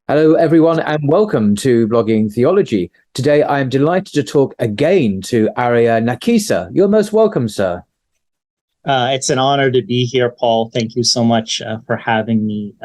Hello, everyone, and welcome to Blogging Theology. Today, I am delighted to talk again to Aria Nakissa. You're most welcome, sir. It's an honor to be here, Paul. Thank you so much for having me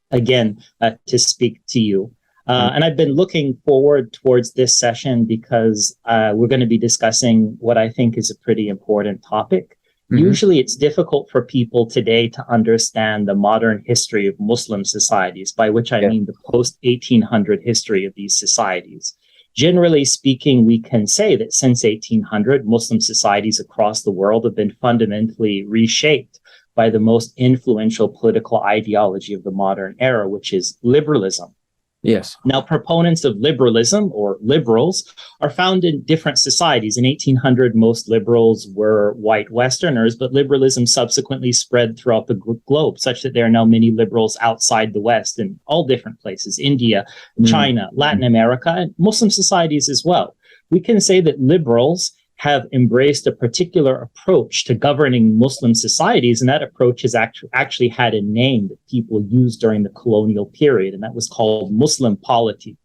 again to speak to you. And I've been looking forward towards this session because we're going to be discussing what I think is a pretty important topic. Usually it's difficult for people today to understand the modern history of Muslim societies, by which I mean the post-1800 history of these societies. Generally speaking, we can say that since 1800, Muslim societies across the world have been fundamentally reshaped by the most influential political ideology of the modern era, which is liberalism. Yes. Now, proponents of liberalism, or liberals, are found in different societies. In 1800, most liberals were white Westerners, but liberalism subsequently spread throughout the globe, such that there are now many liberals outside the West in all different places: India, China, Latin America, and Muslim societies as well. We can say that liberals have embraced a particular approach to governing Muslim societies, and that approach has actually had a name that people used during the colonial period, and that was called Muslim policy,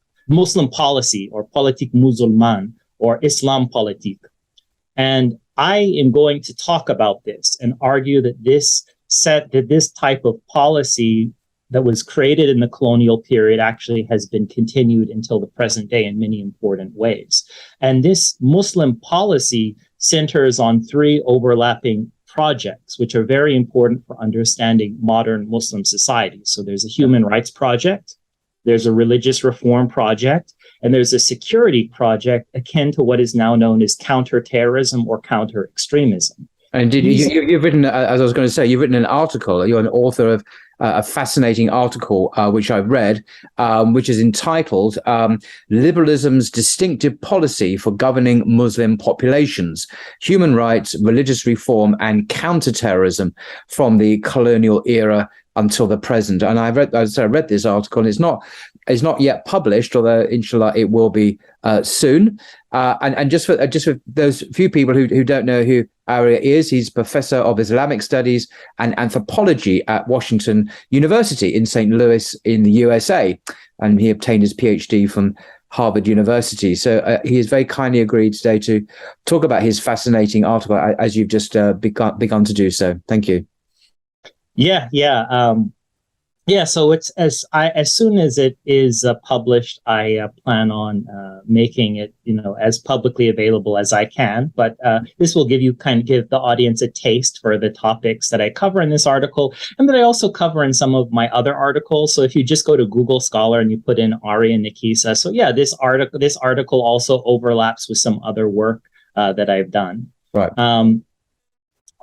or politique musulmane, or Islam politique. And I am going to talk about this and argue that this type of policy that was created in the colonial period actually has been continued until the present day in many important ways. And this Muslim policy centers on three overlapping projects, which are very important for understanding modern Muslim societies. So there's a human rights project, there's a religious reform project, and there's a security project akin to what is now known as counterterrorism or counter-extremism. And you've written, as I was going to say, you've written an article. You're an author of a fascinating article, which I've read, which is entitled Liberalism's Distinctive Policy for Governing Muslim Populations, Human Rights, Religious Reform, and Counterterrorism from the Colonial Era until the present. And I read this article, and it's not yet published, although inshallah it will be soon. And just for those few people who don't know who Aria is, he's Professor of Islamic Studies and Anthropology at Washington University in St. Louis in the USA, and he obtained his PhD from Harvard University. So he has very kindly agreed today to talk about his fascinating article, as you've just begun to do so. Thank you. So it's as soon as it is published, I plan on making it, as publicly available as I can. But this will give the audience a taste for the topics that I cover in this article, and that I also cover in some of my other articles. So if you just go to Google Scholar and you put in Aria Nakissa, this article also overlaps with some other work that I've done. Right.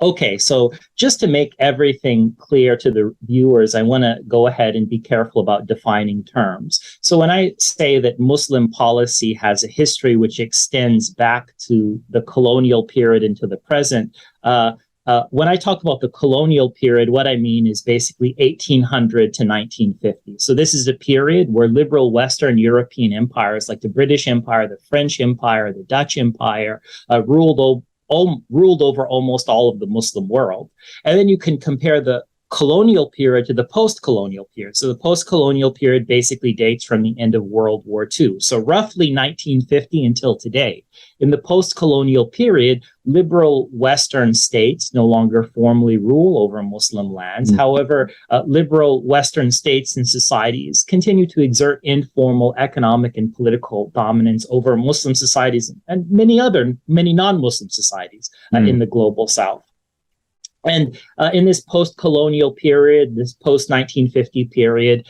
Okay, so just to make everything clear to the viewers, I want to go ahead and be careful about defining terms. So when I say that Muslim policy has a history which extends back to the colonial period into the present, when I talk about the colonial period, what I mean is basically 1800 to 1950. So this is a period where liberal Western European empires like the British Empire, the French Empire, the Dutch Empire ruled over almost all of the Muslim world. And then you can compare the colonial period to the post-colonial period. So the post-colonial period basically dates from the end of World War II. So roughly 1950 until today. In the post-colonial period, liberal Western states no longer formally rule over Muslim lands. However, liberal Western states and societies continue to exert informal economic and political dominance over Muslim societies and many non-Muslim societies in the global South. And in this post-colonial period, this post-1950 period,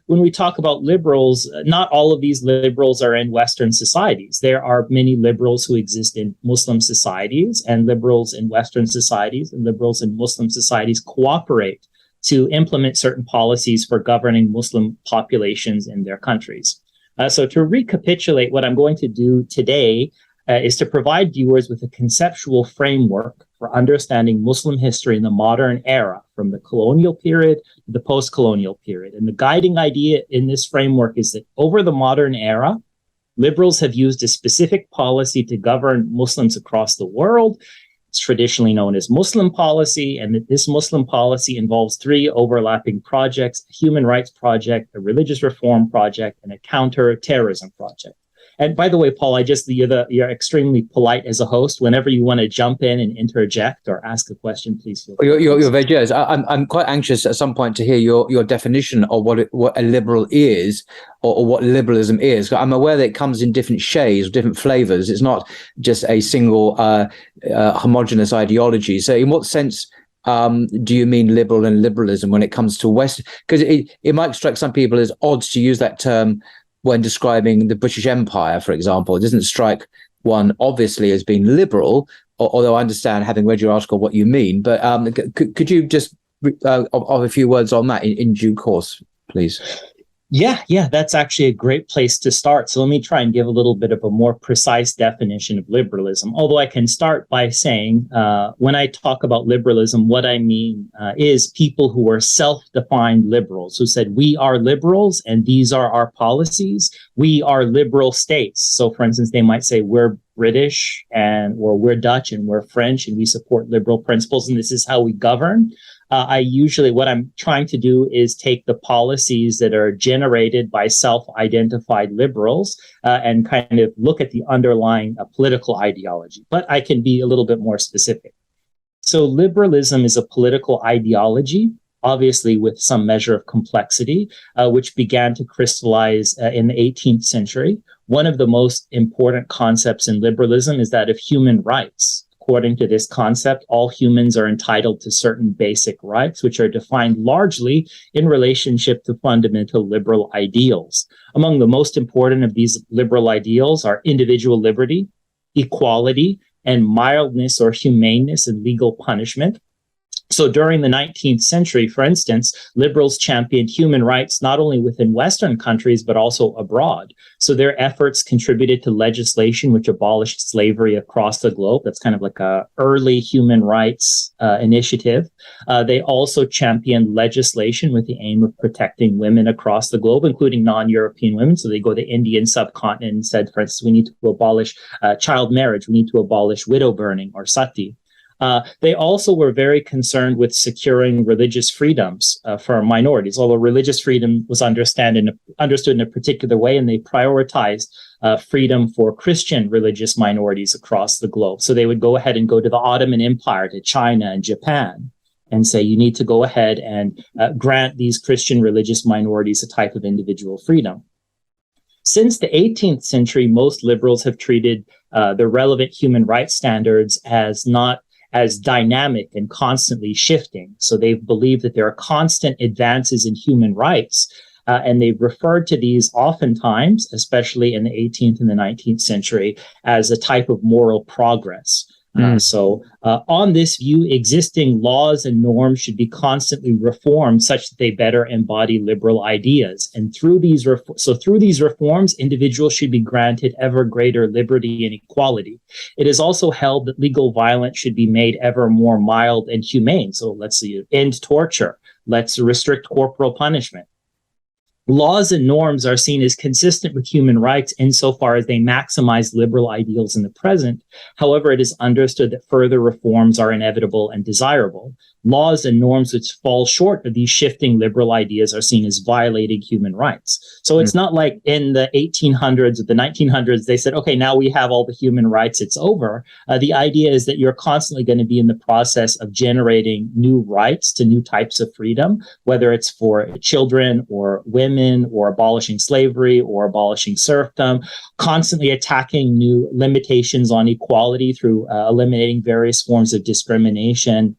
when we talk about liberals, not all of these liberals are in Western societies. There are many liberals who exist in Muslim societies, and liberals in Western societies and liberals in Muslim societies cooperate to implement certain policies for governing Muslim populations in their countries. So to recapitulate, what I'm going to do today is to provide viewers with a conceptual framework for understanding Muslim history in the modern era, from the colonial period to the post-colonial period. And the guiding idea in this framework is that over the modern era, liberals have used a specific policy to govern Muslims across the world, It's traditionally known as Muslim policy, and that this Muslim policy involves three overlapping projects: a human rights project, a religious reform project, and a counter-terrorism project. And by the way, Paul, you're extremely polite as a host. Whenever you want to jump in and interject or ask a question, please feel free. You're very generous. I'm quite anxious at some point to hear your definition of what a liberal is, or what liberalism is. I'm aware that it comes in different shades, different flavors. It's not just a single homogenous ideology. So in what sense do you mean liberal and liberalism when it comes to West? Because it might strike some people as odd to use that term when describing the British Empire, for example. It doesn't strike one obviously as being liberal, although I understand, having read your article, what you mean. But could you just of a few words on that in due course, please? Yeah, that's actually a great place to start. So let me try and give a little bit of a more precise definition of liberalism. Although I can start by saying, when I talk about liberalism, what I mean is people who are self-defined liberals, who said, we are liberals and these are our policies. We are liberal states. So for instance, they might say, we're British or we're Dutch and we're French and we support liberal principles and this is how we govern. What I'm trying to do is take the policies that are generated by self-identified liberals and kind of look at the underlying political ideology. But I can be a little bit more specific. So liberalism is a political ideology, obviously with some measure of complexity, which began to crystallize in the 18th century. One of the most important concepts in liberalism is that of human rights. According to this concept, all humans are entitled to certain basic rights, which are defined largely in relationship to fundamental liberal ideals. Among the most important of these liberal ideals are individual liberty, equality, and mildness or humaneness in legal punishment. So during the 19th century, for instance, liberals championed human rights not only within Western countries, but also abroad. So their efforts contributed to legislation which abolished slavery across the globe. That's kind of like a early human rights initiative. They also championed legislation with the aim of protecting women across the globe, including non-European women. So they go to the Indian subcontinent and said, for instance, we need to abolish child marriage. We need to abolish widow burning or sati. They also were very concerned with securing religious freedoms for minorities, although religious freedom was understood in a particular way, and they prioritized freedom for Christian religious minorities across the globe. So they would go ahead and go to the Ottoman Empire, to China and Japan, and say, you need to go ahead and grant these Christian religious minorities a type of individual freedom. Since the 18th century, most liberals have treated the relevant human rights standards as dynamic and constantly shifting. So they've believed that there are constant advances in human rights, and they've referred to these oftentimes, especially in the 18th and the 19th century, as a type of moral progress. So on this view, existing laws and norms should be constantly reformed such that they better embody liberal ideas. And through these reforms, individuals should be granted ever greater liberty and equality. It is also held that legal violence should be made ever more mild and humane. So let's end torture. Let's restrict corporal punishment. Laws and norms are seen as consistent with human rights insofar as they maximize liberal ideals in the present. However, it is understood that further reforms are inevitable and desirable. Laws and norms which fall short of these shifting liberal ideas are seen as violating human rights. So it's not like in the 1800s or the 1900s, they said, okay, now we have all the human rights, it's over. The idea is that you're constantly going to be in the process of generating new rights to new types of freedom, whether it's for children or women or abolishing slavery or abolishing serfdom, constantly attacking new limitations on equality through eliminating various forms of discrimination,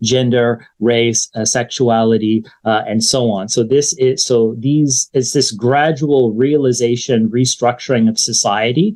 gender, race, sexuality, and so on. So this is this gradual realization, restructuring of society,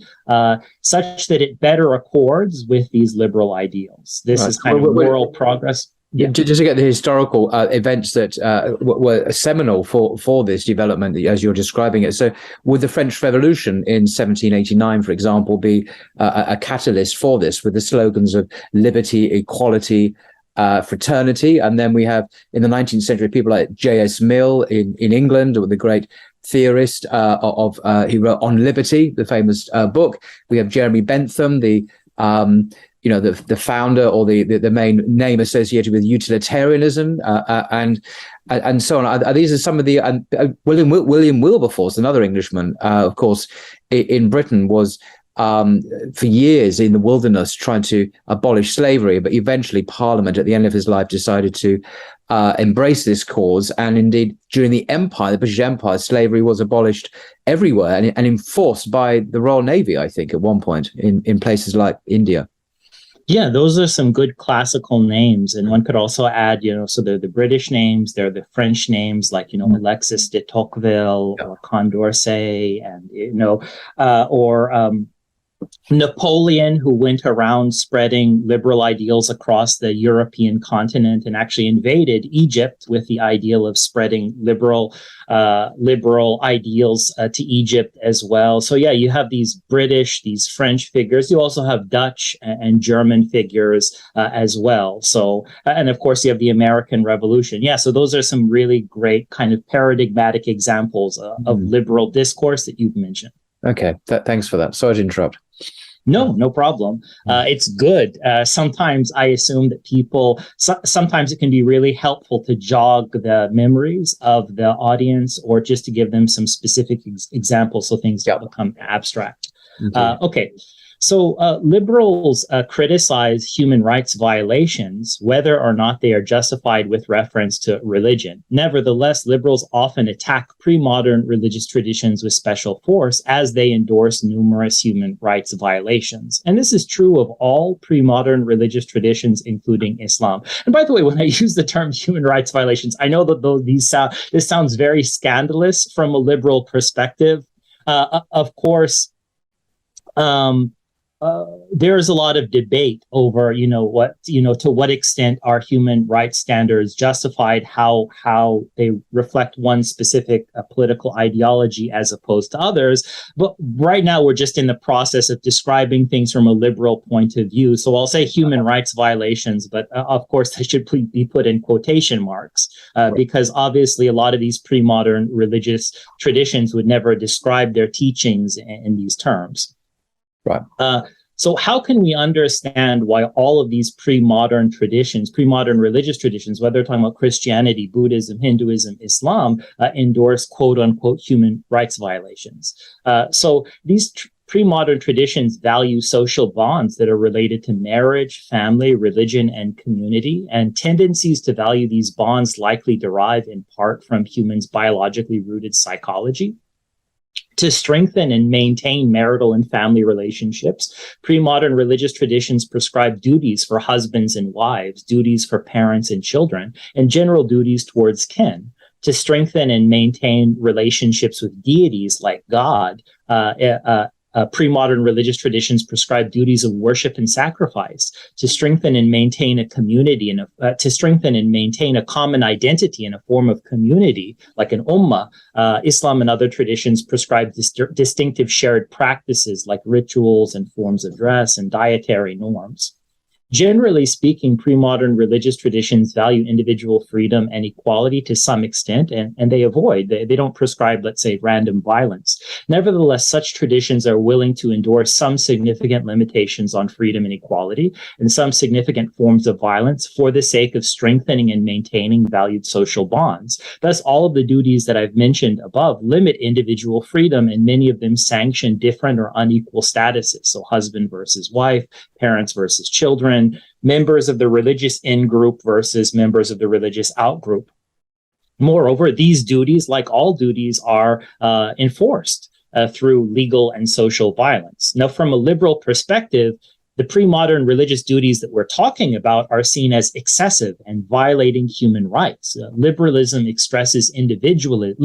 such that it better accords with these liberal ideals. This is kind of moral progress. Yeah. Just to get the historical events that were seminal for this development, as you're describing it. So would the French Revolution in 1789, for example, be a catalyst for this, with the slogans of liberty, equality, fraternity? And then we have in the 19th century people like J.S. Mill in England, or the great theorist he wrote On Liberty, the famous book. We have Jeremy Bentham, the the founder or the main name associated with utilitarianism and so on. These are some of the William Wilberforce, another Englishman, of course, in Britain, was for years in the wilderness trying to abolish slavery, but eventually Parliament at the end of his life decided to embrace this cause. And indeed, during the British Empire, slavery was abolished everywhere and enforced by the Royal Navy, I think, at one point in places like India. Yeah, those are some good classical names. And one could also add, so they're the British names, they're the French names like, Alexis de Tocqueville or Condorcet and, or Napoleon, who went around spreading liberal ideals across the European continent and actually invaded Egypt with the ideal of spreading liberal ideals to Egypt as well. So yeah, you have these British, these French figures. You also have Dutch and German figures as well. So, and of course you have the American Revolution. Yeah, so those are some really great kind of paradigmatic examples of liberal discourse that you've mentioned. Okay, thanks for that. Sorry to interrupt. No problem. It's good. Sometimes I assume that people, sometimes it can be really helpful to jog the memories of the audience or just to give them some specific examples so things don't become abstract. Okay. So liberals criticize human rights violations, whether or not they are justified with reference to religion. Nevertheless, liberals often attack pre-modern religious traditions with special force as they endorse numerous human rights violations. And this is true of all pre-modern religious traditions, including Islam. And by the way, when I use the term human rights violations, I know that this sounds very scandalous from a liberal perspective. Of course, there is a lot of debate over, to what extent are human rights standards justified, how they reflect one specific political ideology as opposed to others. But right now, we're just in the process of describing things from a liberal point of view. So I'll say human rights violations, but of course, they should be put in quotation marks because obviously a lot of these pre-modern religious traditions would never describe their teachings in these terms. Right. So how can we understand why all of these pre-modern religious traditions, whether we're talking about Christianity, Buddhism, Hinduism, Islam, endorse quote unquote human rights violations? So these pre-modern traditions value social bonds that are related to marriage, family, religion, and community, and tendencies to value these bonds likely derive in part from humans' biologically rooted psychology. To strengthen and maintain marital and family relationships, pre-modern religious traditions prescribe duties for husbands and wives, duties for parents and children, and general duties towards kin. To strengthen and maintain relationships with deities like God, pre-modern religious traditions prescribe duties of worship and sacrifice. To strengthen and maintain a community and to strengthen and maintain a common identity in a form of community, like an ummah, Islam and other traditions prescribe distinctive shared practices like rituals and forms of dress and dietary norms. Generally speaking, pre-modern religious traditions value individual freedom and equality to some extent, and they don't prescribe, let's say, random violence. Nevertheless, such traditions are willing to endorse some significant limitations on freedom and equality and some significant forms of violence for the sake of strengthening and maintaining valued social bonds. Thus, all of the duties that I've mentioned above limit individual freedom, and many of them sanction different or unequal statuses. So husband versus wife, parents versus children, members of the religious in-group versus members of the religious out-group. Moreover, these duties, like all duties, are enforced through legal and social violence. Now, from a liberal perspective, the pre-modern religious duties that we're talking about are seen as excessive and violating human rights. Liberalism stresses individualism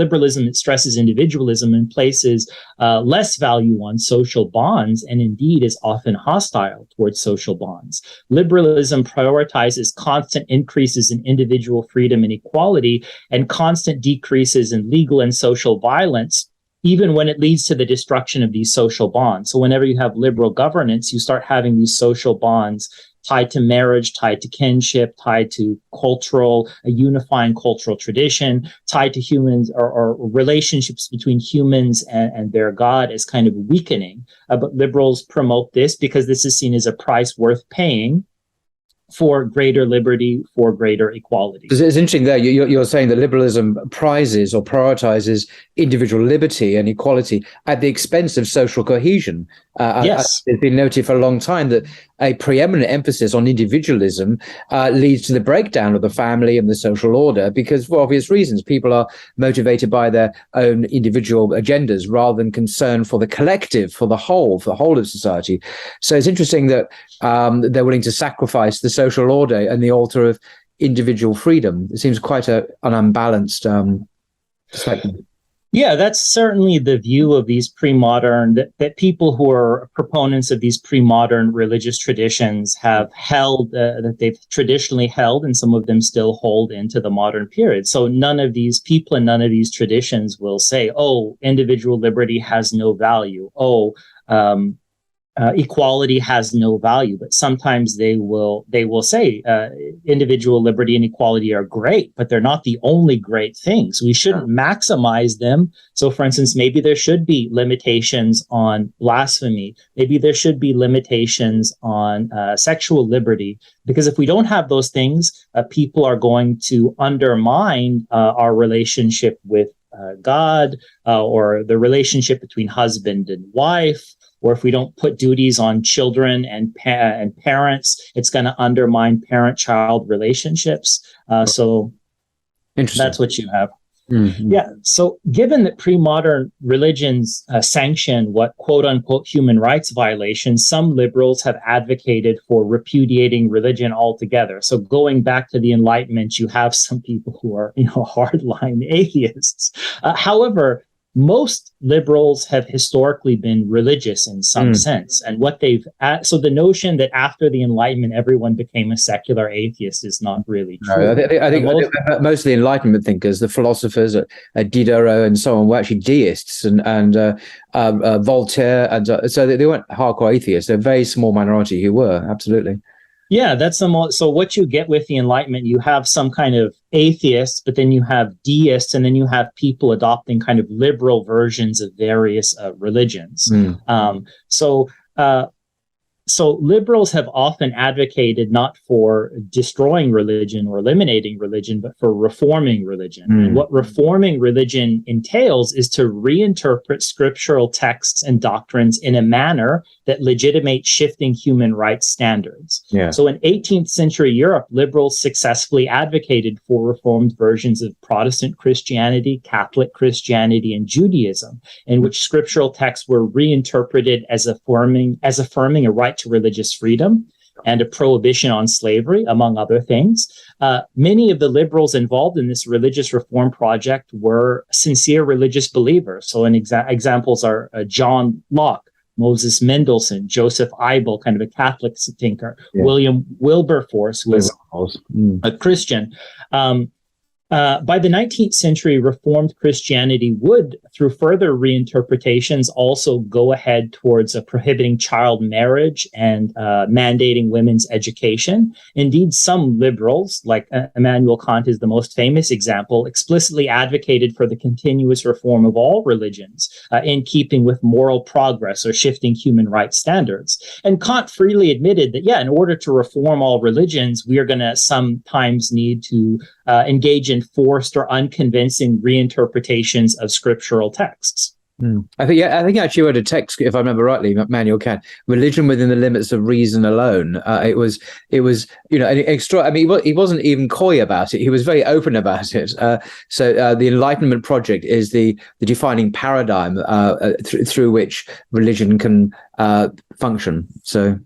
and places less value on social bonds, and indeed is often hostile towards social bonds. Liberalism prioritizes constant increases in individual freedom and equality and constant decreases in legal and social violence, even when it leads to the destruction of these social bonds. So whenever you have liberal governance, you start having these social bonds tied to marriage, tied to kinship, tied to a unifying cultural tradition, tied to humans or relationships between humans and their God as kind of weakening. But liberals promote this because this is seen as a price worth paying for greater liberty, for greater equality. It's interesting there. You're saying that liberalism prizes or prioritizes individual liberty and equality at the expense of social cohesion. Yes. It's been noted for a long time that a preeminent emphasis on individualism leads to the breakdown of the family and the social order because, for obvious reasons, people are motivated by their own individual agendas rather than concern for the collective, for the whole of society. So it's interesting that they're willing to sacrifice the social order and the altar of individual freedom. It seems quite an unbalanced perspective. Yeah, that's certainly the view of these pre-modern, that people who are proponents of these pre-modern religious traditions have held, that they've traditionally held, and some of them still hold into the modern period. So none of these people and none of these traditions will say, oh, individual liberty has no value. Equality has no value, but sometimes they will say individual liberty and equality are great, but they're not the only great things. We shouldn't maximize them. So, for instance, maybe there should be limitations on blasphemy. Maybe there should be limitations on sexual liberty, because if we don't have those things, people are going to undermine our relationship with God, or the relationship between husband and wife. Or if we don't put duties on children and parents, it's going to undermine parent-child relationships. So that's what you have. Mm-hmm. Yeah. So given that pre-modern religions sanction what quote-unquote human rights violations, some liberals have advocated for repudiating religion altogether. So going back to the Enlightenment, you have some people who are, hardline atheists. However, most liberals have historically been religious in some sense. And so the notion that after the Enlightenment, everyone became a secular atheist is not really true. No, I think most of the Enlightenment thinkers, the philosophers, Diderot and so on, were actually deists, and Voltaire. And so they weren't hardcore atheists. They're a very small minority who were, absolutely. Yeah, so what you get with the Enlightenment, you have some kind of atheists, but then you have deists, and then you have people adopting kind of liberal versions of various religions. So liberals have often advocated not for destroying religion or eliminating religion, but for reforming religion. And what reforming religion entails is to reinterpret scriptural texts and doctrines in a manner that legitimate shifting human rights standards. Yeah. So in 18th century Europe, liberals successfully advocated for reformed versions of Protestant Christianity, Catholic Christianity, and Judaism, in which scriptural texts were reinterpreted as affirming a right to religious freedom and a prohibition on slavery, among other things. Many of the liberals involved in this religious reform project were sincere religious believers. So examples are John Locke, Moses Mendelssohn, Joseph Eibel, kind of a Catholic thinker, William Wilberforce, who was a Christian. By the 19th century, Reformed Christianity would, through further reinterpretations, also go ahead towards prohibiting child marriage and mandating women's education. Indeed, some liberals, like Immanuel Kant is the most famous example, explicitly advocated for the continuous reform of all religions in keeping with moral progress or shifting human rights standards. And Kant freely admitted that, in order to reform all religions, we are going to sometimes need to engage in forced or unconvincing reinterpretations of scriptural texts. I think actually wrote a text, if I remember rightly, Manuel Kant, "Religion within the limits of reason alone." It was extra. I mean, he wasn't even coy about it. He was very open about it. So the Enlightenment project is the defining paradigm through which religion can function. So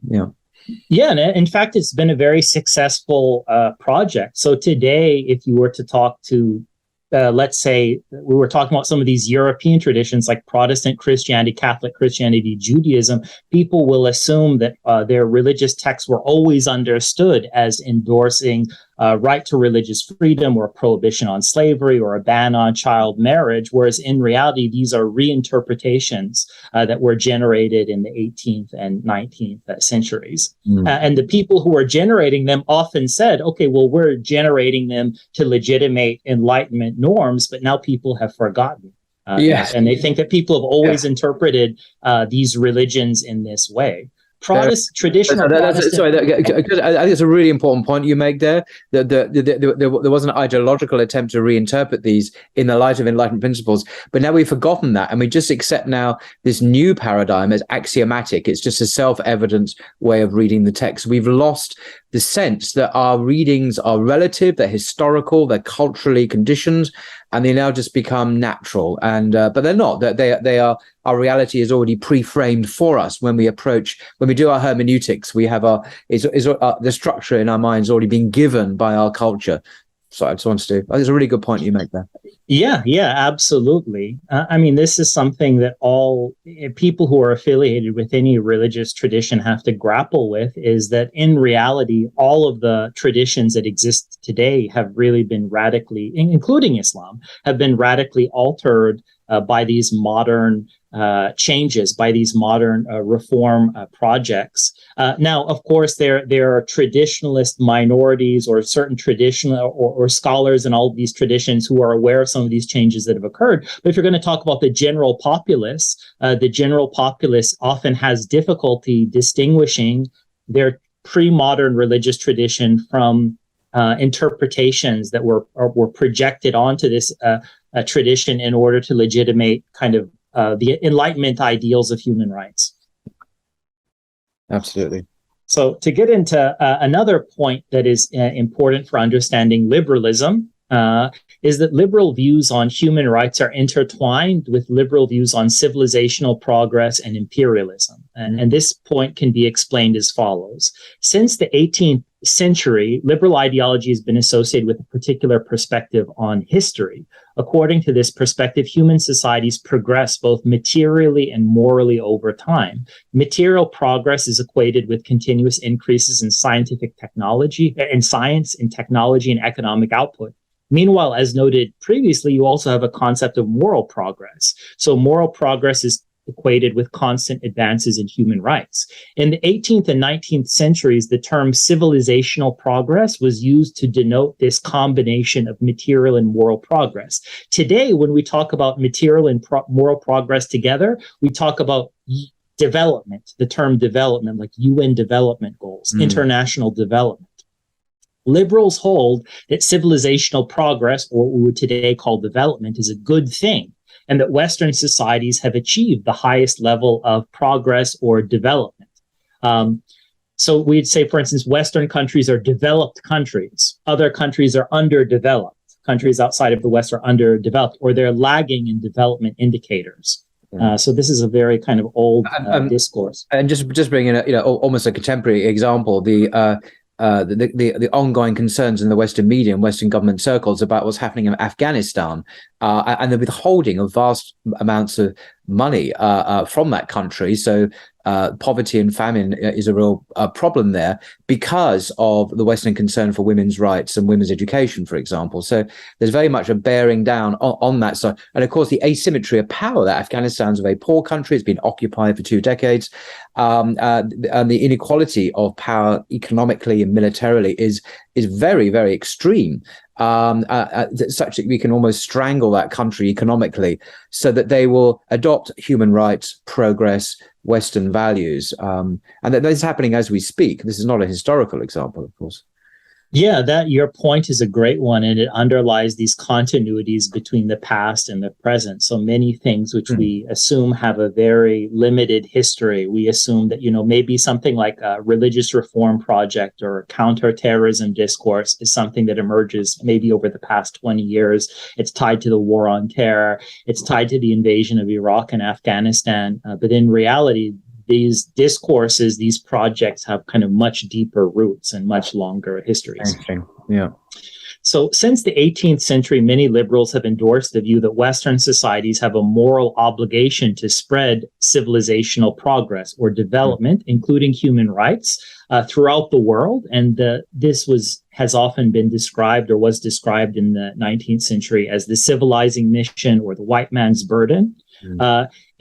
Yeah, and in fact, it's been a very successful project. So today, if you were to talk to, let's say, we were talking about some of these European traditions like Protestant Christianity, Catholic Christianity, Judaism, people will assume that their religious texts were always understood as endorsing right to religious freedom or a prohibition on slavery or a ban on child marriage, whereas in reality, these are reinterpretations that were generated in the 18th and 19th centuries. And the people who are generating them often said, okay, well, we're generating them to legitimate Enlightenment norms, but now people have forgotten. Yes. And they think that people have always interpreted these religions in this way. Traditional Protestant. Sorry, I think it's a really important point you make there. There was an ideological attempt to reinterpret these in the light of Enlightenment principles, but now we've forgotten that, and we just accept now this new paradigm as axiomatic. It's just a self-evident way of reading the text. We've lost the sense that our readings are relative, they're historical, they're culturally conditioned, and they now just become natural. And but they're not. They are. Our reality is already pre-framed for us when we do our hermeneutics. We have the structure in our minds already been given by our culture. So I just wanted to. It's a really good point you make there. Yeah, absolutely. I mean, this is something that all people who are affiliated with any religious tradition have to grapple with, is that in reality, all of the traditions that exist today have really been radically, including Islam, have been radically altered by these modern changes, by these modern reform projects. Now, of course, there are traditionalist minorities or certain traditional or scholars in all of these traditions who are aware of some of these changes that have occurred. But if you're going to talk about the general populace often has difficulty distinguishing their pre-modern religious tradition from interpretations that were projected onto this tradition in order to legitimate kind of the Enlightenment ideals of human rights. Absolutely. So to get into another point that is important for understanding liberalism, is that liberal views on human rights are intertwined with liberal views on civilizational progress and imperialism. And this point can be explained as follows. Since the 18th century, liberal ideology has been associated with a particular perspective on history. According to this perspective, human societies progress both materially and morally over time. Material progress is equated with continuous increases in scientific technology, in science, in technology, and economic output. Meanwhile, as noted previously, you also have a concept of moral progress. So moral progress is equated with constant advances in human rights. In the 18th and 19th centuries, the term civilizational progress was used to denote this combination of material and moral progress. Today, when we talk about material and moral progress together, we talk about development, the term development, like UN development goals, international development. Liberals hold that civilizational progress, or what we would today call development, is a good thing, and that Western societies have achieved the highest level of progress or development. So we'd say, for instance, Western countries are developed countries. Other countries are underdeveloped. Countries outside of the West are underdeveloped, or they're lagging in development indicators. So this is a very kind of old discourse. And just bringing almost a contemporary example, the ongoing concerns in the Western media and Western government circles about what's happening in Afghanistan and the withholding of vast amounts of money from that country. So poverty and famine is a real problem there because of the Western concern for women's rights and women's education, for example. So there's very much a bearing down on that side. And of course, the asymmetry of power, that Afghanistan's a very poor country, it's been occupied for 2 decades. And the inequality of power economically and militarily is very, very extreme. Such that we can almost strangle that country economically so that they will adopt human rights, progress, Western values. And that is happening as we speak. This is not a historical example, of course. Yeah, that your point is a great one, and it underlies these continuities between the past and the present. So many things which we assume have a very limited history. We assume that, maybe something like a religious reform project or counterterrorism discourse is something that emerges maybe over the past 20 years. It's tied to the war on terror. It's tied to the invasion of Iraq and Afghanistan. But in reality, these discourses, these projects have kind of much deeper roots and much longer histories. Yeah. So since the 18th century, many liberals have endorsed the view that Western societies have a moral obligation to spread civilizational progress or development, including human rights, throughout the world. And this has often been described, or was described in the 19th century, as the civilizing mission or the white man's burden.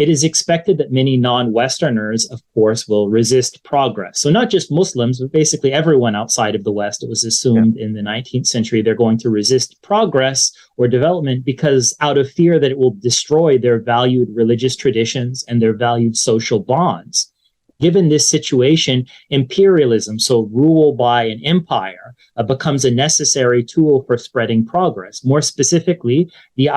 It is expected that many non-Westerners, of course, will resist progress. So not just Muslims, but basically everyone outside of the West. It was assumed in the 19th century they're going to resist progress or development because out of fear that it will destroy their valued religious traditions and their valued social bonds. Given this situation, imperialism, so rule by an empire, becomes a necessary tool for spreading progress. More specifically, the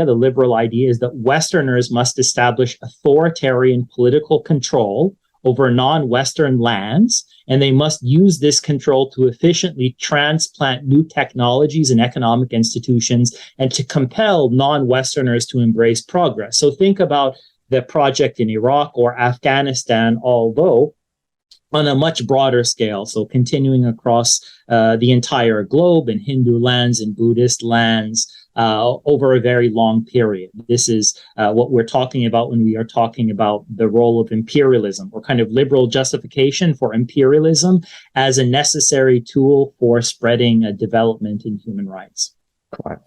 liberal idea, is that Westerners must establish authoritarian political control over non-Western lands, and they must use this control to efficiently transplant new technologies and economic institutions and to compel non-Westerners to embrace progress. So think about the project in Iraq or Afghanistan, although on a much broader scale, so continuing across the entire globe, in Hindu lands and Buddhist lands, over a very long period. This is what we're talking about when we are talking about the role of imperialism, or kind of liberal justification for imperialism as a necessary tool for spreading development in human rights. Right.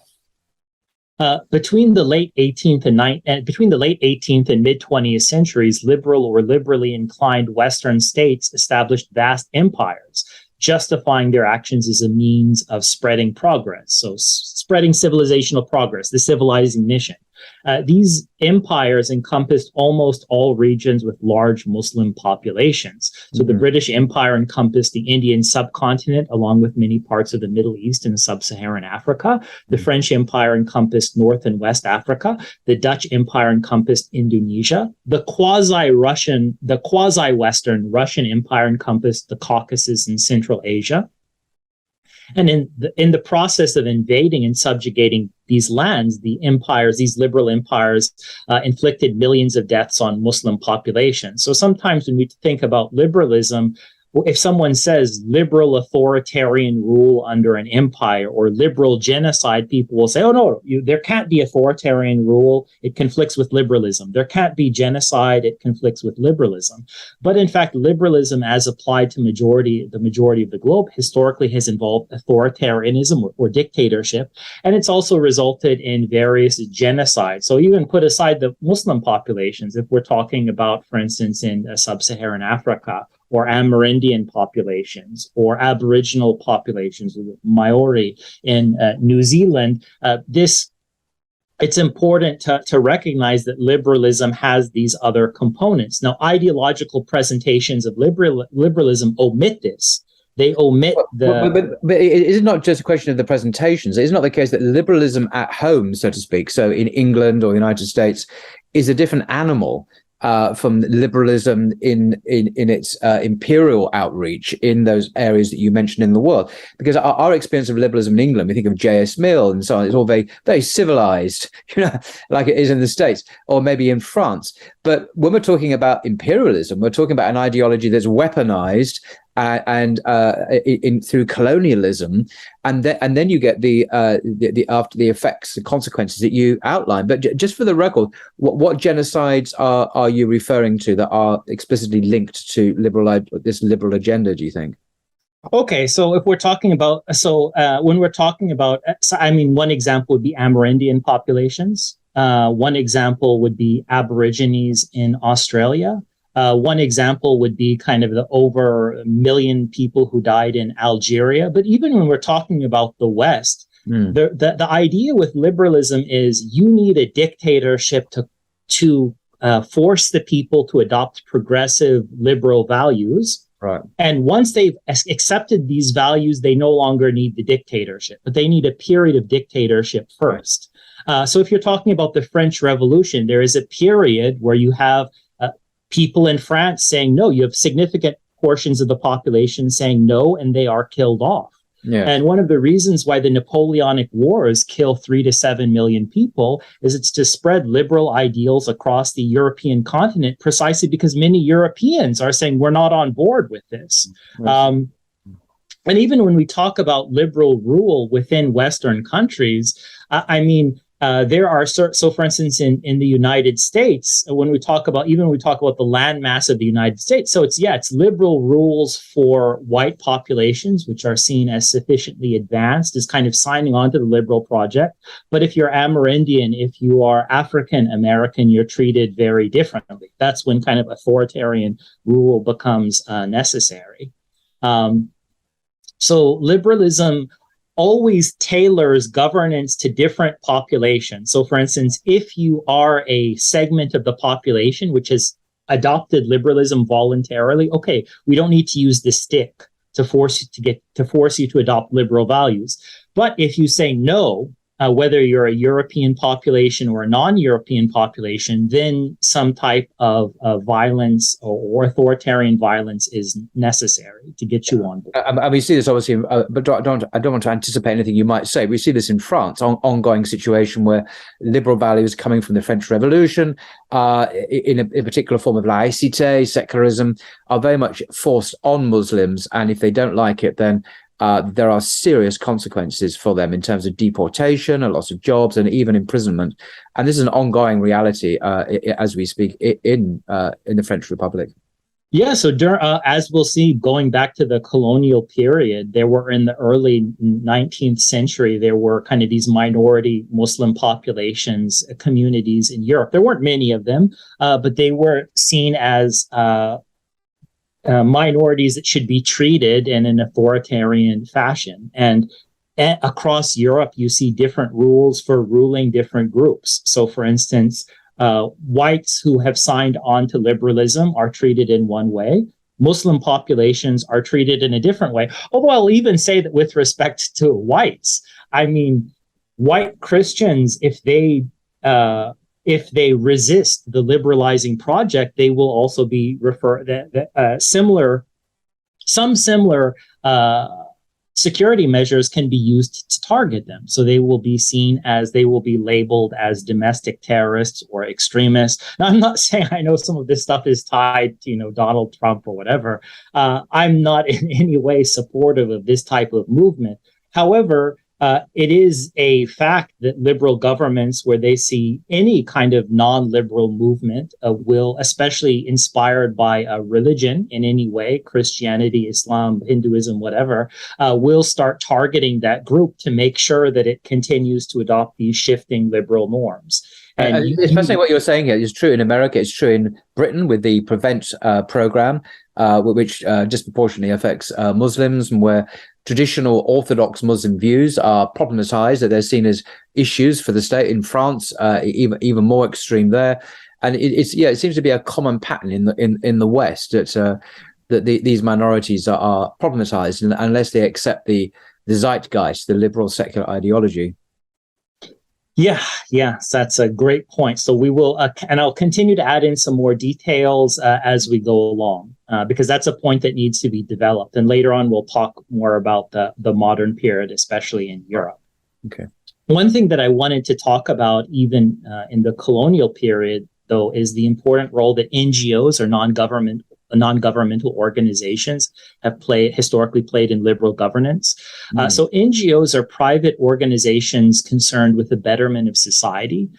Between the late 18th and mid 20th centuries, liberal or liberally inclined Western states established vast empires, justifying their actions as a means of spreading progress. So spreading civilizational progress, the civilizing mission. These empires encompassed almost all regions with large Muslim populations. So the British Empire encompassed the Indian subcontinent, along with many parts of the Middle East and sub-Saharan Africa. The French Empire encompassed North and West Africa. The Dutch Empire encompassed Indonesia. The quasi-Western Russian Empire encompassed the Caucasus and Central Asia. And in the process of invading and subjugating these lands, these liberal empires inflicted millions of deaths on Muslim populations. So sometimes when we think about liberalism, if someone says liberal authoritarian rule under an empire or liberal genocide, people will say, oh, no, there can't be authoritarian rule. It conflicts with liberalism. There can't be genocide. It conflicts with liberalism. But in fact, liberalism, as applied to the majority of the globe, historically has involved authoritarianism or dictatorship. And it's also resulted in various genocides. So even put aside the Muslim populations, if we're talking about, for instance, in sub-Saharan Africa, or Amerindian populations, or Aboriginal populations, Maori in New Zealand, it's important to recognize that liberalism has these other components. Now, ideological presentations of liberalism omit this. They omit But it is not just a question of the presentations. It's not the case that liberalism at home, so to speak, so in England or the United States, is a different animal from liberalism in its imperial outreach in those areas that you mentioned in the world. Because our experience of liberalism in England, we think of J.S. Mill and so on, it's all very, very civilized, like it is in the States, or maybe in France. But when we're talking about imperialism, we're talking about an ideology that's weaponized through colonialism, and then you get the after the effects, the consequences that you outline. But just for the record, what genocides are you referring to that are explicitly linked to this liberal agenda, do you think? Okay, so if we're talking about, when we're talking about, one example would be Amerindian populations. One example would be Aborigines in Australia. One example would be kind of the over 1 million people who died in Algeria. But even when we're talking about the West, the idea with liberalism is you need a dictatorship to force the people to adopt progressive liberal values. Right. And once they've accepted these values, they no longer need the dictatorship, but they need a period of dictatorship first. So if you're talking about the French Revolution, there is a period where you have people in France saying no. You have significant portions of the population saying no, and they are killed off. Yeah. And one of the reasons why the Napoleonic Wars kill 3 to 7 million people is it's to spread liberal ideals across the European continent, precisely because many Europeans are saying we're not on board with this. And even when we talk about liberal rule within Western countries, there are so for instance, in the United States, when we talk about the landmass of the United States, so it's liberal rules for white populations, which are seen as sufficiently advanced, as kind of signing on to the liberal project. But if you're Amerindian, if you are African American, you're treated very differently. That's when kind of authoritarian rule becomes necessary. So liberalism always tailors governance to different populations. So, for instance, if you are a segment of the population which has adopted liberalism voluntarily, okay, we don't need to use the stick to force you to adopt liberal values. But if you say no, whether you're a European population or a non-European population, then some type of violence or authoritarian violence is necessary to get you on board. And we see this obviously, but I don't want to anticipate anything you might say. We see this in France, ongoing situation where liberal values coming from the French Revolution, in a particular form of laïcité, secularism, are very much forced on Muslims. And if they don't like it, then there are serious consequences for them in terms of deportation, a loss of jobs, and even imprisonment. And this is an ongoing reality as we speak in the French Republic. Yeah, so as we'll see, going back to the colonial period, there were in the early 19th century, there were kind of these minority Muslim populations, communities in Europe. There weren't many of them, but they were seen as minorities that should be treated in an authoritarian fashion. And across Europe, you see different rules for ruling different groups. So, for instance, whites who have signed on to liberalism are treated in one way. Muslim populations are treated in a different way. Although I'll even say that with respect to whites, white Christians, if they resist the liberalizing project, they will also be similar security measures can be used to target them. So they will be labeled as domestic terrorists or extremists. Now, I'm not saying I know some of this stuff is tied to, Donald Trump or whatever. I'm not in any way supportive of this type of movement. However, it is a fact that liberal governments, where they see any kind of non-liberal movement, will, especially inspired by a religion in any way, Christianity, Islam, Hinduism, whatever, will start targeting that group to make sure that it continues to adopt these shifting liberal norms. And especially what you're saying here is true in America. It's true in Britain with the Prevent program, which disproportionately affects Muslims, and where traditional Orthodox Muslim views are problematized, that they're seen as issues for the state. In France, even more extreme there. And it seems to be a common pattern in the West that these minorities are problematized unless they accept the zeitgeist, the liberal secular ideology. Yes, that's a great point. So we will, and I'll continue to add in some more details as we go along, because that's a point that needs to be developed. And later on, we'll talk more about the modern period, especially in Europe. Okay. One thing that I wanted to talk about, even in the colonial period, though, is the important role that NGOs or non-governmental organizations have historically played in liberal governance. So NGOs are private organizations concerned with the betterment of society.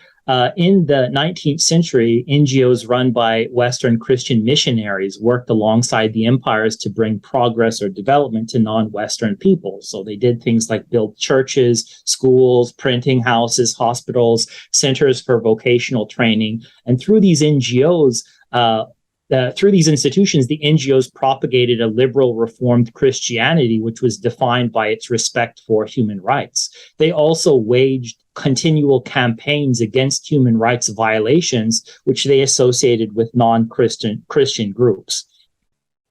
In the 19th century, NGOs run by Western Christian missionaries worked alongside the empires to bring progress or development to non-Western peoples. So they did things like build churches, schools, printing houses, hospitals, centers for vocational training. And through these NGOs, through these institutions, the NGOs propagated a liberal Reformed Christianity, which was defined by its respect for human rights. They also waged continual campaigns against human rights violations, which they associated with non-Christian groups.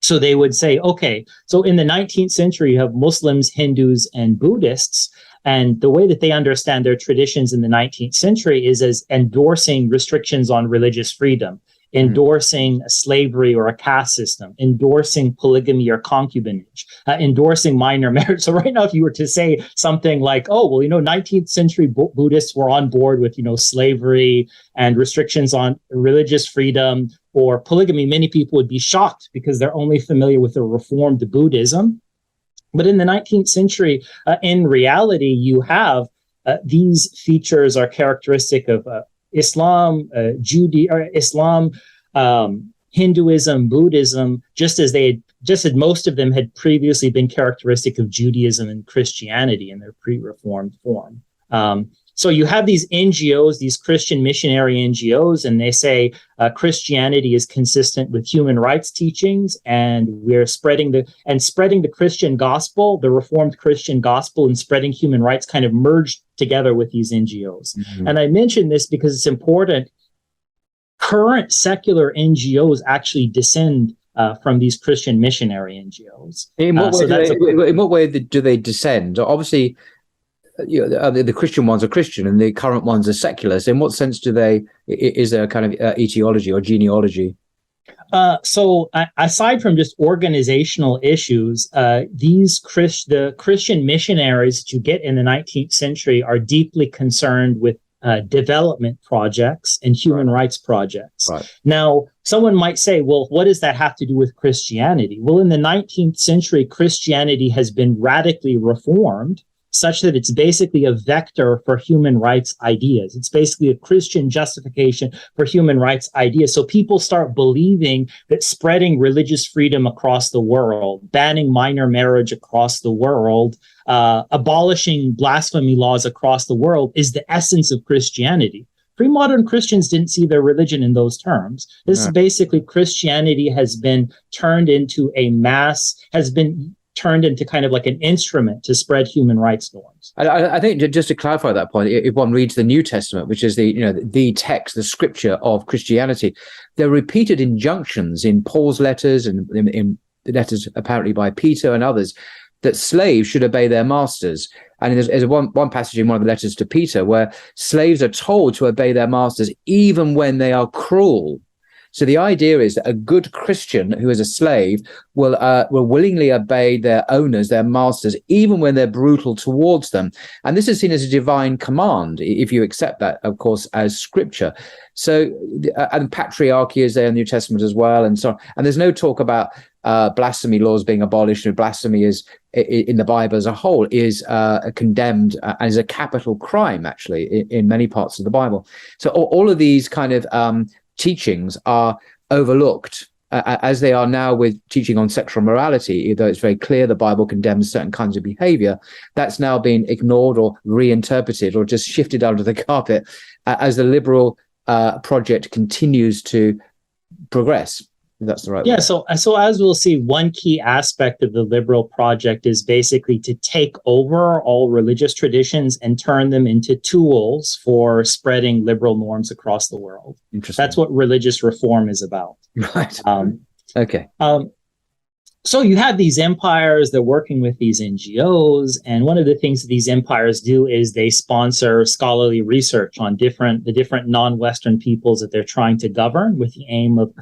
So they would say, okay, so in the 19th century, you have Muslims, Hindus, and Buddhists. And the way that they understand their traditions in the 19th century is as endorsing restrictions on religious freedom, endorsing slavery or a caste system, endorsing polygamy or concubinage, endorsing minor marriage. So right now, if you were to say something like, 19th century Buddhists were on board with, slavery and restrictions on religious freedom or polygamy, many people would be shocked because they're only familiar with the Reformed Buddhism. But in the 19th century, in reality, you have these features are characteristic of Islam, Islam, Hinduism, Buddhism, just as most of them had previously been characteristic of Judaism and Christianity in their pre-Reformed form. So you have these NGOs, these Christian missionary NGOs, and they say Christianity is consistent with human rights teachings, and we're spreading the Christian gospel, the Reformed Christian gospel, and spreading human rights kind of merged together with these NGOs. Mm-hmm. And I mention this because it's important. Current secular NGOs actually descend from these Christian missionary NGOs. In what way do they descend? Obviously, the Christian ones are Christian and the current ones are secular. So in what sense is there a kind of etiology or genealogy? So aside from just organizational issues, the Christian missionaries that you get in the 19th century are deeply concerned with development projects and human rights projects. Right. Now, someone might say, well, what does that have to do with Christianity? Well, in the 19th century, Christianity has been radically reformed such that it's basically a vector for human rights ideas. It's basically a Christian justification for human rights ideas. So people start believing that spreading religious freedom across the world, banning minor marriage across the world, abolishing blasphemy laws across the world is the essence of Christianity. Pre-modern Christians didn't see their religion in those terms. This is basically Christianity has been turned into turned into kind of like an instrument to spread human rights norms. I think just to clarify that point, if one reads the New Testament, which is the text, the scripture of Christianity, there are repeated injunctions in Paul's letters and in the letters apparently by Peter and others that slaves should obey their masters. And there's one passage in one of the letters to Peter where slaves are told to obey their masters even when they are cruel. So the idea is that a good Christian who is a slave will willingly obey their owners, their masters, even when they're brutal towards them. And this is seen as a divine command, if you accept that, of course, as scripture. So, and patriarchy is there in the New Testament as well, and so on. And there's no talk about blasphemy laws being abolished. Blasphemy is, in the Bible as a whole, is condemned and is a capital crime, actually, in many parts of the Bible. So all of these kind of teachings are overlooked as they are now with teaching on sexual morality. Though it's very clear the Bible condemns certain kinds of behavior, that's now been ignored or reinterpreted or just shifted under the carpet as the liberal project continues to progress. That's the right way. So as we'll see, one key aspect of the liberal project is basically to take over all religious traditions and turn them into tools for spreading liberal norms across the world. Interesting. That's what religious reform is about. Right. Okay. So you have these empires, they're working with these NGOs, and one of the things that these empires do is they sponsor scholarly research on the different non-Western peoples that they're trying to govern with the aim of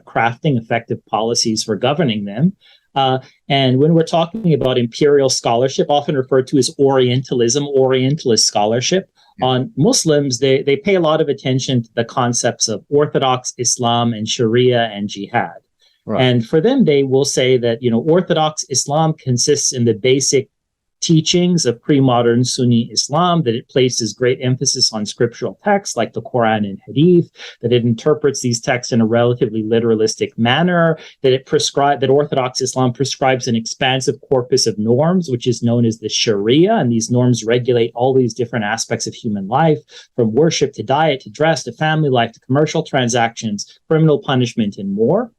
crafting effective policies for governing them. And when we're talking about imperial scholarship, often referred to as Orientalism, Orientalist scholarship, on Muslims, they pay a lot of attention to the concepts of Orthodox Islam and Sharia and Jihad. Right. And for them, they will say that, Orthodox Islam consists in the basic teachings of pre-modern Sunni Islam, that it places great emphasis on scriptural texts like the Quran and Hadith, that it interprets these texts in a relatively literalistic manner, that Orthodox Islam prescribes an expansive corpus of norms, which is known as the Sharia, and these norms regulate all these different aspects of human life, from worship to diet to dress to family life to commercial transactions, criminal punishment, and more.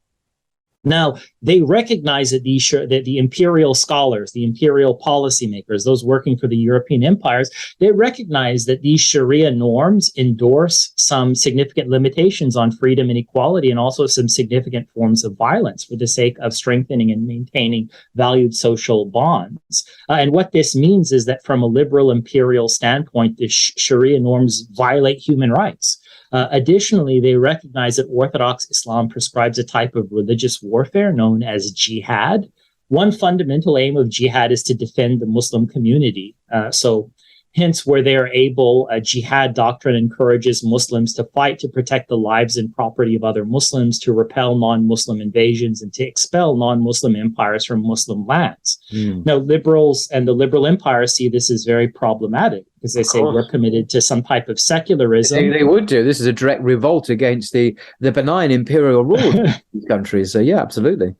Now, they recognize that the imperial scholars, the imperial policymakers, those working for the European empires, they recognize that these Sharia norms endorse some significant limitations on freedom and equality, and also some significant forms of violence for the sake of strengthening and maintaining valued social bonds. And what this means is that from a liberal imperial standpoint, the Sharia norms violate human rights. Additionally, they recognize that Orthodox Islam prescribes a type of religious warfare known as jihad. One fundamental aim of jihad is to defend the Muslim community. So hence where they are able, Jihad Doctrine encourages Muslims to fight to protect the lives and property of other Muslims, to repel non-Muslim invasions, and to expel non-Muslim empires from Muslim lands. Now, liberals and the liberal empire see this as very problematic because they say we're committed to some type of secularism. They would do. This is a direct revolt against the benign imperial rule of these countries. So, yeah, absolutely.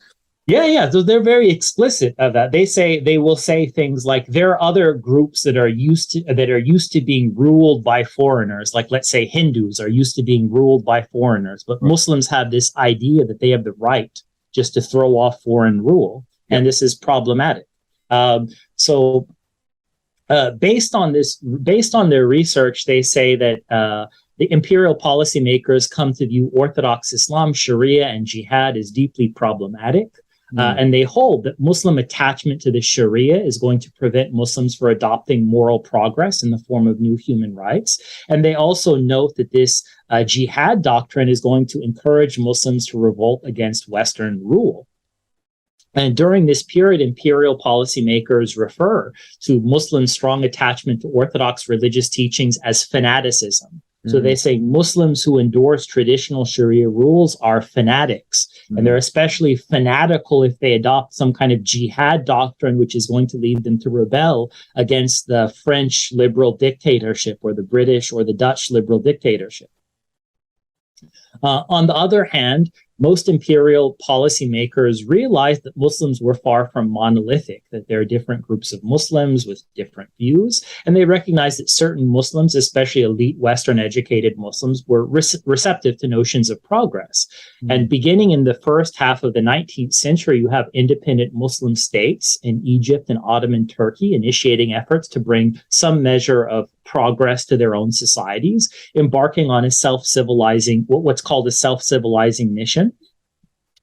Yeah. So they're very explicit of that. They will say things like there are other groups that are used to being ruled by foreigners. Like, let's say Hindus are used to being ruled by foreigners, but Muslims have this idea that they have the right just to throw off foreign rule, and this is problematic. So based on their research, they say that the imperial policymakers come to view Orthodox Islam, Sharia, and Jihad as deeply problematic. And they hold that Muslim attachment to the Sharia is going to prevent Muslims from adopting moral progress in the form of new human rights. And they also note that this Jihad doctrine is going to encourage Muslims to revolt against Western rule. And during this period, imperial policymakers refer to Muslims' strong attachment to Orthodox religious teachings as fanaticism. So they say Muslims who endorse traditional Sharia rules are fanatics, and they're especially fanatical if they adopt some kind of jihad doctrine, which is going to lead them to rebel against the French liberal dictatorship or the British or the Dutch liberal dictatorship. On the other hand, most imperial policymakers realized that Muslims were far from monolithic, that there are different groups of Muslims with different views, and they recognized that certain Muslims, especially elite Western educated Muslims, were receptive to notions of progress. And beginning in the first half of the 19th century, you have independent Muslim states in Egypt and Ottoman Turkey initiating efforts to bring some measure of progress to their own societies, embarking on a self-civilizing, what's called a self-civilizing mission,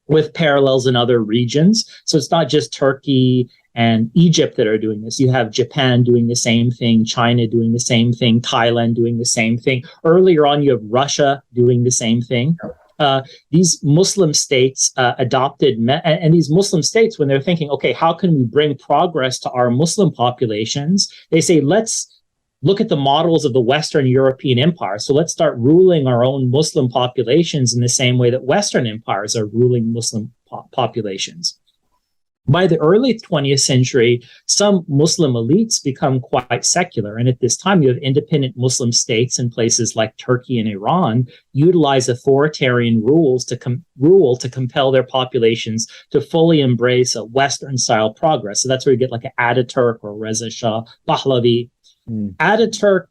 with parallels in other regions. So it's not just Turkey and Egypt that are doing this. You have Japan doing the same thing, China doing the same thing, Thailand doing the same thing. Earlier on, you have Russia doing the same thing. These Muslim states and these Muslim states, when they're thinking, okay, how can we bring progress to our Muslim populations? They say, let's look at the models of the Western European Empire. So let's start ruling our own Muslim populations in the same way that Western empires are ruling Muslim populations. By the early 20th century, some Muslim elites become quite secular. And at this time, you have independent Muslim states in places like Turkey and Iran utilize authoritarian rules to compel their populations to fully embrace a Western-style progress. So that's where you get like an Ataturk or Reza Shah Pahlavi. Ataturk,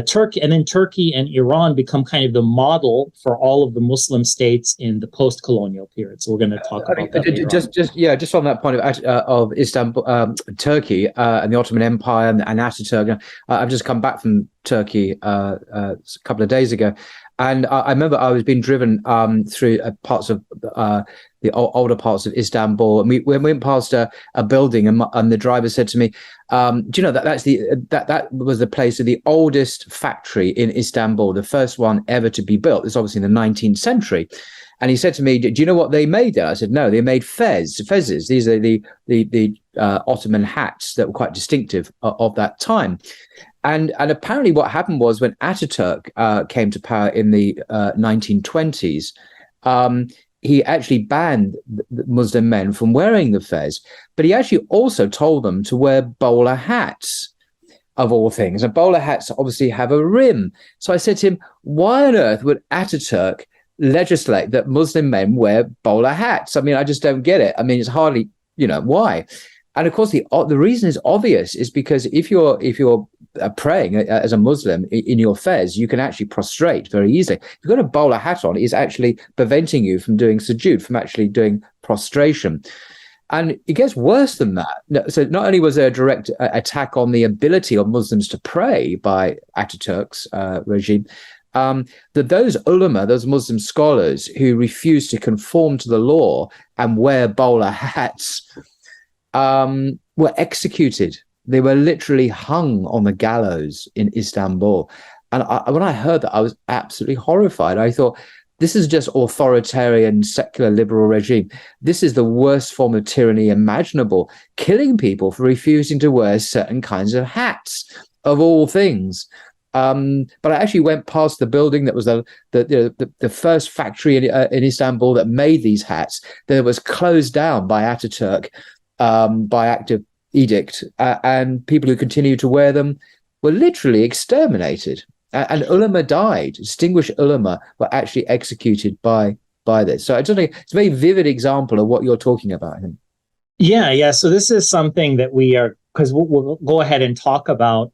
Turkey, and then Turkey and Iran become kind of the model for all of the Muslim states in the post-colonial period. So we're going to talk about that. Just on that point of Istanbul, Turkey, and the Ottoman Empire and Ataturk. I've just come back from Turkey a couple of days ago, and I remember I was being driven through parts of the older parts of Istanbul, and we went past a building, and the driver said to me, "Do you know that was the place of the oldest factory in Istanbul, the first one ever to be built? It's obviously in the 19th century." And he said to me, "Do you know what they made there?" I said, "No, they made fezzes. These are the Ottoman hats that were quite distinctive of that time." And apparently, what happened was when Ataturk came to power in the 1920s. He actually banned Muslim men from wearing the fez, but he actually also told them to wear bowler hats, of all things. And bowler hats obviously have a rim. So I said to him, why on earth would Ataturk legislate that Muslim men wear bowler hats? I mean, I just don't get it. I mean, it's hardly, why? And of course, the reason is obvious, is because if you're praying as a Muslim in your fez, you can actually prostrate very easily. If you've got a bowler hat on, it's actually preventing you from doing sujood, from actually doing prostration. And it gets worse than that. So not only was there a direct attack on the ability of Muslims to pray by Ataturk's regime, that those ulama, those Muslim scholars who refused to conform to the law and wear bowler hats, were executed. They were literally hung on the gallows in Istanbul. And when I heard that, I was absolutely horrified. I thought, this is just authoritarian, secular, liberal regime. This is the worst form of tyranny imaginable, killing people for refusing to wear certain kinds of hats. of all things. But I actually went past the building that was the first factory in Istanbul that made these hats. That was closed down by Ataturk by active edict, and people who continued to wear them were literally exterminated. And ulama died. Distinguished ulama were actually executed by this. So I don't think it's a very vivid example of what you're talking about, I think. Yeah. So this is something that we are, because we'll go ahead and talk about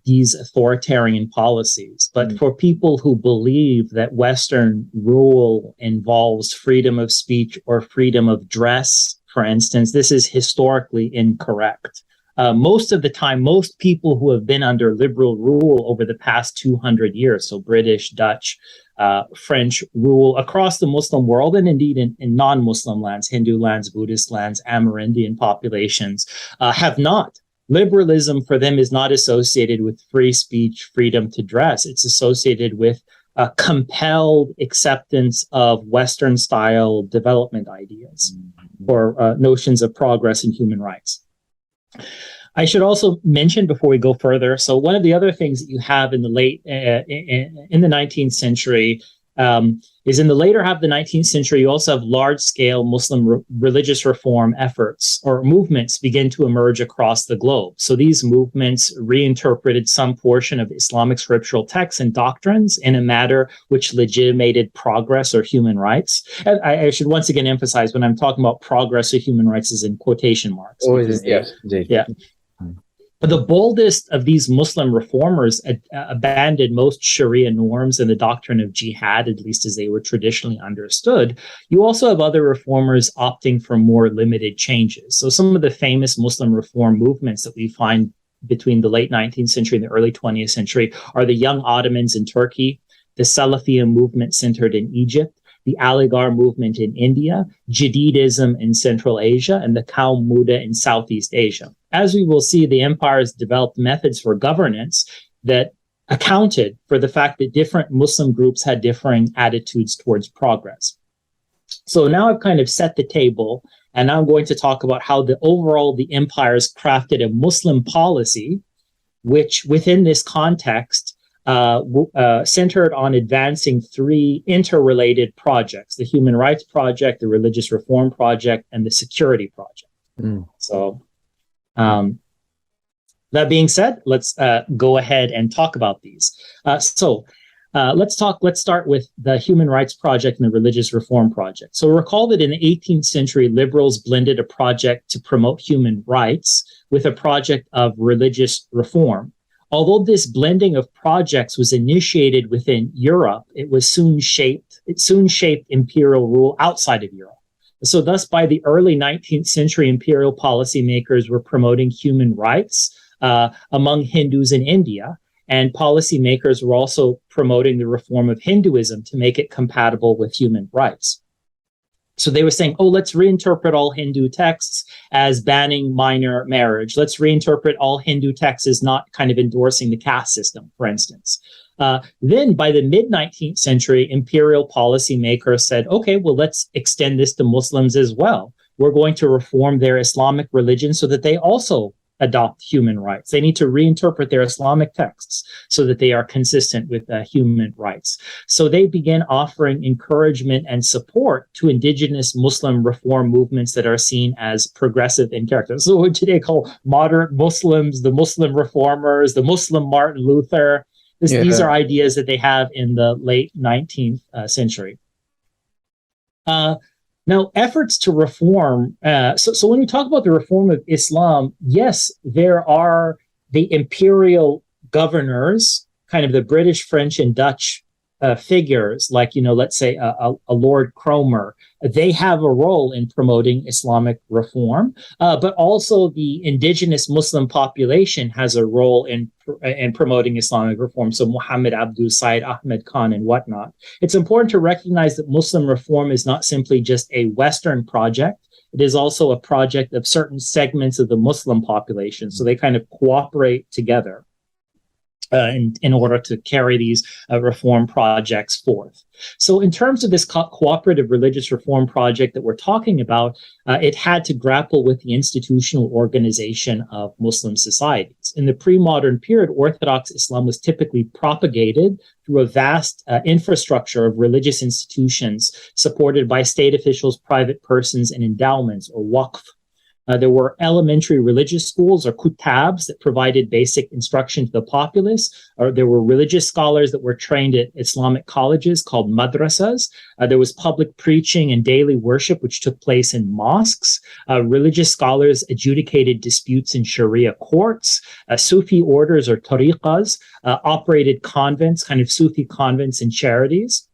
these authoritarian policies. But for people who believe that Western rule involves freedom of speech or freedom of dress, for instance, this is historically incorrect. Most of the time, most people who have been under liberal rule over the past 200 years, so British, Dutch, French rule across the Muslim world, and indeed in non-Muslim lands, Hindu lands, Buddhist lands, Amerindian populations, have not. Liberalism for them is not associated with free speech, freedom to dress. It's associated with compelled acceptance of Western-style development ideas or notions of progress and human rights. I should also mention before we go further, so one of the other things that you have in the in the 19th century is in the later half of the 19th century, you also have large-scale Muslim religious reform efforts or movements begin to emerge across the globe. So these movements reinterpreted some portion of Islamic scriptural texts and doctrines in a manner which legitimated progress or human rights. And I should once again emphasize when I'm talking about progress or human rights is in quotation marks. Yes, indeed. Yeah. But the boldest of these Muslim reformers abandoned most Sharia norms and the doctrine of jihad, at least as they were traditionally understood. You also have other reformers opting for more limited changes. So some of the famous Muslim reform movements that we find between the late 19th century and the early 20th century are the Young Ottomans in Turkey, the Salafiyya movement centered in Egypt, the Aligarh movement in India, Jadidism in Central Asia, and the Qaum Muda in Southeast Asia. As we will see, the empires developed methods for governance that accounted for the fact that different Muslim groups had differing attitudes towards progress. So now I've kind of set the table, and now I'm going to talk about how the empires crafted a Muslim policy, which within this context centered on advancing three interrelated projects: the Human Rights Project, the Religious Reform Project, and the Security Project. So that being said, let's go ahead and talk about these. Let's start with the Human Rights Project and the Religious Reform Project. So recall that in the 18th century, liberals blended a project to promote human rights with a project of religious reform. Although this blending of projects was initiated within Europe, it soon shaped imperial rule outside of Europe. So thus, by the early 19th century, imperial policymakers were promoting human rights among Hindus in India, and policymakers were also promoting the reform of Hinduism to make it compatible with human rights. So they were saying, let's reinterpret all Hindu texts as banning minor marriage. Let's reinterpret all Hindu texts as not kind of endorsing the caste system, for instance. Then by the mid-19th century, imperial policymakers said, let's extend this to Muslims as well. We're going to reform their Islamic religion so that they also adopt human rights. They need to reinterpret their Islamic texts so that they are consistent with human rights. So they began offering encouragement and support to indigenous Muslim reform movements that are seen as progressive in character. So what today call moderate Muslims, the Muslim reformers, the Muslim Martin Luther. These are ideas that they have in the late 19th century. Now, efforts to reform, so when you talk about the reform of Islam, yes, there are the imperial governors, kind of the British, French, and Dutch figures, like, let's say a Lord Cromer. They have a role in promoting Islamic reform, but also the indigenous Muslim population has a role in promoting Islamic reform. So Muhammad Abdul, Said Ahmed Khan, and whatnot. It's important to recognize that Muslim reform is not simply just a Western project. It is also a project of certain segments of the Muslim population. So they kind of cooperate together. in order to carry these reform projects forth. So in terms of this cooperative religious reform project that we're talking about, it had to grapple with the institutional organization of Muslim societies. In the pre-modern period, Orthodox Islam was typically propagated through a vast infrastructure of religious institutions supported by state officials, private persons, and endowments, or waqf. There were elementary religious schools, or kutabs, that provided basic instruction to the populace. Or there were religious scholars that were trained at Islamic colleges called madrasas. There was public preaching and daily worship, which took place in mosques. Religious scholars adjudicated disputes in Sharia courts. Sufi orders, or tariqas, operated convents, kind of Sufi convents and charities.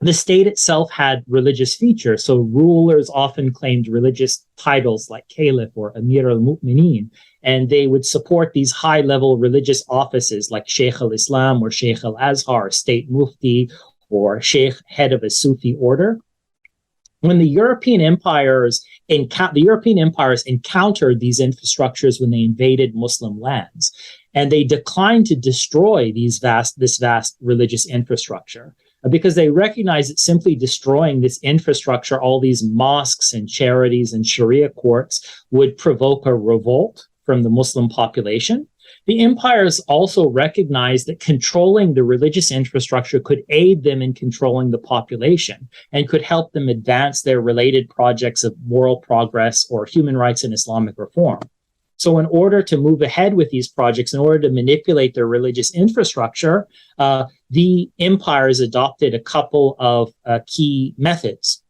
The state itself had religious features, so rulers often claimed religious titles like Caliph or Amir al-Mu'mineen, and they would support these high-level religious offices like Sheikh al-Islam or Sheikh al-Azhar, state mufti, or Sheikh, head of a Sufi order. When the European empires encountered these infrastructures when they invaded Muslim lands, and they declined to destroy this vast religious infrastructure, because they recognize that simply destroying this infrastructure, all these mosques and charities and Sharia courts, would provoke a revolt from the Muslim population. The empires also recognized that controlling the religious infrastructure could aid them in controlling the population and could help them advance their related projects of moral progress or human rights and Islamic reform. So in order to move ahead with these projects, in order to manipulate their religious infrastructure, the empires adopted a couple of key methods.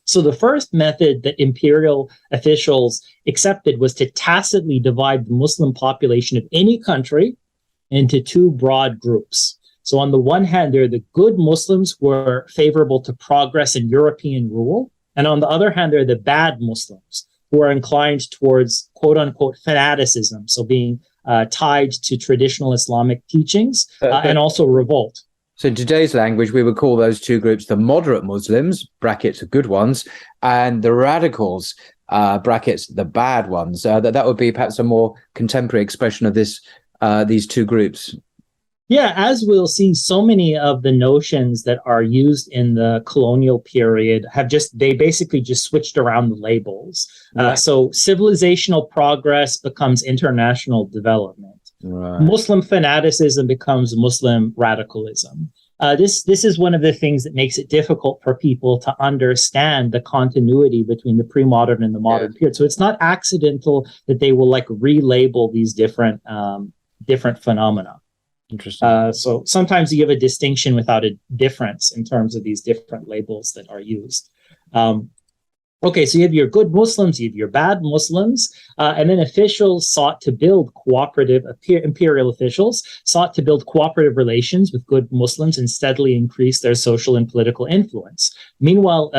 So the first method that imperial officials accepted was to tacitly divide the Muslim population of any country into two broad groups. So on the one hand, there are the good Muslims who are favorable to progress and European rule. And on the other hand, there are the bad Muslims who are inclined towards quote unquote fanaticism. So being tied to traditional Islamic teachings and also revolt. So in today's language, we would call those two groups the moderate Muslims, brackets, the good ones, and the radicals, brackets, the bad ones. That would be perhaps a more contemporary expression of these two groups. Yeah, as we'll see, so many of the notions that are used in the colonial period they basically just switched around the labels. Right. So civilizational progress becomes international development. Right. Muslim fanaticism becomes Muslim radicalism. This is one of the things that makes it difficult for people to understand the continuity between the pre-modern and the modern period. So it's not accidental that they will relabel these different phenomena. Interesting. So sometimes you give a distinction without a difference in terms of these different labels that are used. Okay, so you have your good Muslims, you have your bad Muslims, and then officials sought to build imperial officials sought to build cooperative relations with good Muslims and steadily increase their social and political influence. Meanwhile,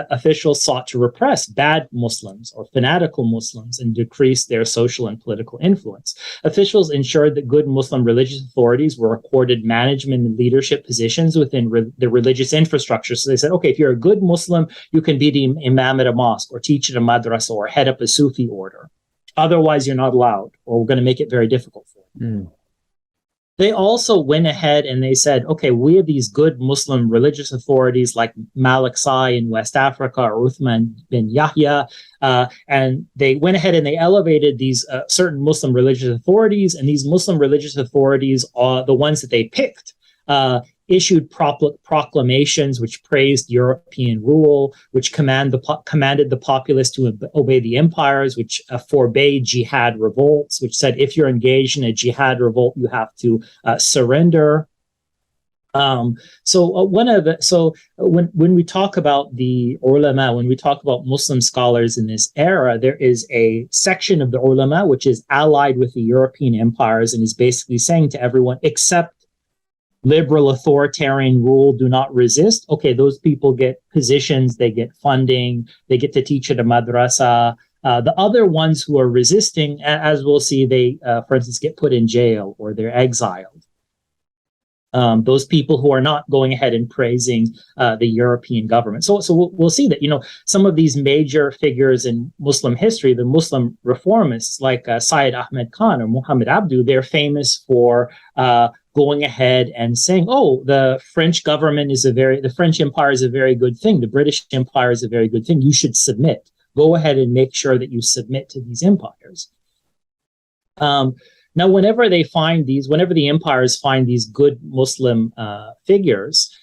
officials sought to repress bad Muslims or fanatical Muslims and decrease their social and political influence. Officials ensured that good Muslim religious authorities were accorded management and leadership positions within the religious infrastructure. So they said, okay, if you're a good Muslim, you can be the imam at a mosque or teach at a madrasa or head up a Sufi order. Otherwise, you're not allowed, or we're going to make it very difficult for you. They also went ahead and they said, okay, we have these good Muslim religious authorities like Malik Sai in West Africa or Uthman bin Yahya, and they went ahead and they elevated these certain Muslim religious authorities, and these Muslim religious authorities are the ones that they picked. Issued proclamations which praised European rule, which commanded the populace to obey the empires, which forbade jihad revolts, which said if you're engaged in a jihad revolt, you have to surrender. When we talk about the ulama, when we talk about Muslim scholars in this era, there is a section of the ulama which is allied with the European empires and is basically saying to everyone, except liberal authoritarian rule, do not resist. Okay, those people get positions, they get funding, they get to teach at a madrasa. The other ones who are resisting, as we'll see, they, for instance, get put in jail or they're exiled. those people who are not going ahead and praising the European government. So we'll see that, some of these major figures in Muslim history, the Muslim reformists like Syed Ahmed Khan or Muhammad Abdu, they're famous for going ahead and saying, oh, the French government the French Empire is a very good thing. The British Empire is a very good thing. You should submit. Go ahead and make sure that you submit to these empires. Now, whenever the empires find these good Muslim figures,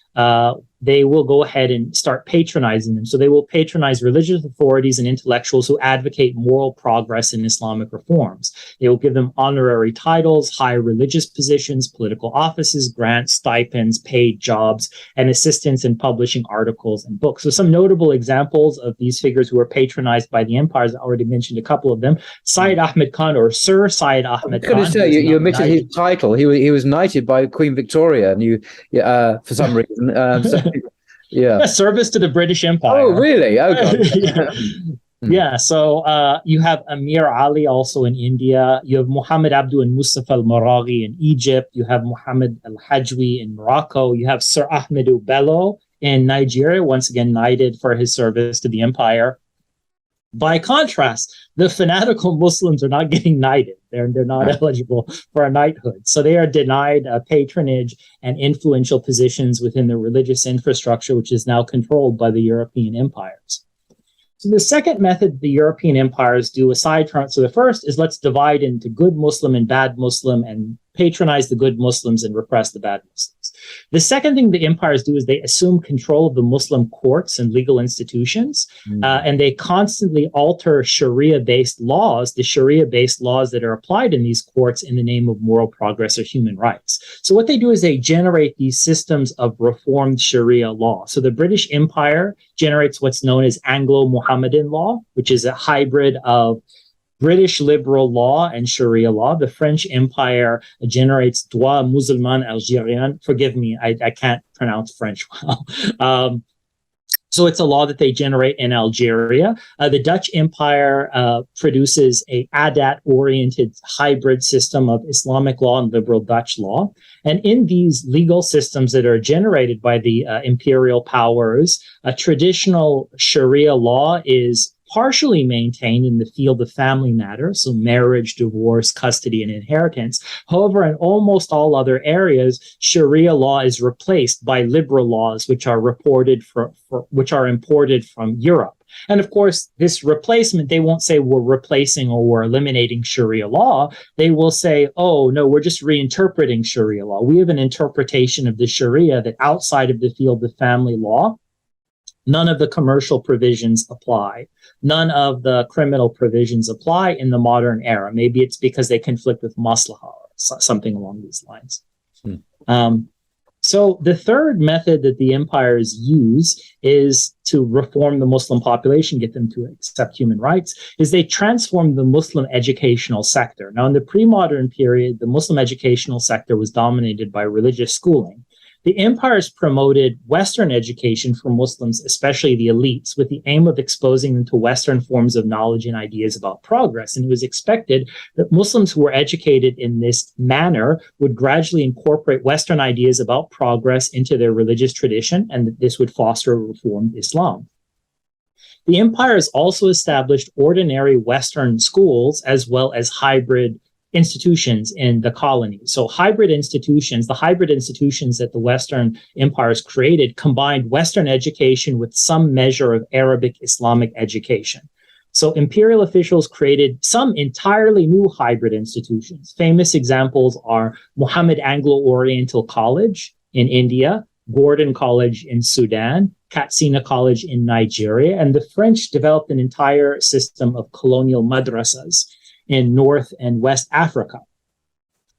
they will go ahead and start patronizing them. So they will patronize religious authorities and intellectuals who advocate moral progress in Islamic reforms. They will give them honorary titles, high religious positions, political offices, grants, stipends, paid jobs, and assistance in publishing articles and books. So some notable examples of these figures who were patronized by the empires, I already mentioned a couple of them. Syed Ahmed Khan, or Sir Syed Ahmed Khan. You omitted his title. He was knighted by Queen Victoria, and for some reason. Yeah, service to the British Empire. Oh, really? Oh, God. Yeah. So you have Amir Ali also in India. You have Muhammad Abdu and Mustafa al-Maraghi in Egypt. You have Muhammad al-Hajwi in Morocco. You have Sir Ahmedu Bello in Nigeria, once again knighted for his service to the empire. By contrast, the fanatical Muslims are not getting knighted. They're not eligible for a knighthood. So they are denied patronage and influential positions within the religious infrastructure, which is now controlled by the European empires. So the second method the European empires do, so the first is let's divide into good Muslim and bad Muslim and patronize the good Muslims and repress the bad Muslims. The second thing the empires do is they assume control of the Muslim courts and legal institutions, and they constantly alter Sharia-based laws, the Sharia-based laws that are applied in these courts in the name of moral progress or human rights. So what they do is they generate these systems of reformed Sharia law. So the British Empire generates what's known as Anglo-Mohammedan law, which is a hybrid of British liberal law and Sharia law. The French Empire generates droit musulman algérien. Forgive me, I can't pronounce French well. So it's a law that they generate in Algeria. The Dutch Empire produces a Adat-oriented hybrid system of Islamic law and liberal Dutch law. And in these legal systems that are generated by the imperial powers, a traditional Sharia law is partially maintained in the field of family matters, so marriage, divorce, custody, and inheritance. However, in almost all other areas, Sharia law is replaced by liberal laws, which are imported from Europe. And of course, this replacement, they won't say we're replacing or we're eliminating Sharia law. They will say, oh, no, we're just reinterpreting Sharia law. We have an interpretation of the Sharia that outside of the field of family law, none of the commercial provisions apply. None of the criminal provisions apply in the modern era. Maybe it's because they conflict with maslaha or something along these lines. So the third method that the empires use is to reform the Muslim population, get them to accept human rights, is they transform the Muslim educational sector. Now, in the pre-modern period, the Muslim educational sector was dominated by religious schooling. The empires promoted Western education for Muslims, especially the elites, with the aim of exposing them to Western forms of knowledge and ideas about progress. And it was expected that Muslims who were educated in this manner would gradually incorporate Western ideas about progress into their religious tradition, and that this would foster reformed Islam. The empires also established ordinary Western schools as well as hybrid institutions in the colonies. So the hybrid institutions that the Western empires created combined Western education with some measure of Arabic Islamic education. So imperial officials created some entirely new hybrid institutions. Famous examples are Muhammad Anglo-Oriental College in India, Gordon College in Sudan, Katsina College in Nigeria, and the French developed an entire system of colonial madrasas in North and West Africa.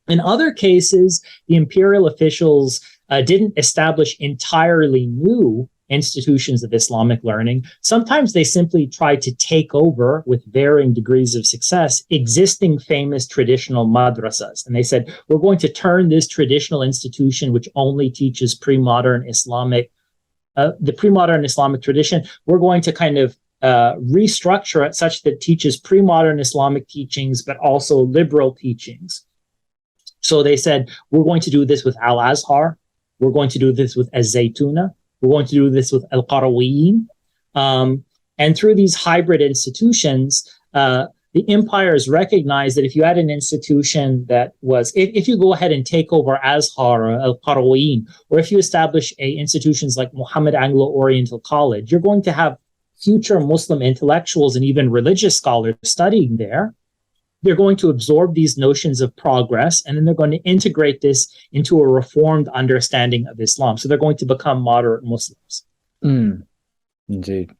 In other cases, the imperial officials didn't establish entirely new institutions of Islamic learning. Sometimes they simply tried to take over, with varying degrees of success, existing famous traditional madrasas. And they said, we're going to turn this traditional institution, which only teaches pre-modern Islamic, the pre-modern Islamic tradition, we're going to kind of restructure it such that it teaches pre-modern Islamic teachings, but also liberal teachings. So they said, we're going to do this with Al-Azhar We're going to do this with Az-Zaytuna. We're going to do this with Al-Qarawiyyin. And through these hybrid institutions, the empires recognized that if you had an institution that was, if you go ahead and take over Azhar or Al-Qarawiyyin, or if you establish institutions like Muhammad Anglo-Oriental College, you're going to have future Muslim intellectuals and even religious scholars studying there. They're going to absorb these notions of progress, and then they're going to integrate this into a reformed understanding of Islam. So they're going to become moderate Muslims. Indeed.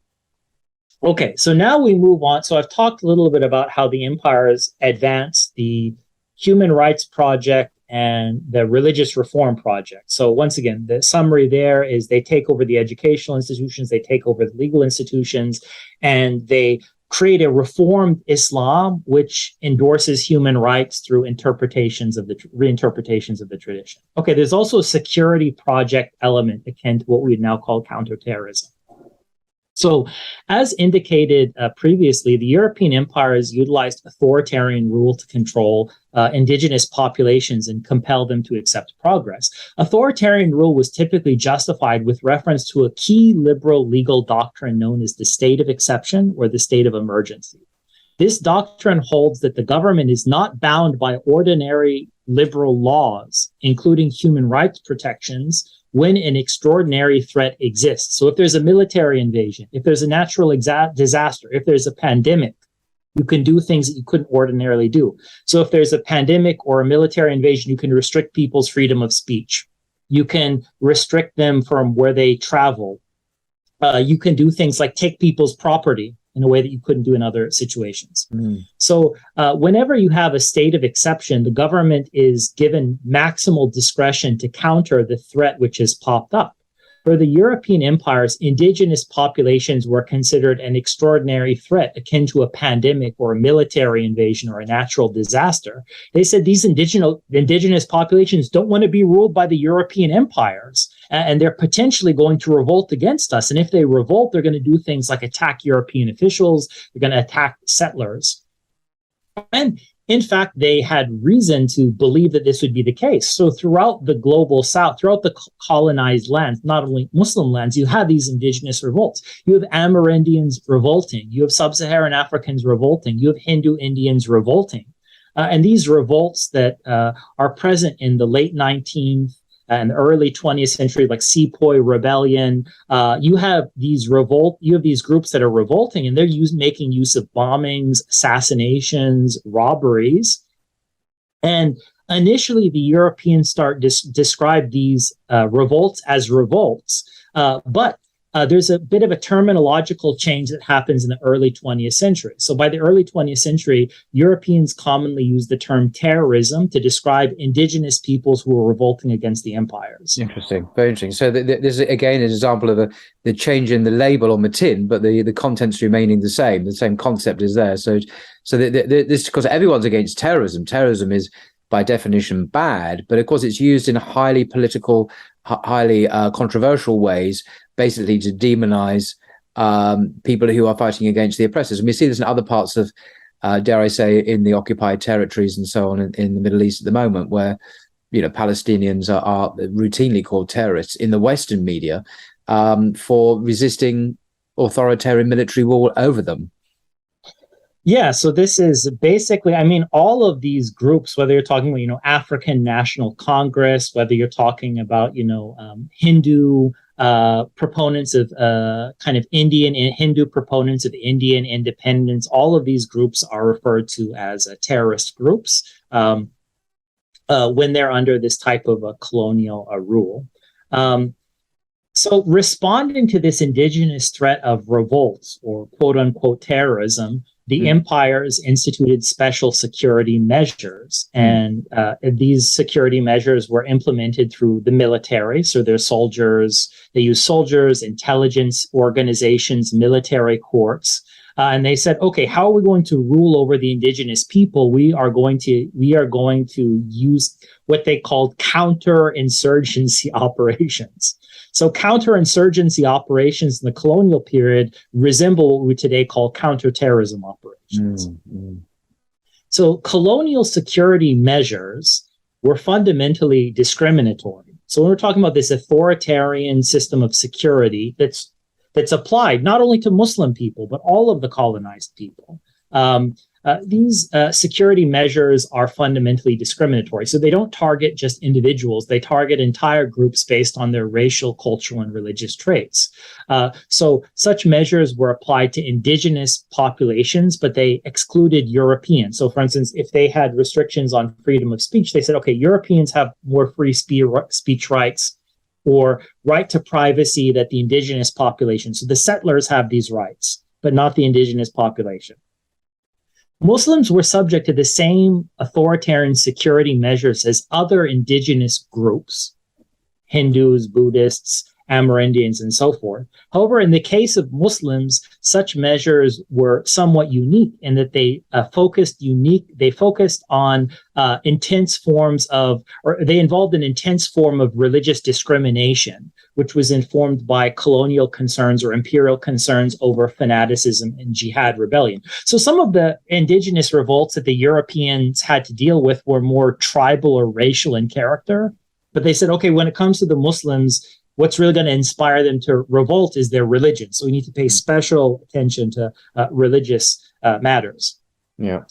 Okay, so now we move on. So I've talked a little bit about how the empires advance the human rights project and the religious reform project. So once again, the summary there is they take over the educational institutions, they take over the legal institutions, and they create a reformed Islam which endorses human rights through reinterpretations of the tradition. Okay, there's also a security project element akin to what we would now call counterterrorism. So, as indicated previously, the European empires utilized authoritarian rule to control indigenous populations and compel them to accept progress. Authoritarian rule was typically justified with reference to a key liberal legal doctrine known as the state of exception or the state of emergency. This doctrine holds that the government is not bound by ordinary liberal laws, including human rights protections, when an extraordinary threat exists. So if there's a military invasion, if there's a natural disaster, if there's a pandemic, you can do things that you couldn't ordinarily do. So if there's a pandemic or a military invasion, you can restrict people's freedom of speech. You can restrict them from where they travel. You can do things like take people's property in a way that you couldn't do in other situations. So whenever you have a state of exception, the government is given maximal discretion to counter the threat which has popped up. For the European empires, indigenous populations were considered an extraordinary threat akin to a pandemic or a military invasion or a natural disaster. They said these indigenous populations don't want to be ruled by the European empires, and they're potentially going to revolt against us. And if they revolt, they're going to do things like attack European officials, they're going to attack settlers. And in fact, they had reason to believe that this would be the case. So throughout the global south, throughout the colonized lands, not only Muslim lands, you have these indigenous revolts. You have Amerindians revolting. You have sub-Saharan Africans revolting. You have Hindu Indians revolting. And these revolts that are present in the late 19th and early 20th century, like Sepoy Rebellion, you have these groups that are revolting, and they're making use of bombings, assassinations, robberies. And initially, the Europeans describe these revolts as revolts, but there's a bit of a terminological change that happens in the early 20th century. So by the early 20th century, Europeans commonly use the term terrorism to describe indigenous peoples who were revolting against the empires. Interesting, very interesting. So there's again an example of the change in the label on the tin, but the contents remaining the same concept is there. So this, because everyone's against terrorism. Terrorism is by definition bad, but of course it's used in highly political, highly controversial ways, basically to demonize people who are fighting against the oppressors. And we see this in other parts of, dare I say, in the occupied territories and so on in the Middle East at the moment, where Palestinians are routinely called terrorists in the Western media for resisting authoritarian military rule over them. Yeah, so this is basically, all of these groups, whether you're talking about, African National Congress, whether you're talking about, Hindu proponents of kind of Indian and Hindu proponents of Indian independence, all of these groups are referred to as terrorist groups when they're under this type of a colonial rule. So responding to this indigenous threat of revolts or quote unquote terrorism, the empires instituted special security measures, and these security measures were implemented through the military. So their soldiers, they use soldiers, intelligence organizations, military courts, and they said, okay, how are we going to rule over the indigenous people? We are going to use what they called counterinsurgency operations. So counterinsurgency operations in the colonial period resemble what we today call counterterrorism operations. So colonial security measures were fundamentally discriminatory. So when we're talking about this authoritarian system of security that's applied not only to Muslim people, but all of the colonized people, these security measures are fundamentally discriminatory. So they don't target just individuals, they target entire groups based on their racial, cultural, and religious traits. So such measures were applied to indigenous populations, but they excluded Europeans. So for instance, if they had restrictions on freedom of speech, they said, okay, Europeans have more free speech rights or right to privacy that the indigenous population. So the settlers have these rights, but not the indigenous population. Muslims were subject to the same authoritarian security measures as other indigenous groups, Hindus, Buddhists, Amerindians, and so forth. However, in the case of Muslims, such measures were somewhat unique in that they focused on intense forms of, or they involved an intense form of religious discrimination, which was informed by colonial concerns or imperial concerns over fanaticism and jihad rebellion. So some of the indigenous revolts that the Europeans had to deal with were more tribal or racial in character. But they said, okay, when it comes to the Muslims, what's really going to inspire them to revolt is their religion. So we need to pay special attention to religious matters. Yeah.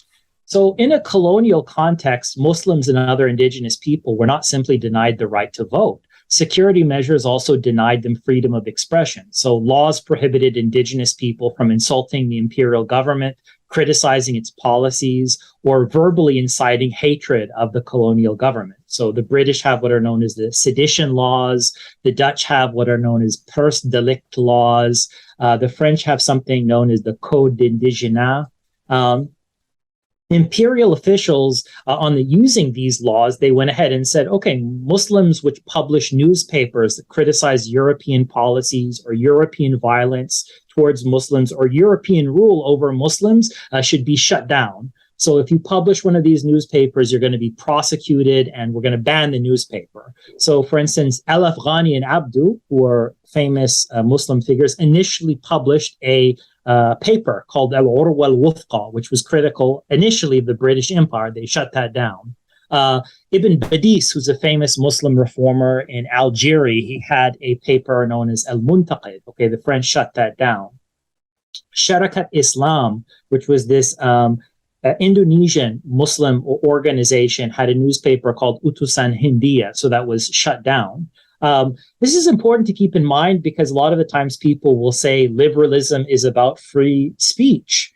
So in a colonial context, Muslims and other indigenous people were not simply denied the right to vote. Security measures also denied them freedom of expression. So laws prohibited indigenous people from insulting the imperial government, criticizing its policies, or verbally inciting hatred of the colonial government. So the British have what are known as the Sedition Laws. The Dutch have what are known as pers delict laws. The French have something known as the Code d'Indigénat. Imperial officials on using these laws, they went ahead and said, okay, Muslims which publish newspapers that criticize European policies or European violence towards Muslims or European rule over Muslims should be shut down. So if you publish one of these newspapers, you're going to be prosecuted and we're going to ban the newspaper. So for instance, El Afghani and Abdu, who are famous Muslim figures, initially published a paper called Al-Urwa al-Wuthqa, which was critical initially of the British Empire. They shut that down. Ibn Badis, who's a famous Muslim reformer in Algeria, he had a paper known as Al-Muntaqid. Okay, the French shut that down. Sharakat Islam, which was this Indonesian Muslim organization, had a newspaper called Utusan Hindia, so that was shut down. This is important to keep in mind because a lot of the times people will say liberalism is about free speech,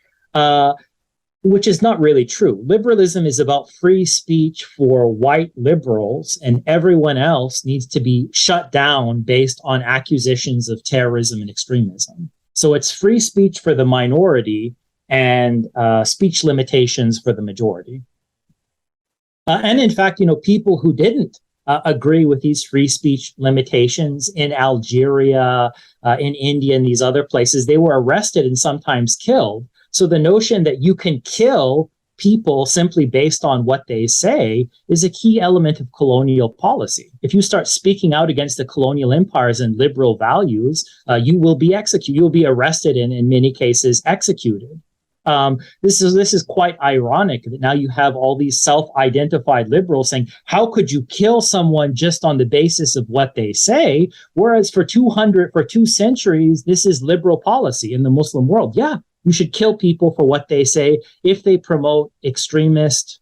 which is not really true. Liberalism is about free speech for white liberals, and everyone else needs to be shut down based on accusations of terrorism and extremism. So it's free speech for the minority and speech limitations for the majority. And in fact, people who didn't agree with these free speech limitations in Algeria, in India, and these other places, they were arrested and sometimes killed. So the notion that you can kill people simply based on what they say is a key element of colonial policy. If you start speaking out against the colonial empires and liberal values, you will be executed. You'll be arrested and in many cases executed. This is quite ironic that now you have all these self-identified liberals saying, how could you kill someone just on the basis of what they say? Whereas for 2 centuries, this is liberal policy in the Muslim world. Yeah, you should kill people for what they say if they promote extremist,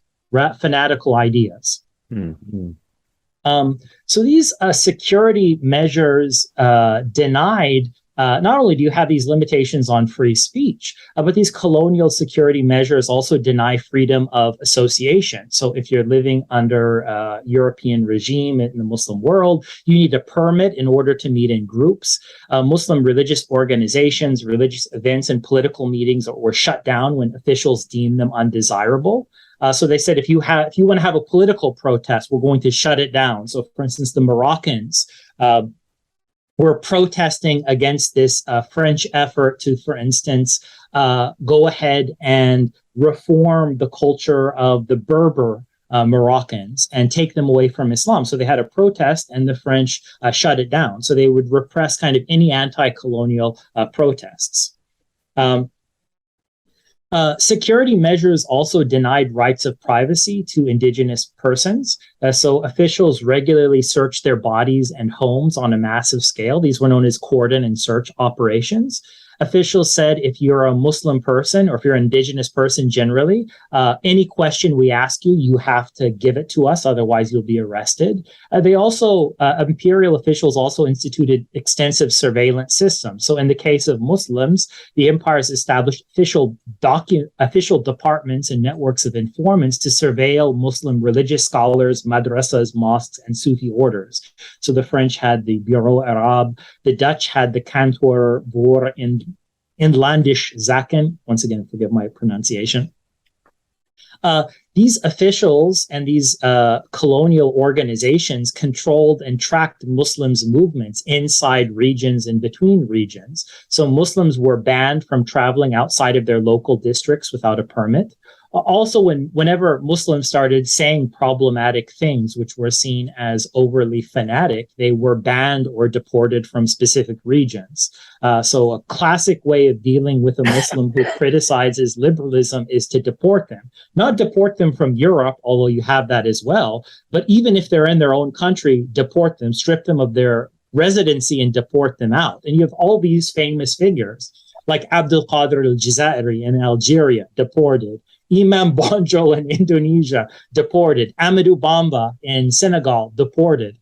fanatical ideas. Mm-hmm. So these security measures denied not only do you have these limitations on free speech, but these colonial security measures also deny freedom of association. So if you're living under a European regime in the Muslim world, you need a permit in order to meet in groups. Muslim religious organizations, religious events, and political meetings were shut down when officials deemed them undesirable. So they said, if you want to have a political protest, we're going to shut it down. So for instance, the Moroccans, were protesting against this French effort to, for instance, go ahead and reform the culture of the Berber Moroccans and take them away from Islam. So they had a protest and the French shut it down. So they would repress kind of any anti-colonial protests. Security measures also denied rights of privacy to indigenous persons. So officials regularly searched their bodies and homes on a massive scale. These were known as cordon and search operations. Officials said if you're a Muslim person or if you're an indigenous person generally, any question we ask you, you have to give it to us, otherwise you'll be arrested. Imperial officials also instituted extensive surveillance systems. So in the case of Muslims, the empires established official departments and networks of informants to surveil Muslim religious scholars, madrasas, mosques, and Sufi orders. So the French had the Bureau Arab, the Dutch had the Kantor voor Inlandisch Zaken. Once again, forgive my pronunciation. These officials and these colonial organizations controlled and tracked Muslims' movements inside regions and between regions. So Muslims were banned from traveling outside of their local districts without a permit. Also, whenever Muslims started saying problematic things, which were seen as overly fanatic, they were banned or deported from specific regions. So a classic way of dealing with a Muslim who criticizes liberalism is to deport them. Not deport them from Europe, although you have that as well, but even if they're in their own country, deport them, strip them of their residency and deport them out. And you have all these famous figures, like Abdul Qadir al-Jazairi in Algeria, deported. Imam Bonjol in Indonesia, deported. Amadou Bamba in Senegal, deported.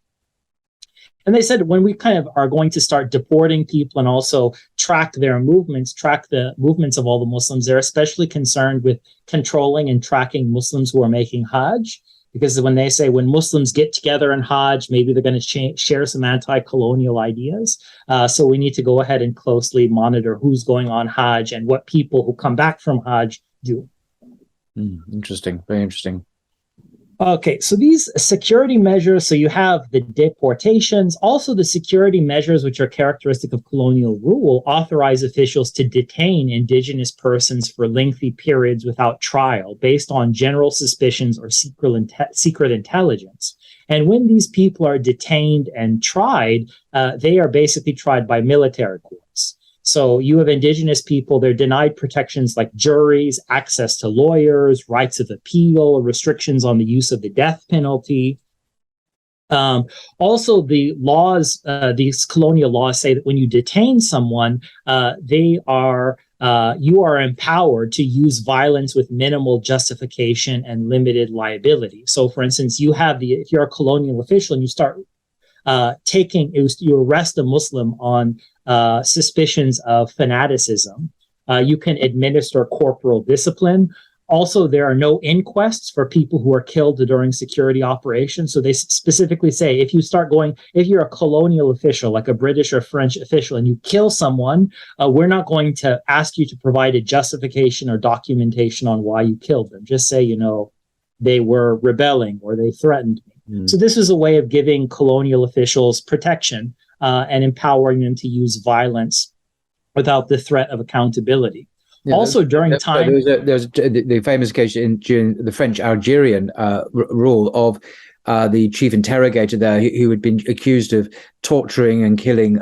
And they said when we kind of are going to start deporting people and also track their movements, track the movements of all the Muslims, they're especially concerned with controlling and tracking Muslims who are making Hajj. Because when they say when Muslims get together in Hajj, maybe they're going to share some anti-colonial ideas. So we need to go ahead and closely monitor who's going on Hajj and what people who come back from Hajj do. Interesting. Very interesting. Okay, so these security measures, so you have the deportations, also the security measures, which are characteristic of colonial rule, authorize officials to detain indigenous persons for lengthy periods without trial based on general suspicions or secret intelligence. And when these people are detained and tried, they are basically tried by military courts. So you have indigenous people, they're denied protections like juries, access to lawyers, rights of appeal, restrictions on the use of the death penalty. Also, the laws, these colonial laws say that when you detain someone, you are empowered to use violence with minimal justification and limited liability. So, for instance, if you're a colonial official and you start you arrest a Muslim on suspicions of fanaticism, you can administer corporal discipline. Also, there are no inquests for people who are killed during security operations. So they specifically say if you're a colonial official, like a British or French official, and you kill someone, we're not going to ask you to provide a justification or documentation on why you killed them. Just say, they were rebelling or they threatened me. So this is a way of giving colonial officials protection and empowering them to use violence without the threat of accountability. Yeah, also, during time, there's the famous case during the French-Algerian rule of the chief interrogator there, who had been accused of torturing and killing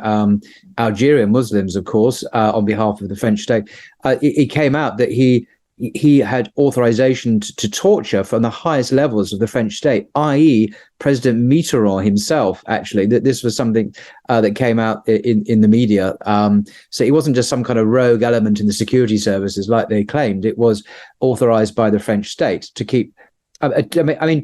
Algerian Muslims, of course, on behalf of the French state. It came out that he had authorization to torture from the highest levels of the French state, i.e. President Mitterrand himself, actually. That this was something that came out in the media. So it wasn't just some kind of rogue element in the security services like they claimed. It was authorized by the French state to keep,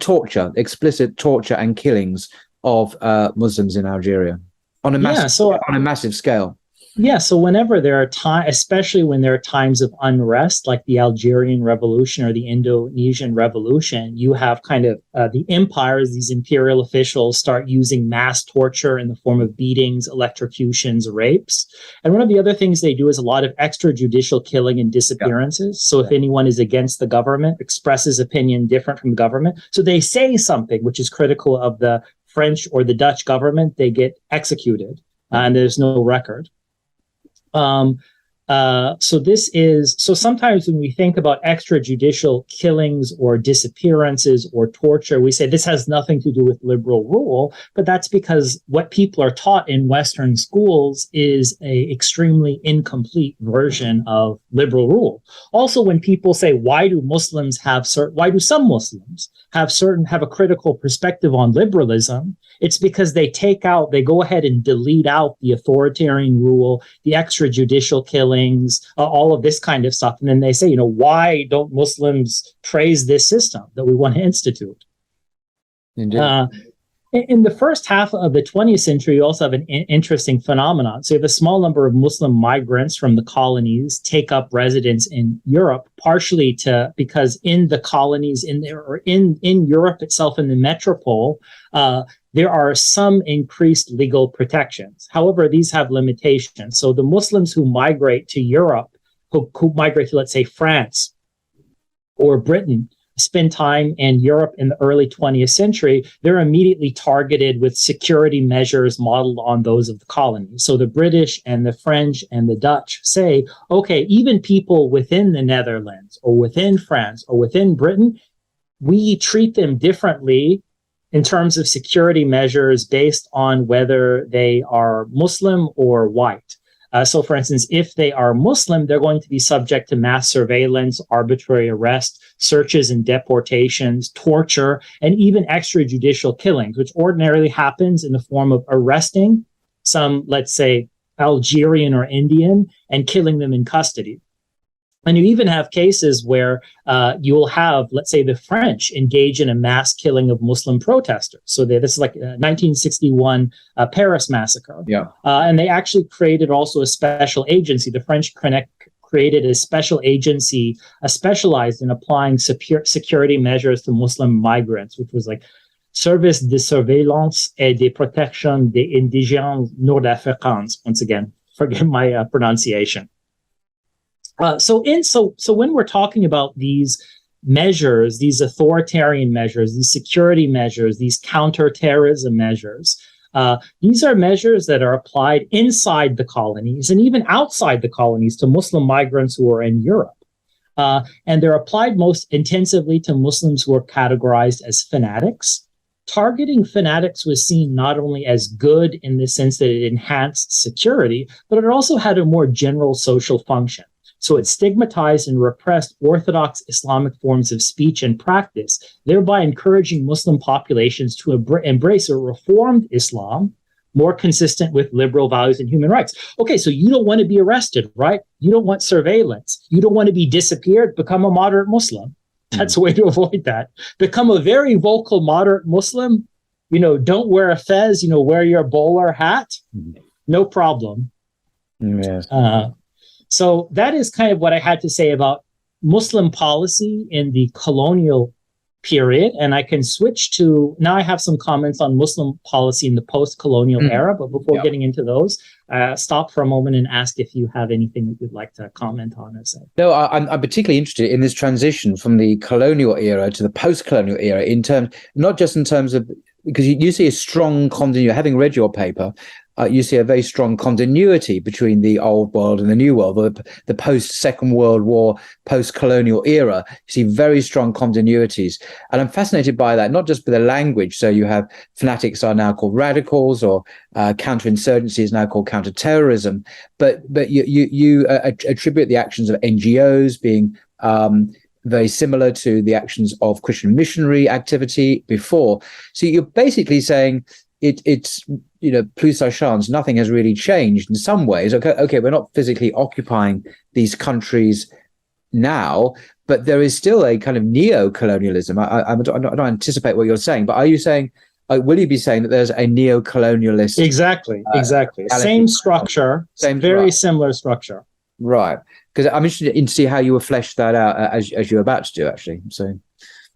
torture, explicit torture and killings of Muslims in Algeria on a massive scale. Yeah, so whenever there are especially when there are times of unrest, like the Algerian Revolution or the Indonesian Revolution, you have kind of the empires, these imperial officials start using mass torture in the form of beatings, electrocutions, rapes. And one of the other things they do is a lot of extrajudicial killing and disappearances. So if anyone is against the government, expresses opinion different from the government, so they say something which is critical of the French or the Dutch government, they get executed and there's no record. So sometimes when we think about extrajudicial killings or disappearances or torture, we say this has nothing to do with liberal rule, but that's because what people are taught in Western schools is a extremely incomplete version of liberal rule. Also, when people say, why do some Muslims have a critical perspective on liberalism? It's because they go ahead and delete out the authoritarian rule, the extrajudicial killings, all of this kind of stuff. And then they say, why don't Muslims praise this system that we want to institute? Indeed. In the first half of the 20th century, you also have an interesting phenomenon. So you have a small number of Muslim migrants from the colonies take up residence in Europe, partially because in the colonies, in Europe itself, in the metropole, there are some increased legal protections. However, these have limitations. So the Muslims who migrate to Europe, who migrate to, let's say, France or Britain, spend time in Europe in the early 20th century, they're immediately targeted with security measures modeled on those of the colonies. So the British and the French and the Dutch say, okay, even people within the Netherlands or within France or within Britain, we treat them differently in terms of security measures based on whether they are Muslim or white. So, for instance, if they are Muslim, they're going to be subject to mass surveillance, arbitrary arrest, searches and deportations, torture, and even extrajudicial killings, which ordinarily happens in the form of arresting some, let's say, Algerian or Indian and killing them in custody. And you even have cases where you will have, let's say, the French engage in a mass killing of Muslim protesters. So this is like a 1961 Paris massacre. Yeah. And they actually created also a special agency. The French created a special agency specialized in applying security measures to Muslim migrants, which was like Service de Surveillance et de Protection des Indigènes Nord-Africains. Once again, forgive my pronunciation. So when we're talking about these measures, these authoritarian measures, these security measures, these counterterrorism measures, these are measures that are applied inside the colonies and even outside the colonies to Muslim migrants who are in Europe. And they're applied most intensively to Muslims who are categorized as fanatics. Targeting fanatics was seen not only as good in the sense that it enhanced security, but it also had a more general social function. So it stigmatized and repressed orthodox Islamic forms of speech and practice, thereby encouraging Muslim populations to embrace a reformed Islam, more consistent with liberal values and human rights. Okay, so you don't want to be arrested, right? You don't want surveillance. You don't want to be disappeared. Become a moderate Muslim. That's a way to avoid that. Become a very vocal moderate Muslim. Don't wear a fez, wear your bowler hat. No problem. Yes. So that is kind of what I had to say about Muslim policy in the colonial period. And I can switch to, now I have some comments on Muslim policy in the post-colonial era. But before getting into those, stop for a moment and ask if you have anything that you'd like to comment on or say. No, I'm particularly interested in this transition from the colonial era to the post-colonial era, not just in terms of, because you see a strong continuity, having read your paper, you see a very strong continuity between the old world and the new world, the post-Second World War, post-colonial era. You see very strong continuities. And I'm fascinated by that, not just by the language. So you have fanatics are now called radicals, or counterinsurgency is now called counterterrorism. But you attribute the actions of NGOs being very similar to the actions of Christian missionary activity before. So you're basically saying it's plus our chance, nothing has really changed in some ways. Okay, we're not physically occupying these countries now, but there is still a kind of neo-colonialism. I don't anticipate what you're saying, but are you saying, will you be saying that there's a neo-colonialist? Exactly. Same structure, very similar structure. Right, because I'm interested in to see how you will flesh that out as you're about to do, actually. So.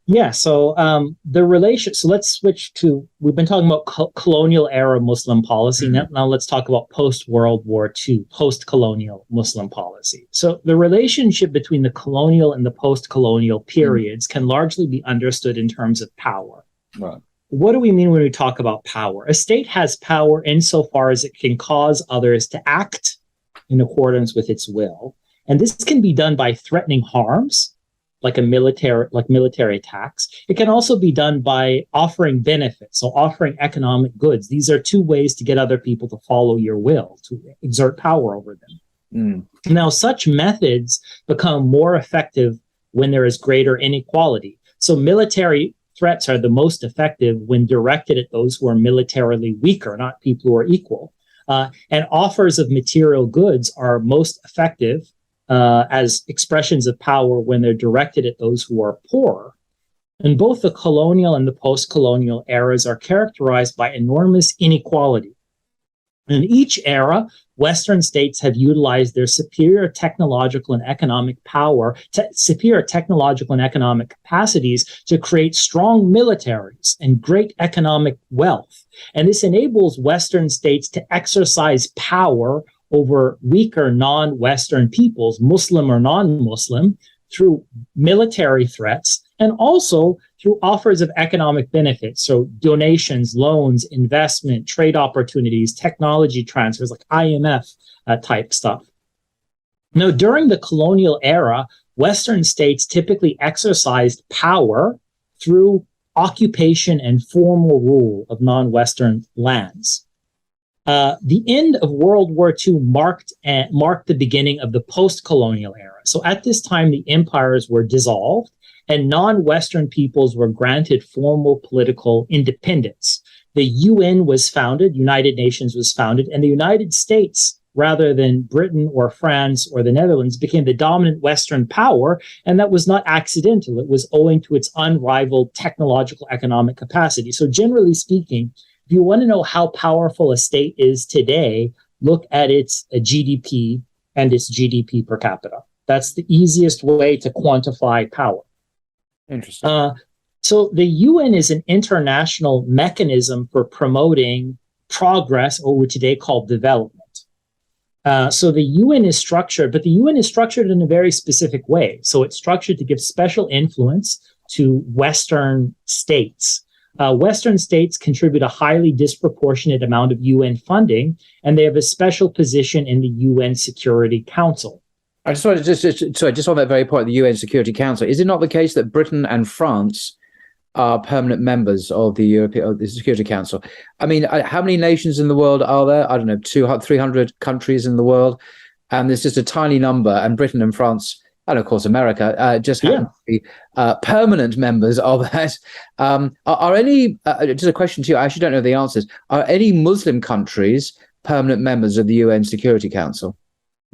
Yeah, so the relation. So let's switch to. We've been talking about colonial era Muslim policy. Now let's talk about post-World War II, post-colonial Muslim policy. So the relationship between the colonial and the post-colonial periods can largely be understood in terms of power. Right. What do we mean when we talk about power? A state has power insofar as it can cause others to act in accordance with its will. And this can be done by threatening harms, like military attacks. It can also be done by offering benefits, so offering economic goods. These are two ways to get other people to follow your will, to exert power over them. Now, such methods become more effective when there is greater inequality. So military threats are the most effective when directed at those who are militarily weaker, not people who are equal. And offers of material goods are most effective as expressions of power when they're directed at those who are poorer. And both the colonial and the post-colonial eras are characterized by enormous inequality. In each era, Western states have utilized their superior technological and economic capacities to create strong militaries and great economic wealth. And this enables Western states to exercise power over weaker non-Western peoples, Muslim or non-Muslim, through military threats and also through offers of economic benefits. So donations, loans, investment, trade opportunities, technology transfers, like IMF type stuff. Now, during the colonial era, Western states typically exercised power through occupation and formal rule of non-Western lands. The end of World War II marked the beginning of the post-colonial era. So at this time, the empires were dissolved and non-Western peoples were granted formal political independence. The UN was founded, United Nations was founded, and the United States, rather than Britain or France or the Netherlands, became the dominant Western power, and that was not accidental. It was owing to its unrivaled technological economic capacity. So generally speaking, if you want to know how powerful a state is today, look at its GDP and its GDP per capita. That's the easiest way to quantify power. Interesting. So the UN is an international mechanism for promoting progress, or what we today call development. So the UN is structured, but the UN is structured in a very specific way. So it's structured to give special influence to Western states. Western states contribute a highly disproportionate amount of UN funding, and they have a special position in the UN Security Council. I just wanted just on that very point, the UN Security Council. Is it not the case that Britain and France are permanent members of the Security Council? I mean, how many nations in the world are there? I don't know, 200, 300 countries in the world, and there's just a tiny number. And Britain and France, and of course America, just happen to be permanent members of that. Are any? Just a question to you. I actually don't know the answers. Are any Muslim countries permanent members of the UN Security Council?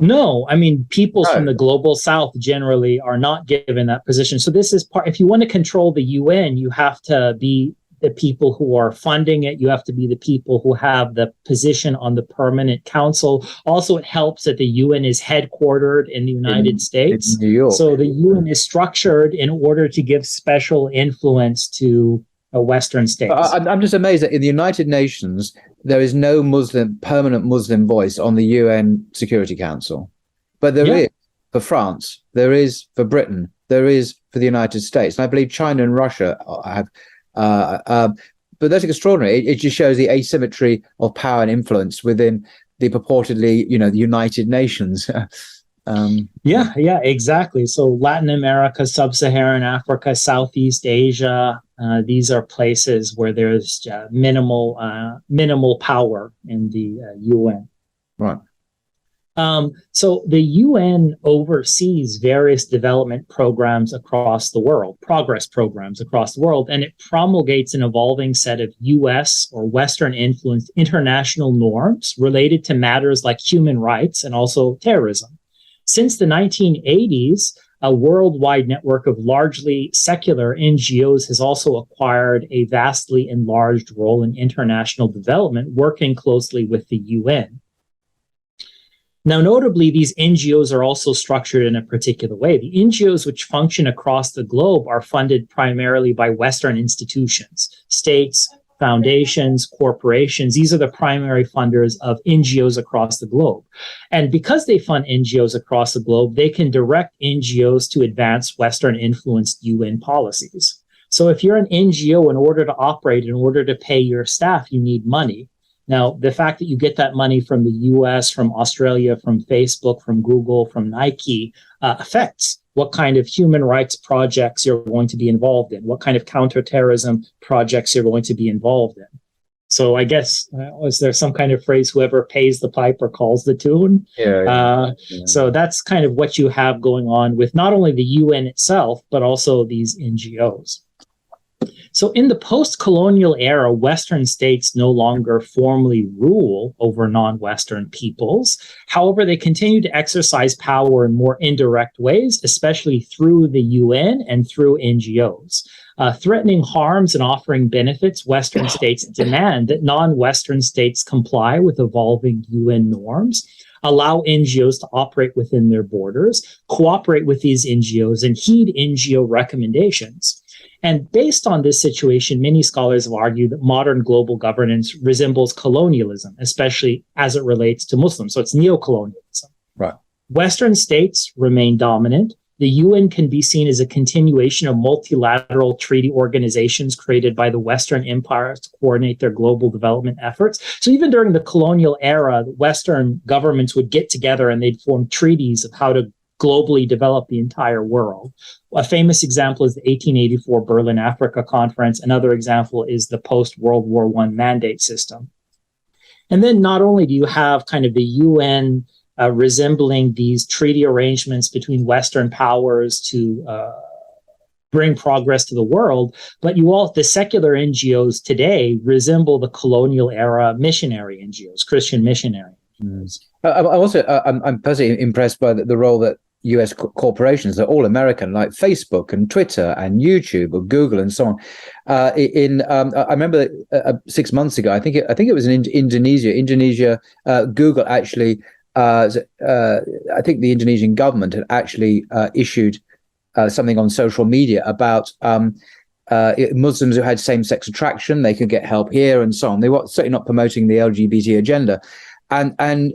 No, I mean, peoples from the global south generally are not given that position. So this is part, if you want to control the UN, you have to be the people who are funding it. You have to be the people who have the position on the permanent council. Also, it helps that the UN is headquartered in the United States. In New York. So the UN is structured in order to give special influence to Western states. I'm just amazed that in the United Nations, there is no permanent Muslim voice on the UN Security Council. But there is for France, there is for Britain, there is for the United States. And I believe China and Russia have, but that's extraordinary. It just shows the asymmetry of power and influence within the purportedly, the United Nations. Yeah, exactly. So Latin America, Sub-Saharan Africa, Southeast Asia, these are places where there's minimal power in the UN. Right. So the UN oversees various development programs across the world, progress programs across the world, and it promulgates an evolving set of US or Western influenced international norms related to matters like human rights and also terrorism. Since the 1980s, a worldwide network of largely secular NGOs has also acquired a vastly enlarged role in international development, working closely with the UN. Now, notably, these NGOs are also structured in a particular way. The NGOs which function across the globe are funded primarily by Western institutions, states, foundations, corporations. These are the primary funders of NGOs across the globe. And because they fund NGOs across the globe, they can direct NGOs to advance Western-influenced UN policies. So if you're an NGO, in order to operate, in order to pay your staff, you need money. Now, the fact that you get that money from the US, from Australia, from Facebook, from Google, from Nike, affects what kind of human rights projects you're going to be involved in, what kind of counterterrorism projects you're going to be involved in. So I guess, is there some kind of phrase, whoever pays the piper calls the tune? Yeah. So that's kind of what you have going on with not only the UN itself, but also these NGOs. So in the post-colonial era, Western states no longer formally rule over non-Western peoples. However, they continue to exercise power in more indirect ways, especially through the UN and through NGOs. Threatening harms and offering benefits, Western states demand that non-Western states comply with evolving UN norms, allow NGOs to operate within their borders, cooperate with these NGOs, and heed NGO recommendations. And based on this situation, many scholars have argued that modern global governance resembles colonialism, especially as it relates to Muslims. So it's neo-colonialism. Right. Western states remain dominant. The UN can be seen as a continuation of multilateral treaty organizations created by the Western empires to coordinate their global development efforts. So even during the colonial era, Western governments would get together and they'd form treaties of how to globally develop the entire world. A famous example is the 1884 Berlin Africa Conference. Another example is the post-World War I mandate system. And then not only do you have kind of the UN resembling these treaty arrangements between Western powers to bring progress to the world, but the secular NGOs today resemble the colonial era missionary NGOs, Christian missionary NGOs. I'm personally impressed by the role that US corporations, they're all American, like Facebook and Twitter and YouTube or Google and so on. I remember 6 months ago, I think it was in Indonesia. Google actually, I think the Indonesian government had actually issued something on social media about Muslims who had same-sex attraction. They could get help here and so on. They were certainly not promoting the LGBT agenda. And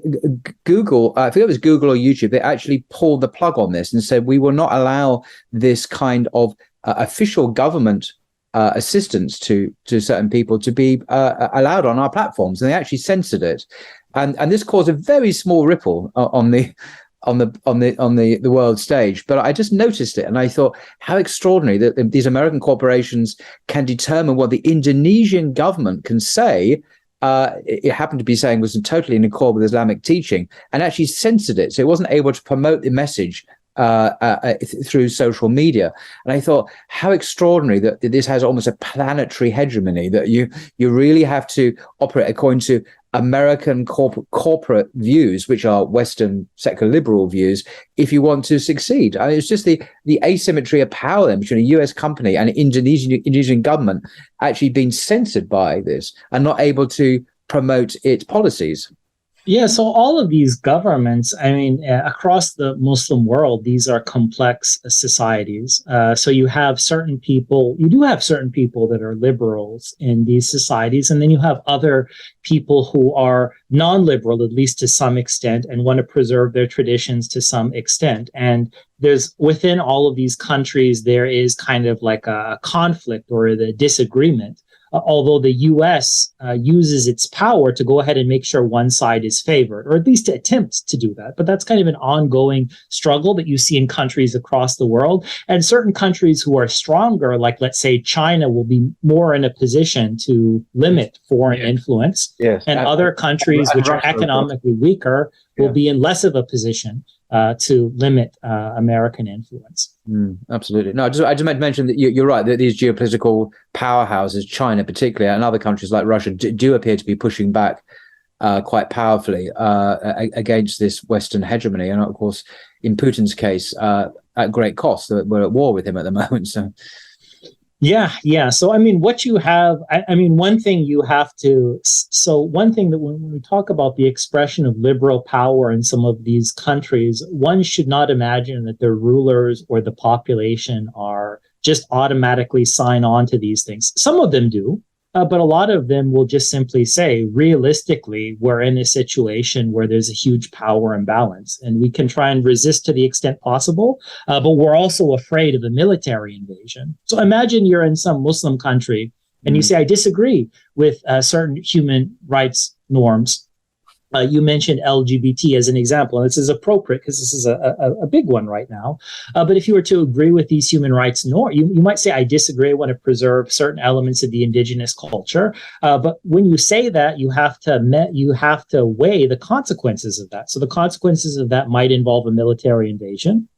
Google, I think it was Google or YouTube, they actually pulled the plug on this and said, we will not allow this kind of official government assistance to certain people to be allowed on our platforms. And they actually censored it. And this caused a very small ripple on the world stage. But I just noticed it and I thought how extraordinary that these American corporations can determine what the Indonesian government can say. It happened to be saying was totally in accord with Islamic teaching, and actually censored it. So it wasn't able to promote the message through social media. And I thought, how extraordinary that this has almost a planetary hegemony, that you really have to operate according to American corporate views, which are Western secular liberal views, if you want to succeed. I mean, it's just the asymmetry of power then between a US company and an Indonesian government actually being censored by this and not able to promote its policies. Yeah, so all of these governments, I mean, across the Muslim world, these are complex societies. So you have certain people, you do have certain people that are liberals in these societies, and then you have other people who are non-liberal, at least to some extent, and want to preserve their traditions to some extent. And there's within all of these countries, there is kind of like a conflict or the disagreement. Although the U.S. Uses its power to go ahead and make sure one side is favored, or at least to attempt to do that. But that's kind of an ongoing struggle that you see in countries across the world. And certain countries who are stronger, like let's say China, will be more in a position to limit foreign influence. Yes. And other countries which are economically weaker will be in less of a position to limit American influence. Absolutely. No, I just meant to mention that you're right, that these geopolitical powerhouses, China particularly, and other countries like Russia, do appear to be pushing back quite powerfully against this Western hegemony. And of course, in Putin's case, at great cost, we're at war with him at the moment. So. Yeah. So, I mean, what you have, I mean, one thing you have to, so one thing that when we talk about the expression of liberal power in some of these countries, one should not imagine that their rulers or the population are just automatically sign on to these things. Some of them do. But a lot of them will just simply say, realistically, we're in a situation where there's a huge power imbalance, and we can try and resist to the extent possible, but we're also afraid of a military invasion. So imagine you're in some Muslim country and you say, I disagree with certain human rights norms. You mentioned LGBT as an example, and this is appropriate because this is a big one right now. But if you were to agree with these human rights norms, you might say, I disagree, I want to preserve certain elements of the indigenous culture. But when you say that, you have to weigh the consequences of that. So the consequences of that might involve a military invasion.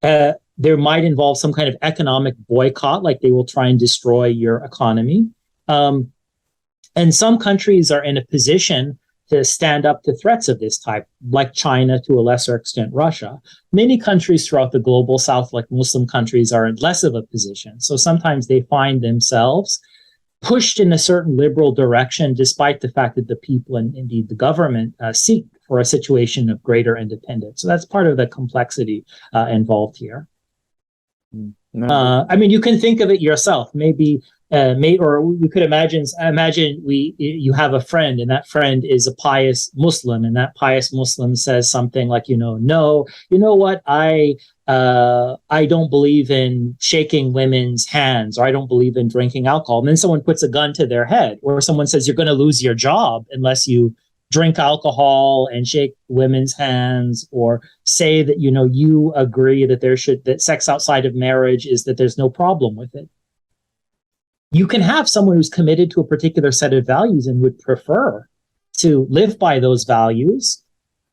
There might involve some kind of economic boycott, like they will try and destroy your economy. And some countries are in a position to stand up to threats of this type, like China, to a lesser extent, Russia. Many countries throughout the global south, like Muslim countries, are in less of a position. So sometimes they find themselves pushed in a certain liberal direction, despite the fact that the people and indeed the government seek for a situation of greater independence. So that's part of the complexity involved here. I mean, you can think of it yourself. Maybe or we could imagine you have a friend, and that friend is a pious Muslim, and that pious Muslim says something like, no, you know what, I don't believe in shaking women's hands, or I don't believe in drinking alcohol. And then someone puts a gun to their head, or someone says you're going to lose your job unless you drink alcohol and shake women's hands, or say that, you agree that sex outside of marriage that there's no problem with it. You can have someone who's committed to a particular set of values and would prefer to live by those values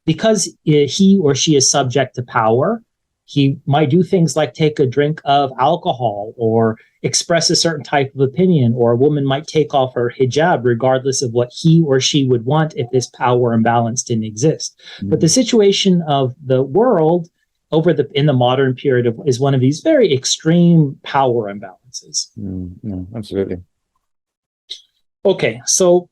because he or she is subject to power. He might do things like take a drink of alcohol or express a certain type of opinion, or a woman might take off her hijab regardless of what he or she would want if this power imbalance didn't exist. Mm-hmm. But the situation of the world in the modern period is one of these very extreme power imbalances. Absolutely. Okay, so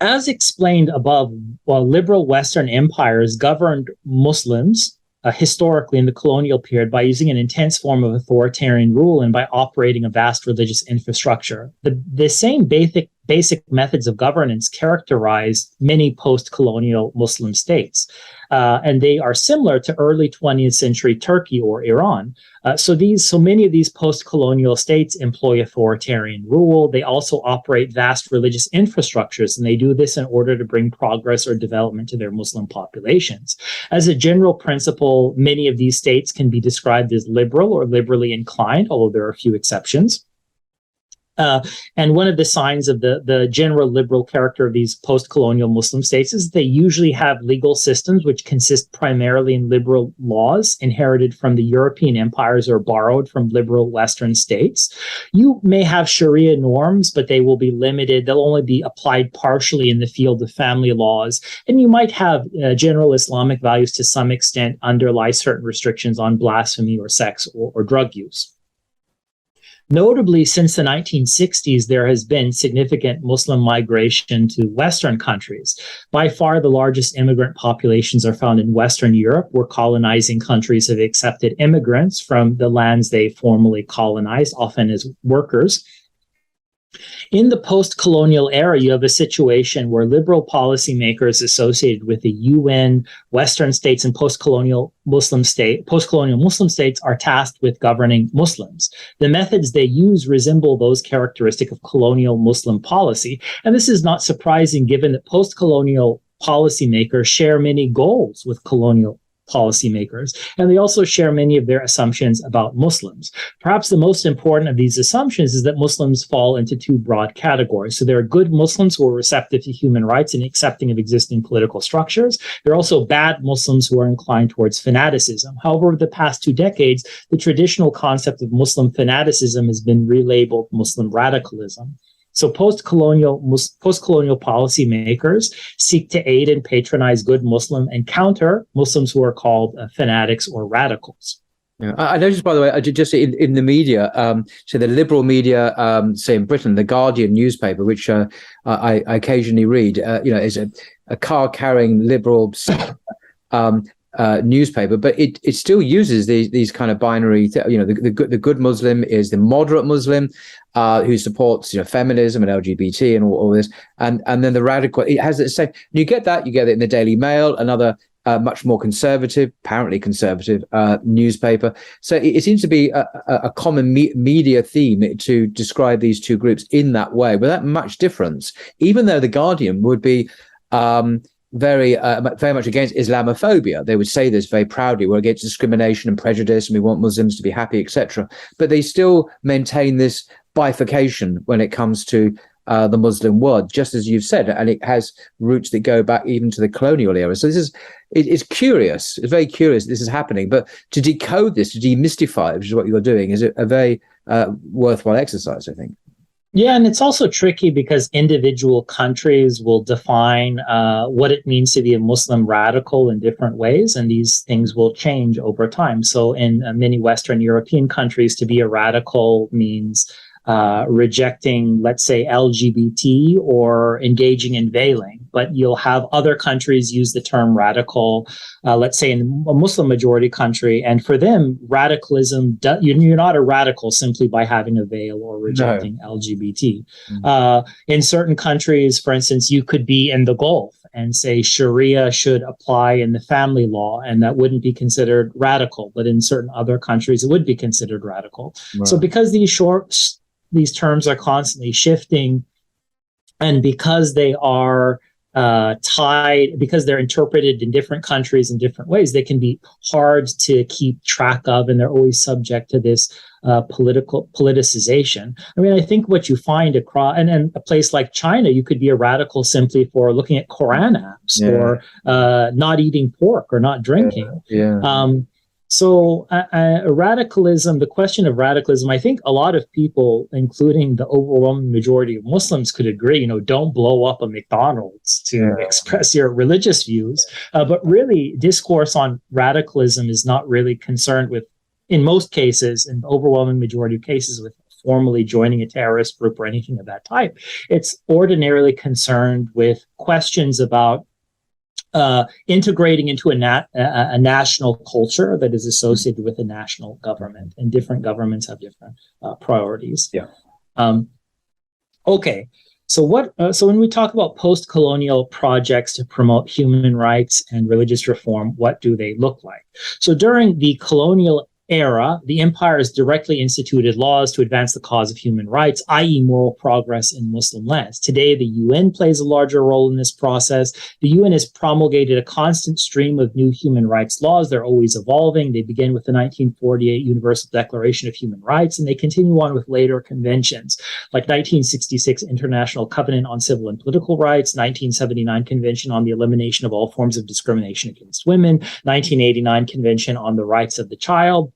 as explained above, liberal Western empires governed Muslims historically in the colonial period by using an intense form of authoritarian rule and by operating a vast religious infrastructure. The same basic methods of governance characterized many post-colonial Muslim states. And they are similar to early 20th century Turkey or Iran. So many of these post-colonial states employ authoritarian rule. They also operate vast religious infrastructures, and they do this in order to bring progress or development to their Muslim populations. As a general principle, many of these states can be described as liberal or liberally inclined, although there are a few exceptions. And one of the signs of the general liberal character of these post-colonial Muslim states is they usually have legal systems which consist primarily in liberal laws inherited from the European empires or borrowed from liberal Western states. You may have Sharia norms, but they will be limited. They'll only be applied partially in the field of family laws. And you might have general Islamic values to some extent underlie certain restrictions on blasphemy or sex or drug use. Notably, since the 1960s, there has been significant Muslim migration to Western countries. By far, the largest immigrant populations are found in Western Europe, where colonizing countries have accepted immigrants from the lands they formerly colonized, often as workers. In the post-colonial era, you have a situation where liberal policymakers associated with the UN, Western states, and post-colonial Muslim states are tasked with governing Muslims. The methods they use resemble those characteristic of colonial Muslim policy, and this is not surprising given that post-colonial policymakers share many goals with colonial policymakers, and they also share many of their assumptions about Muslims. Perhaps the most important of these assumptions is that Muslims fall into two broad categories. So there are good Muslims who are receptive to human rights and accepting of existing political structures. There are also bad Muslims who are inclined towards fanaticism. However, over the past 2 decades, the traditional concept of Muslim fanaticism has been relabeled Muslim radicalism. So post-colonial policymakers seek to aid and patronize good Muslim and counter Muslims who are called fanatics or radicals. Yeah. I noticed, by the way, just in the media, so the liberal media, say in Britain, the Guardian newspaper, which I occasionally read, is a car-carrying liberal newspaper, but it still uses these kind of binary. The good Muslim is the moderate Muslim who supports feminism and LGBT and all this, and then the radical. It has the same. You get it in the Daily Mail, another much more conservative, apparently conservative newspaper. So it seems to be a common media theme to describe these two groups in that way, without much difference, even though The Guardian would be very much against Islamophobia. They would say this very proudly: we're against discrimination and prejudice, and we want Muslims to be happy, etc. But they still maintain this bifurcation when it comes to the Muslim world, just as you've said, and it has roots that go back even to the colonial era. So it's curious. It's very curious this is happening. But to decode this, to demystify it, which is what you're doing, is a very worthwhile exercise, I think. Yeah, and it's also tricky because individual countries will define what it means to be a Muslim radical in different ways, and these things will change over time. So in many Western European countries, to be a radical means rejecting, let's say, LGBT or engaging in veiling. But you'll have other countries use the term radical, let's say in a Muslim majority country. And for them, radicalism, you're not a radical simply by having a veil or rejecting LGBT. In certain countries, for instance, you could be in the Gulf and say Sharia should apply in the family law, and that wouldn't be considered radical. But in certain other countries, it would be considered radical. Right. So because these terms are constantly shifting, and because they are because they're interpreted in different countries in different ways, they can be hard to keep track of, and they're always subject to this politicization. I mean, I think what you find across, and a place like China, you could be a radical simply for looking at Quran apps or not eating pork or not drinking. So radicalism, the question of radicalism, I think a lot of people, including the overwhelming majority of Muslims, could agree, don't blow up a McDonald's to express your religious views. But really, discourse on radicalism is not really concerned with, in most cases, in the overwhelming majority of cases, with formally joining a terrorist group or anything of that type. It's ordinarily concerned with questions about integrating into a national culture that is associated with a national government, and different governments have different priorities. Okay, so when we talk about post-colonial projects to promote human rights and religious reform, what do they look like? So during the colonial era, the empires directly instituted laws to advance the cause of human rights, i.e. moral progress in Muslim lands. Today, the UN plays a larger role in this process. The UN has promulgated a constant stream of new human rights laws. They're always evolving. They begin with the 1948 Universal Declaration of Human Rights, and they continue on with later conventions, like 1966 International Covenant on Civil and Political Rights, 1979 Convention on the Elimination of All Forms of Discrimination Against Women, 1989 Convention on the Rights of the Child.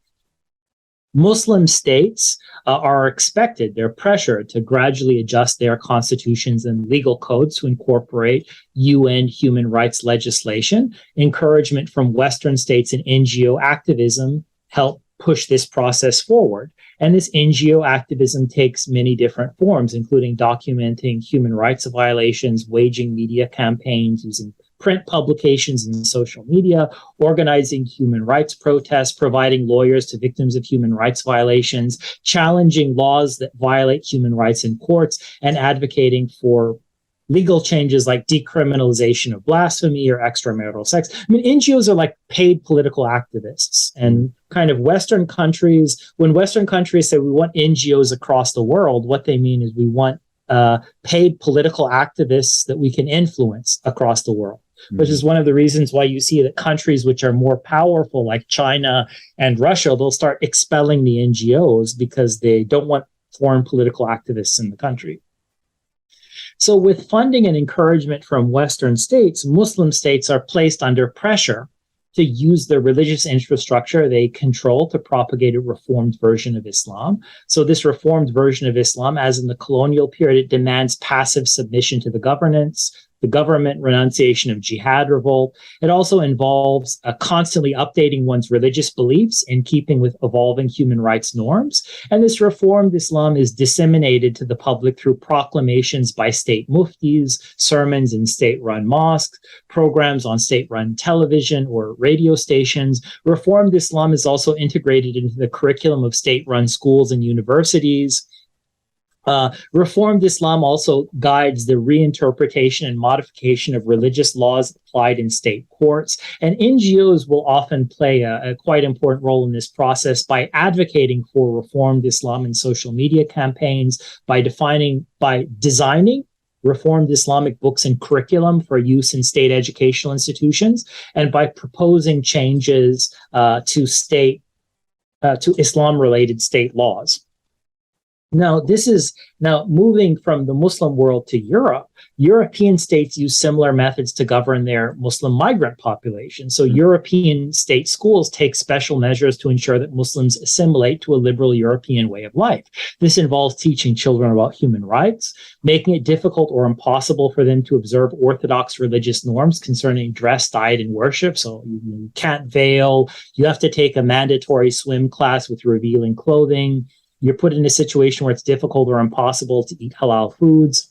Muslim states they're pressured to gradually adjust their constitutions and legal codes to incorporate UN human rights legislation. Encouragement from Western states and NGO activism help push this process forward. And this NGO activism takes many different forms, including documenting human rights violations, waging media campaigns, using print publications and social media, organizing human rights protests, providing lawyers to victims of human rights violations, challenging laws that violate human rights in courts, and advocating for legal changes like decriminalization of blasphemy or extramarital sex. I mean, NGOs are like paid political activists, and kind of Western countries, when Western countries say we want NGOs across the world, what they mean is we want paid political activists that we can influence across the world. Which is one of the reasons why you see that countries which are more powerful, like China and Russia, they'll start expelling the NGOs because they don't want foreign political activists in the country. So with funding and encouragement from Western states, Muslim states are placed under pressure to use the religious infrastructure they control to propagate a reformed version of Islam. So this reformed version of Islam, as in the colonial period, it demands passive submission to the government, renunciation of jihad revolt. It also involves constantly updating one's religious beliefs in keeping with evolving human rights norms. And this reformed Islam is disseminated to the public through proclamations by state muftis, sermons in state-run mosques, programs on state-run television or radio stations. Reformed Islam is also integrated into the curriculum of state-run schools and universities. Reformed Islam also guides the reinterpretation and modification of religious laws applied in state courts. And NGOs will often play a quite important role in this process by advocating for Reformed Islam in social media campaigns, by designing Reformed Islamic books and curriculum for use in state educational institutions, and by proposing changes to Islam-related state laws. Now, moving from the Muslim world to Europe. European states use similar methods to govern their Muslim migrant population. So European state schools take special measures to ensure that Muslims assimilate to a liberal European way of life. This involves teaching children about human rights, making it difficult or impossible for them to observe orthodox religious norms concerning dress, diet, and worship. So you can't veil. You have to take a mandatory swim class with revealing clothing. You're put in a situation where it's difficult or impossible to eat halal foods.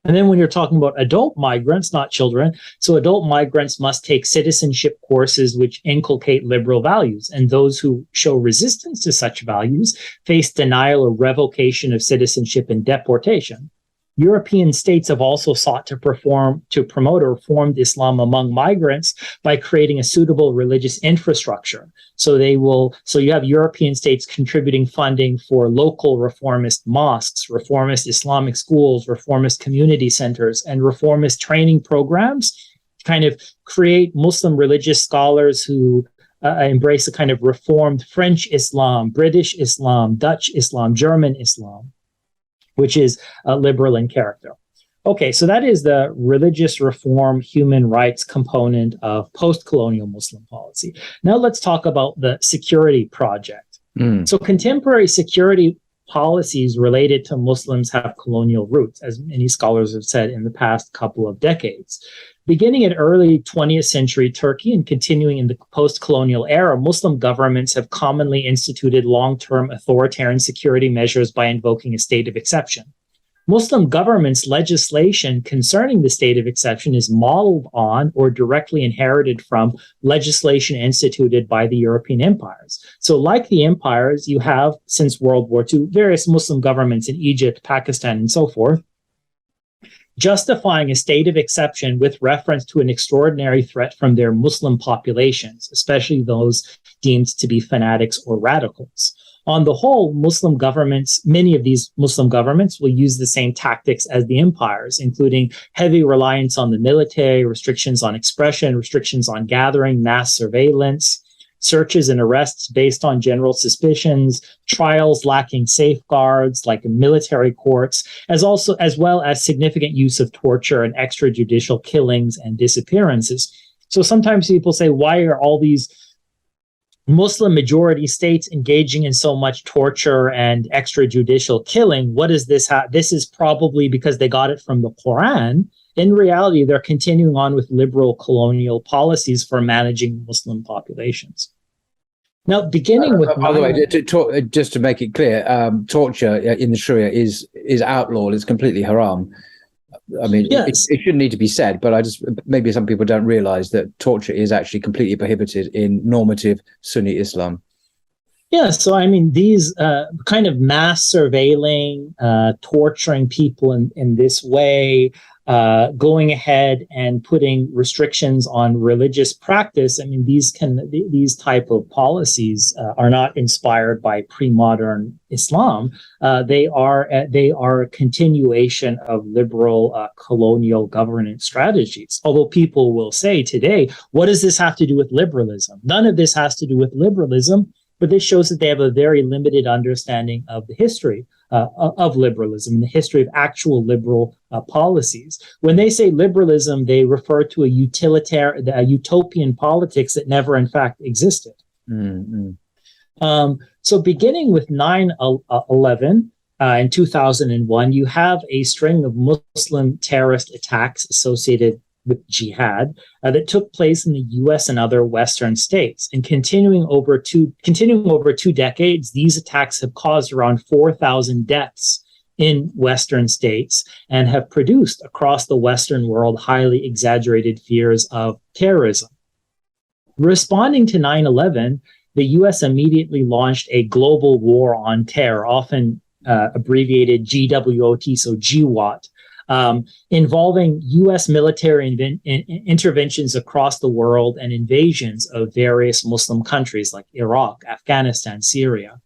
And then when you're talking about adult migrants, not children, so adult migrants must take citizenship courses which inculcate liberal values. And those who show resistance to such values face denial or revocation of citizenship and deportation. European states have also sought to promote a reformed Islam among migrants by creating a suitable religious infrastructure. So you have European states contributing funding for local reformist mosques, reformist Islamic schools, reformist community centers, and reformist training programs to kind of create Muslim religious scholars who embrace a kind of reformed French Islam, British Islam, Dutch Islam, German Islam, which is liberal in character. Okay, so that is the religious reform, human rights component of post-colonial Muslim policy. Now let's talk about the security project. So contemporary security policies related to Muslims have colonial roots, as many scholars have said in the past couple of decades. Beginning in early 20th century Turkey and continuing in the post-colonial era, Muslim governments have commonly instituted long-term authoritarian security measures by invoking a state of exception. Muslim governments' legislation concerning the state of exception is modeled on or directly inherited from legislation instituted by the European empires. So like the empires, you have, since World War II, various Muslim governments in Egypt, Pakistan, and so forth, justifying a state of exception with reference to an extraordinary threat from their Muslim populations, especially those deemed to be fanatics or radicals. On the whole, many of these Muslim governments will use the same tactics as the empires, including heavy reliance on the military, restrictions on expression, restrictions on gathering, mass surveillance, searches and arrests based on general suspicions, trials lacking safeguards like military courts, as well as significant use of torture and extrajudicial killings and disappearances. So sometimes people say, why are all these Muslim majority states engaging in so much torture and extrajudicial killing? What is this? This is probably because they got it from the Quran. In reality, they're continuing on with liberal colonial policies for managing Muslim populations. Now, beginning with... by the way, just to make it clear, torture in the Sharia is outlawed. It's completely haram. I mean, yes. It shouldn't need to be said, but maybe some people don't realize that torture is actually completely prohibited in normative Sunni Islam. Yeah, so I mean, these kind of mass surveilling, torturing people in this way, going ahead and putting restrictions on religious practice. I mean, these type of policies are not inspired by pre-modern Islam. They are a continuation of liberal colonial governance strategies. Although people will say today, what does this have to do with liberalism? None of this has to do with liberalism. But this shows that they have a very limited understanding of the history of liberalism and the history of actual liberal policies. When they say liberalism, they refer to a utopian politics that never, in fact, existed. So beginning with 9/11 in 2001, you have a string of Muslim terrorist attacks associated with jihad that took place in the U.S. and other Western states. And continuing over two decades, these attacks have caused around 4,000 deaths in Western states and have produced across the Western world highly exaggerated fears of terrorism. Responding to 9/11, the U.S. immediately launched a global war on terror, often abbreviated GWOT, so GWOT, involving U.S. military interventions across the world and invasions of various Muslim countries like Iraq, Afghanistan, Syria.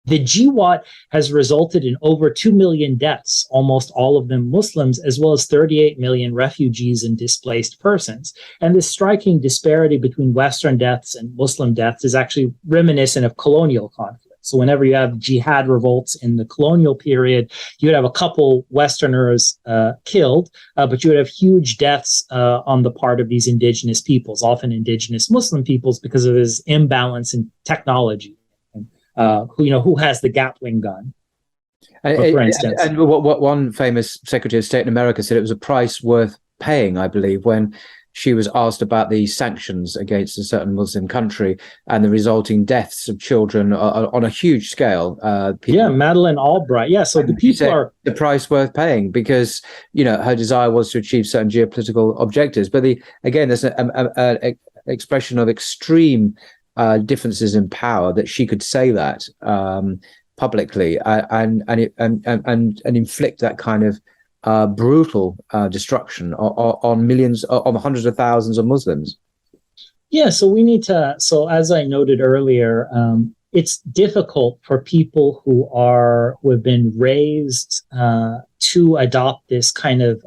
The GWOT has resulted in over 2 million deaths, almost all of them Muslims, as well as 38 million refugees and displaced persons. And this striking disparity between Western deaths and Muslim deaths is actually reminiscent of colonial conflict. So whenever you have jihad revolts in the colonial period, you would have a couple Westerners killed, but you would have huge deaths on the part of these indigenous peoples, often indigenous Muslim peoples, because of this imbalance in technology. Who has the Gatling gun, for instance. And what one famous Secretary of State in America said, it was a price worth paying, I believe, when she was asked about the sanctions against a certain Muslim country and the resulting deaths of children on a huge scale. Madeleine Albright. Yeah, so the people are the price worth paying because her desire was to achieve certain geopolitical objectives. But there's an expression of extreme differences in power that she could say that publicly and inflict that kind of brutal destruction on millions, on hundreds of thousands of Muslims. Yeah, so we need to. So as I noted earlier, it's difficult for people who have been raised to adopt this kind of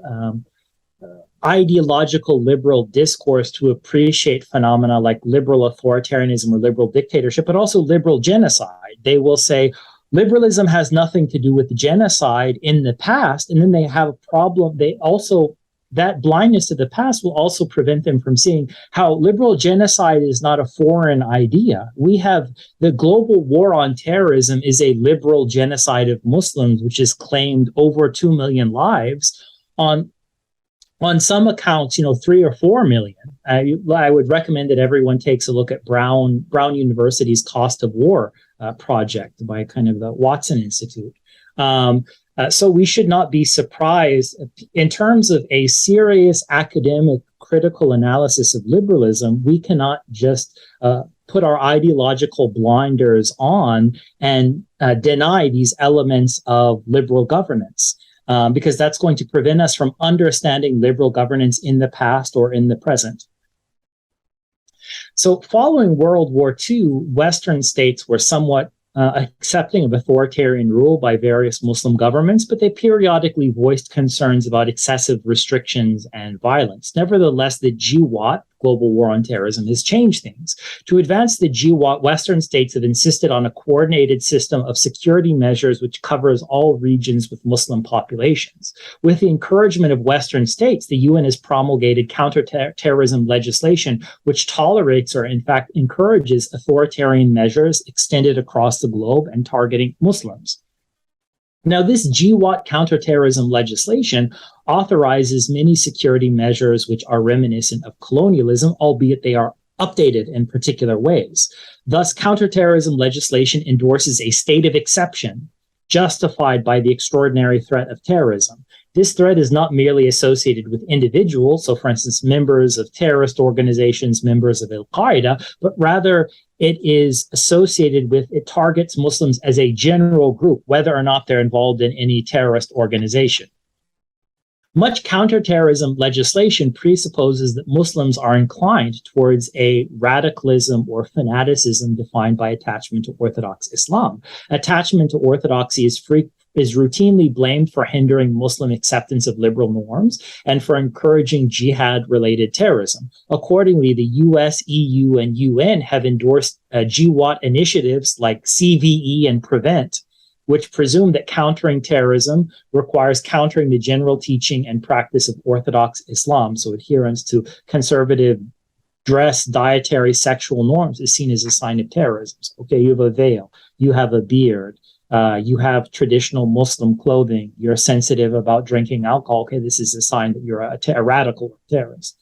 ideological liberal discourse to appreciate phenomena like liberal authoritarianism or liberal dictatorship, but also liberal genocide. They will say liberalism has nothing to do with genocide in the past, and then they have a problem. That blindness to the past will also prevent them from seeing how liberal genocide is not a foreign idea. We have the global war on terrorism is a liberal genocide of Muslims, which has claimed over 2 million lives. On some accounts, 3 or 4 million. I would recommend that everyone takes a look at Brown University's Cost of War project by kind of the Watson Institute. So we should not be surprised in terms of a serious academic critical analysis of liberalism. We cannot just put our ideological blinders on and deny these elements of liberal governance. Because that's going to prevent us from understanding liberal governance in the past or in the present. So following World War II, Western states were somewhat accepting of authoritarian rule by various Muslim governments, but they periodically voiced concerns about excessive restrictions and violence. Nevertheless, the GWOT, Global War on Terrorism, has changed things. To advance the GWOT, Western states have insisted on a coordinated system of security measures which covers all regions with Muslim populations. With the encouragement of Western states, the UN has promulgated counterterrorism legislation which tolerates or in fact encourages authoritarian measures extended across the globe and targeting Muslims. Now, this GWOT counterterrorism legislation authorizes many security measures which are reminiscent of colonialism, albeit they are updated in particular ways. Thus, counterterrorism legislation endorses a state of exception justified by the extraordinary threat of terrorism. This threat is not merely associated with individuals, so for instance, members of terrorist organizations, members of Al-Qaeda, but rather it is associated with, it targets Muslims as a general group, whether or not they're involved in any terrorist organization. Much counterterrorism legislation presupposes that Muslims are inclined towards a radicalism or fanaticism defined by attachment to Orthodox Islam. Attachment to orthodoxy is routinely blamed for hindering Muslim acceptance of liberal norms and for encouraging jihad-related terrorism. Accordingly, the US, EU, and UN have endorsed GWOT initiatives like CVE and PREVENT, which presume that countering terrorism requires countering the general teaching and practice of Orthodox Islam. So adherence to conservative dress, dietary, sexual norms is seen as a sign of terrorism. So, okay, you have a veil, you have a beard, you have traditional Muslim clothing, you're sensitive about drinking alcohol. Okay, this is a sign that you're a radical terrorist.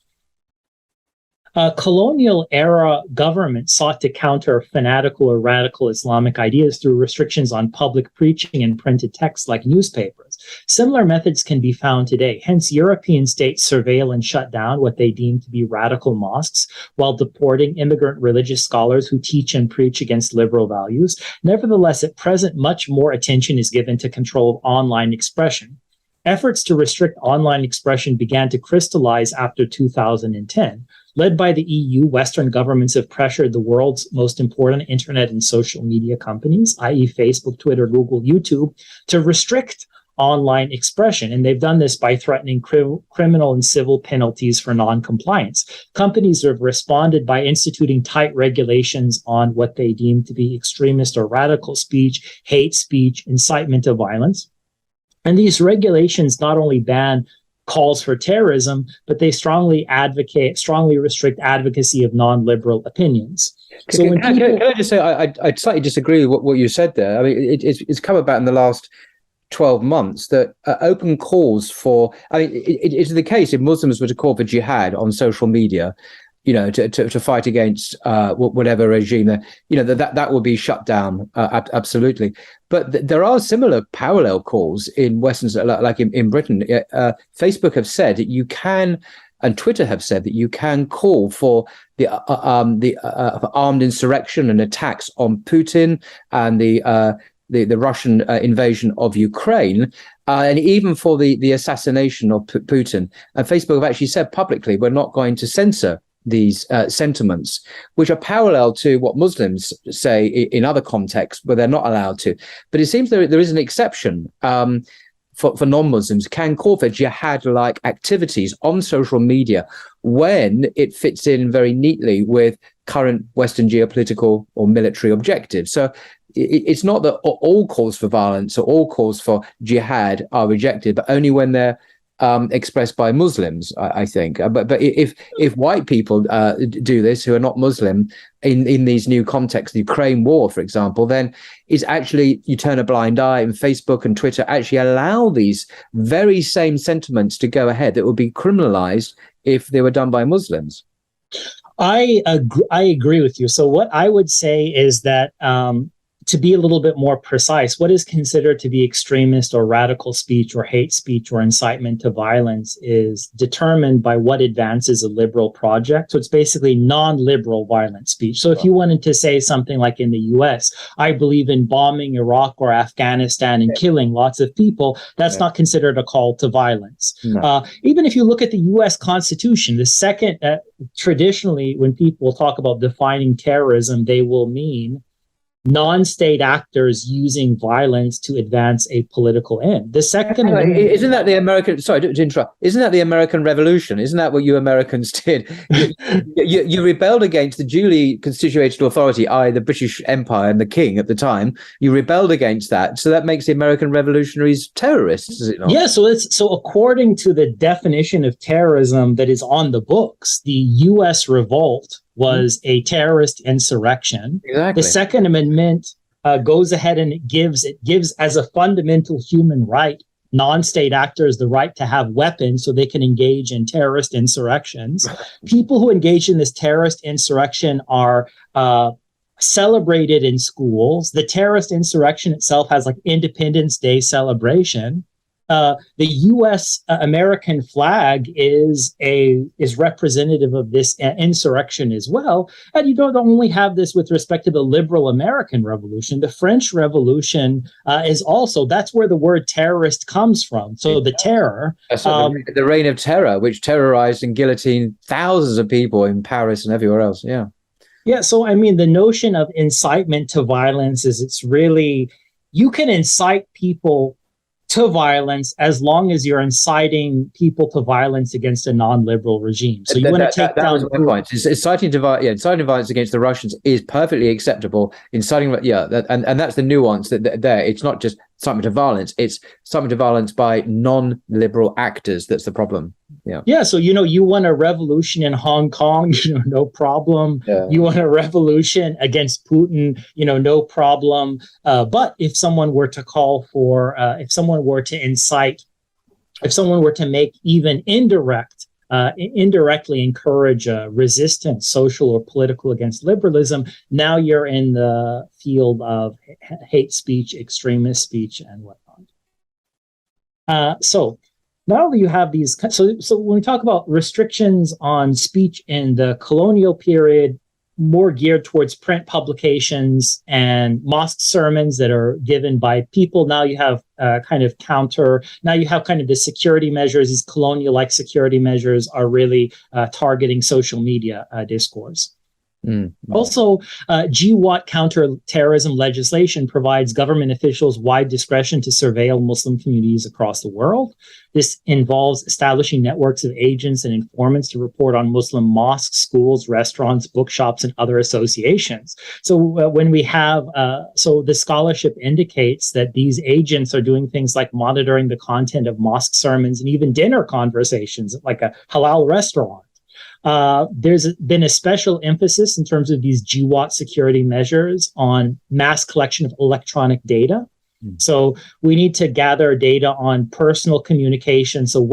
Colonial era governments sought to counter fanatical or radical Islamic ideas through restrictions on public preaching and printed text like newspapers. Similar methods can be found today. Hence, European states surveil and shut down what they deem to be radical mosques while deporting immigrant religious scholars who teach and preach against liberal values. Nevertheless, at present, much more attention is given to control of online expression. Efforts to restrict online expression began to crystallize after 2010. Led by the EU, Western governments have pressured the world's most important internet and social media companies, i.e. Facebook, Twitter, Google, YouTube, to restrict online expression. And they've done this by threatening criminal and civil penalties for non-compliance. Companies have responded by instituting tight regulations on what they deem to be extremist or radical speech, hate speech, incitement of violence. And these regulations not only ban calls for terrorism, but they strongly restrict advocacy of non-liberal opinions. So can I just say, I slightly disagree with what you said there. I mean, it's come about in the last 12 months that open calls for, I mean, it's the case if Muslims were to call for jihad on social media, to fight against whatever regime, that would be shut down, absolutely. But there are similar parallel calls in Western, like in Britain. Facebook have said that you can, and Twitter have said that you can call for the armed insurrection and attacks on Putin and the Russian invasion of Ukraine, and even for the assassination of Putin. And Facebook have actually said publicly, we're not going to censor these sentiments, which are parallel to what Muslims say in other contexts where they're not allowed to. But it seems there is an exception for non-Muslims can call for jihad-like activities on social media when it fits in very neatly with current Western geopolitical or military objectives. So it's not that all calls for violence or all calls for jihad are rejected, but only when they're expressed by Muslims, I think. But if white people do this who are not Muslim in these new contexts, the Ukraine war, for example, then it's actually you turn a blind eye, and Facebook and Twitter actually allow these very same sentiments to go ahead that would be criminalized if they were done by Muslims. I agree with you. So what I would say is that to be a little bit more precise, what is considered to be extremist or radical speech or hate speech or incitement to violence is determined by what advances a liberal project. So it's basically non-liberal violent speech. So if you wanted to say something like in the US, I believe in bombing Iraq or Afghanistan and killing lots of people, that's not considered a call to violence. No. Even if you look at the US Constitution, the second, traditionally, when people talk about defining terrorism, they will mean non-state actors using violence to advance a political end. The second, isn't that the American? Sorry to interrupt. Isn't that the American Revolution? Isn't that what you Americans did? You rebelled against the duly constituted authority, i.e., the British Empire and the King at the time. You rebelled against that, so that makes the American revolutionaries terrorists, is it not? Yeah. So according to the definition of terrorism that is on the books, the U.S. revolt was a terrorist insurrection. Exactly. The Second Amendment goes ahead and it gives as a fundamental human right non-state actors the right to have weapons so they can engage in terrorist insurrections. People who engage in this terrorist insurrection are celebrated in schools. The terrorist insurrection itself has like Independence Day celebration. The U.S. American flag is representative of this insurrection as well. And you don't only have this with respect to the liberal American Revolution. The French Revolution is also, that's where the word terrorist comes from. So the terror. The reign of terror, which terrorized and guillotined thousands of people in Paris and everywhere else. Yeah. Yeah. So, I mean, the notion of incitement to violence is it's really, you can incite people to violence as long as you're inciting people to violence against a non-liberal regime. So you want to take down. That was my point. Inciting violence against the Russians is perfectly acceptable. Inciting, and that's the nuance that there. It's not just incitement to violence; it's incitement to violence by non-liberal actors. That's the problem. Yeah. Yeah. So you want a revolution in Hong Kong, no problem. Yeah. You want a revolution against Putin, no problem. But if someone were to call for, if someone were to incite, if someone were to make even indirect indirectly encourage resistance, social or political, against liberalism, now you're in the field of hate speech, extremist speech, and whatnot. So not only you have these, so when we talk about restrictions on speech in the colonial period, more geared towards print publications and mosque sermons that are given by people. Now you have kind of the security measures. These colonial-like security measures are really targeting social media discourse. Also, GWAT counterterrorism legislation provides government officials wide discretion to surveil Muslim communities across the world. This involves establishing networks of agents and informants to report on Muslim mosques, schools, restaurants, bookshops, and other associations. So when we have, so the scholarship indicates that these agents are doing things like monitoring the content of mosque sermons and even dinner conversations at like a halal restaurant. There's been a special emphasis in terms of these GWAT security measures on mass collection of electronic data. So we need to gather data on personal communication. So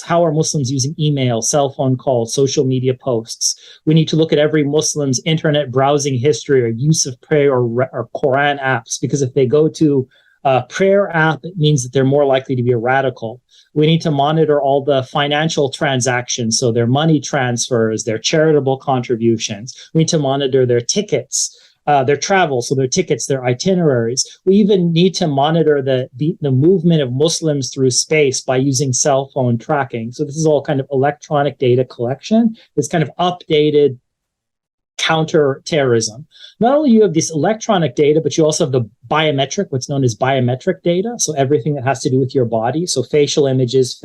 how are Muslims using email, cell phone calls, social media posts? We need to look at every Muslim's internet browsing history or use of prayer or Quran apps, because if they go to a prayer app, it means that they're more likely to be a radical. We need to monitor all the financial transactions, so their money transfers, their charitable contributions. We need to monitor their tickets, their travel, so their tickets, their itineraries. We even need to monitor the movement of Muslims through space by using cell phone tracking. So this is all kind of electronic data collection. It's kind of updated counter-terrorism. Not only you have this electronic data, but you also have the biometric, what's known as biometric data. So everything that has to do with your body. So facial images,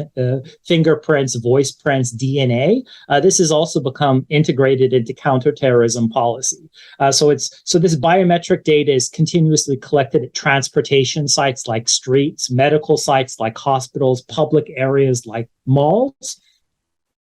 fingerprints, voice prints, DNA. This has also become integrated into counterterrorism policy. So this biometric data is continuously collected at transportation sites like streets, medical sites like hospitals, public areas like malls.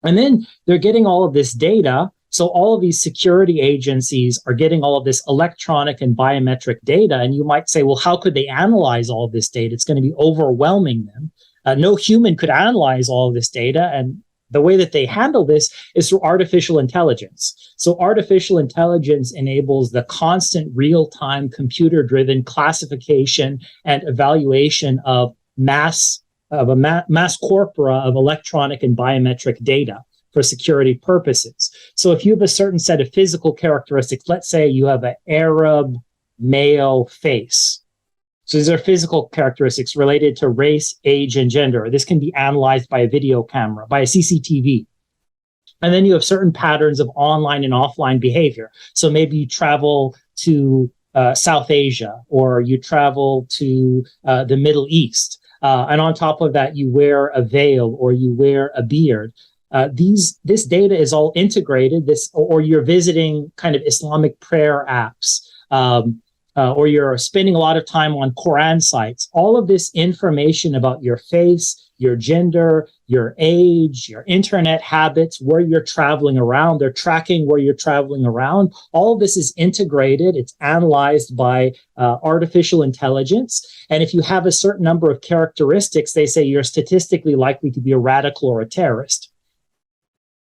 And then they're getting all of this data. So all of these security agencies are getting all of this electronic and biometric data. And you might say, well, how could they analyze all of this data? It's going to be overwhelming them. No human could analyze all of this data. And the way that they handle this is through artificial intelligence. So artificial intelligence enables the constant real-time computer-driven classification and evaluation of mass corpora of electronic and biometric data for security purposes. So if you have a certain set of physical characteristics, let's say you have an Arab male face. So these are physical characteristics related to race, age, and gender. This can be analyzed by a video camera, by a CCTV. And then you have certain patterns of online and offline behavior. So maybe you travel to South Asia, or you travel to the Middle East. And on top of that, you wear a veil or you wear a beard. This data is all integrated. Or you're visiting kind of Islamic prayer apps, or you're spending a lot of time on Quran sites. All of this information about your face, your gender, your age, your internet habits, where you're traveling around. They're tracking where you're traveling around. All of this is integrated. It's analyzed by artificial intelligence. And if you have a certain number of characteristics, they say you're statistically likely to be a radical or a terrorist.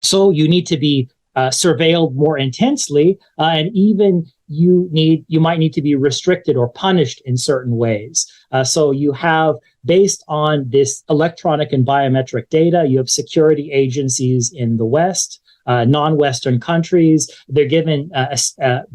So you need to be surveilled more intensely, and even you might need to be restricted or punished in certain ways. So you have, based on this electronic and biometric data, you have security agencies in the West, non-Western countries. They're given,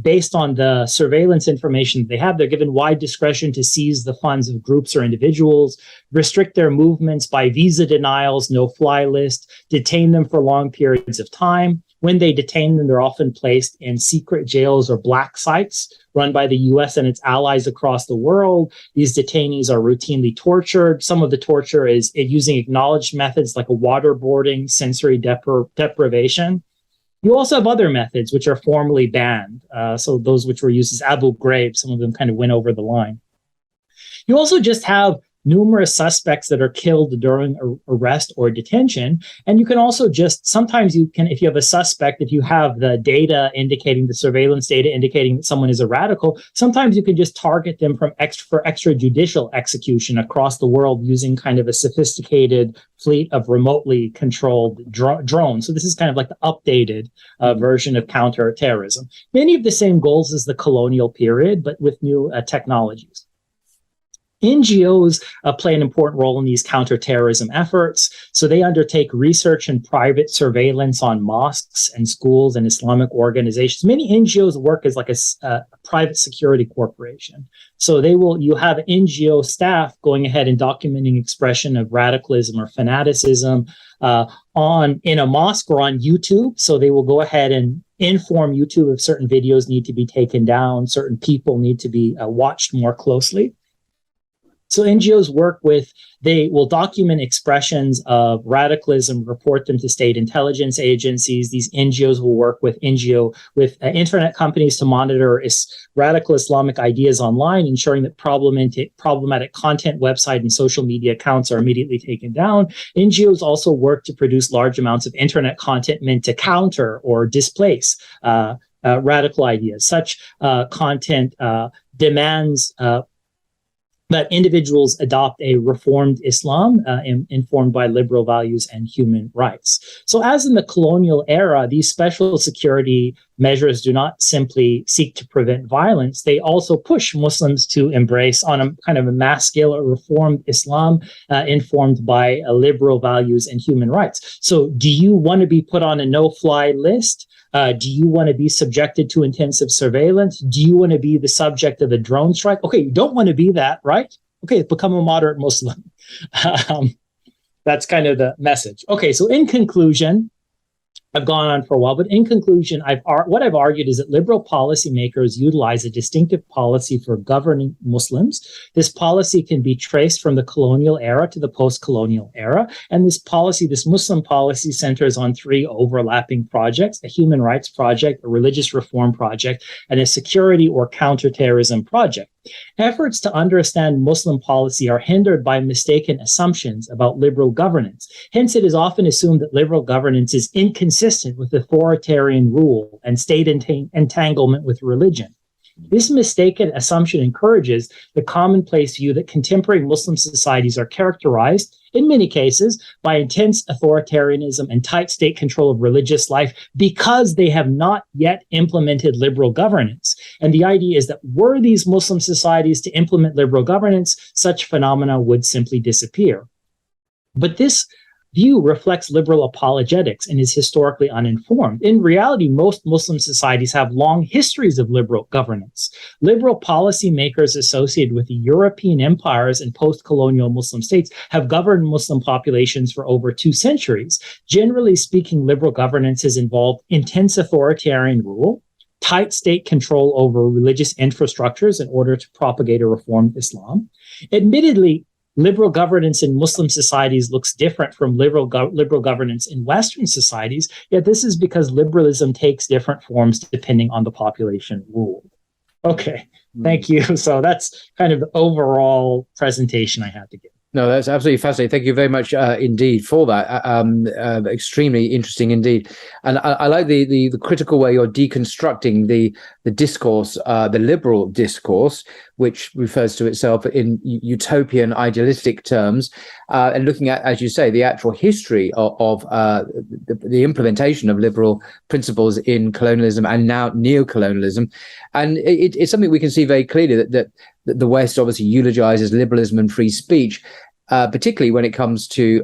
based on the surveillance information they have, they're given wide discretion to seize the funds of groups or individuals, restrict their movements by visa denials, no-fly list, detain them for long periods of time. When they detain them, they're often placed in secret jails or black sites run by the US and its allies across the world. These detainees are routinely tortured. Some of the torture is using acknowledged methods like a waterboarding, sensory deprivation. You also have other methods which are formally banned. So those which were used as Abu Ghraib, some of them kind of went over the line. You also just have numerous suspects that are killed during arrest or detention. And you can also sometimes you can, if you have a suspect, if you have the data indicating, the surveillance data indicating that someone is a radical, sometimes you can just target them for extrajudicial execution across the world using kind of a sophisticated fleet of remotely controlled drones. So this is kind of like the updated version of counterterrorism. Many of the same goals as the colonial period, but with new technologies. NGOs play an important role in these counterterrorism efforts. So they undertake research and private surveillance on mosques and schools and Islamic organizations. Many NGOs work as like a private security corporation. So you have NGO staff going ahead and documenting expression of radicalism or fanaticism in a mosque or on YouTube. So they will go ahead and inform YouTube if certain videos need to be taken down, certain people need to be watched more closely. So NGOs they will document expressions of radicalism, report them to state intelligence agencies. These NGOs will work with internet companies to monitor radical Islamic ideas online, ensuring that problematic content, website, and social media accounts are immediately taken down. NGOs also work to produce large amounts of internet content meant to counter or displace radical ideas. Such content demands that individuals adopt a reformed Islam informed by liberal values and human rights. So as in the colonial era, these special security measures do not simply seek to prevent violence. They also push Muslims to embrace on a kind of a mass scale a reformed Islam informed by liberal values and human rights. So do you want to be put on a no-fly list? Do you want to be subjected to intensive surveillance? Do you want to be the subject of a drone strike? Okay, you don't want to be that, right? Okay, become a moderate Muslim. That's kind of the message. Okay, so in conclusion, I've gone on for a while, but in conclusion, what I've argued is that liberal policymakers utilize a distinctive policy for governing Muslims. This policy can be traced from the colonial era to the post-colonial era. And this Muslim policy centers on three overlapping projects: a human rights project, a religious reform project, and a security or counterterrorism project. Efforts to understand Muslim policy are hindered by mistaken assumptions about liberal governance. Hence, it is often assumed that liberal governance is inconsistent with authoritarian rule and state entanglement with religion. This mistaken assumption encourages the commonplace view that contemporary Muslim societies are characterized, in many cases, by intense authoritarianism and tight state control of religious life because they have not yet implemented liberal governance. And the idea is that were these Muslim societies to implement liberal governance, such phenomena would simply disappear. But this view reflects liberal apologetics and is historically uninformed. In reality, most Muslim societies have long histories of liberal governance. Liberal policymakers associated with the European empires and post-colonial Muslim states have governed Muslim populations for over 2 centuries. Generally speaking, liberal governance has involved intense authoritarian rule, tight state control over religious infrastructures in order to propagate a reformed Islam. Admittedly, liberal governance in Muslim societies looks different from liberal governance in Western societies, yet this is because liberalism takes different forms depending on the population ruled. Okay, thank you. So that's kind of the overall presentation I had to give. No, that's absolutely fascinating. Thank you very much indeed for that. Extremely interesting indeed. And I like the critical way you're deconstructing the discourse, the liberal discourse, which refers to itself in utopian idealistic terms, and looking at, as you say, the actual history of the implementation of liberal principles in colonialism and now neocolonialism. And it's something we can see very clearly that the West obviously eulogizes liberalism and free speech, particularly when it comes to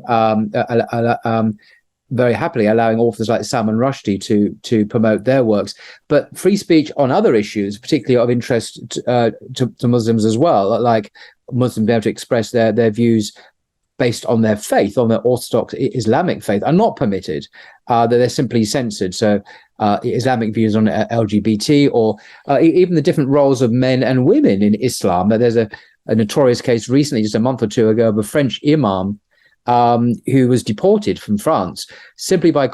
very happily allowing authors like Salman Rushdie to promote their works. But free speech on other issues, particularly of interest to Muslims as well, like Muslims being able to express their views based on their faith, on their Orthodox Islamic faith, are not permitted, that they're simply censored. So Islamic views on LGBT or even the different roles of men and women in Islam. There's a notorious case recently, just a month or two ago, of a French imam who was deported from France simply by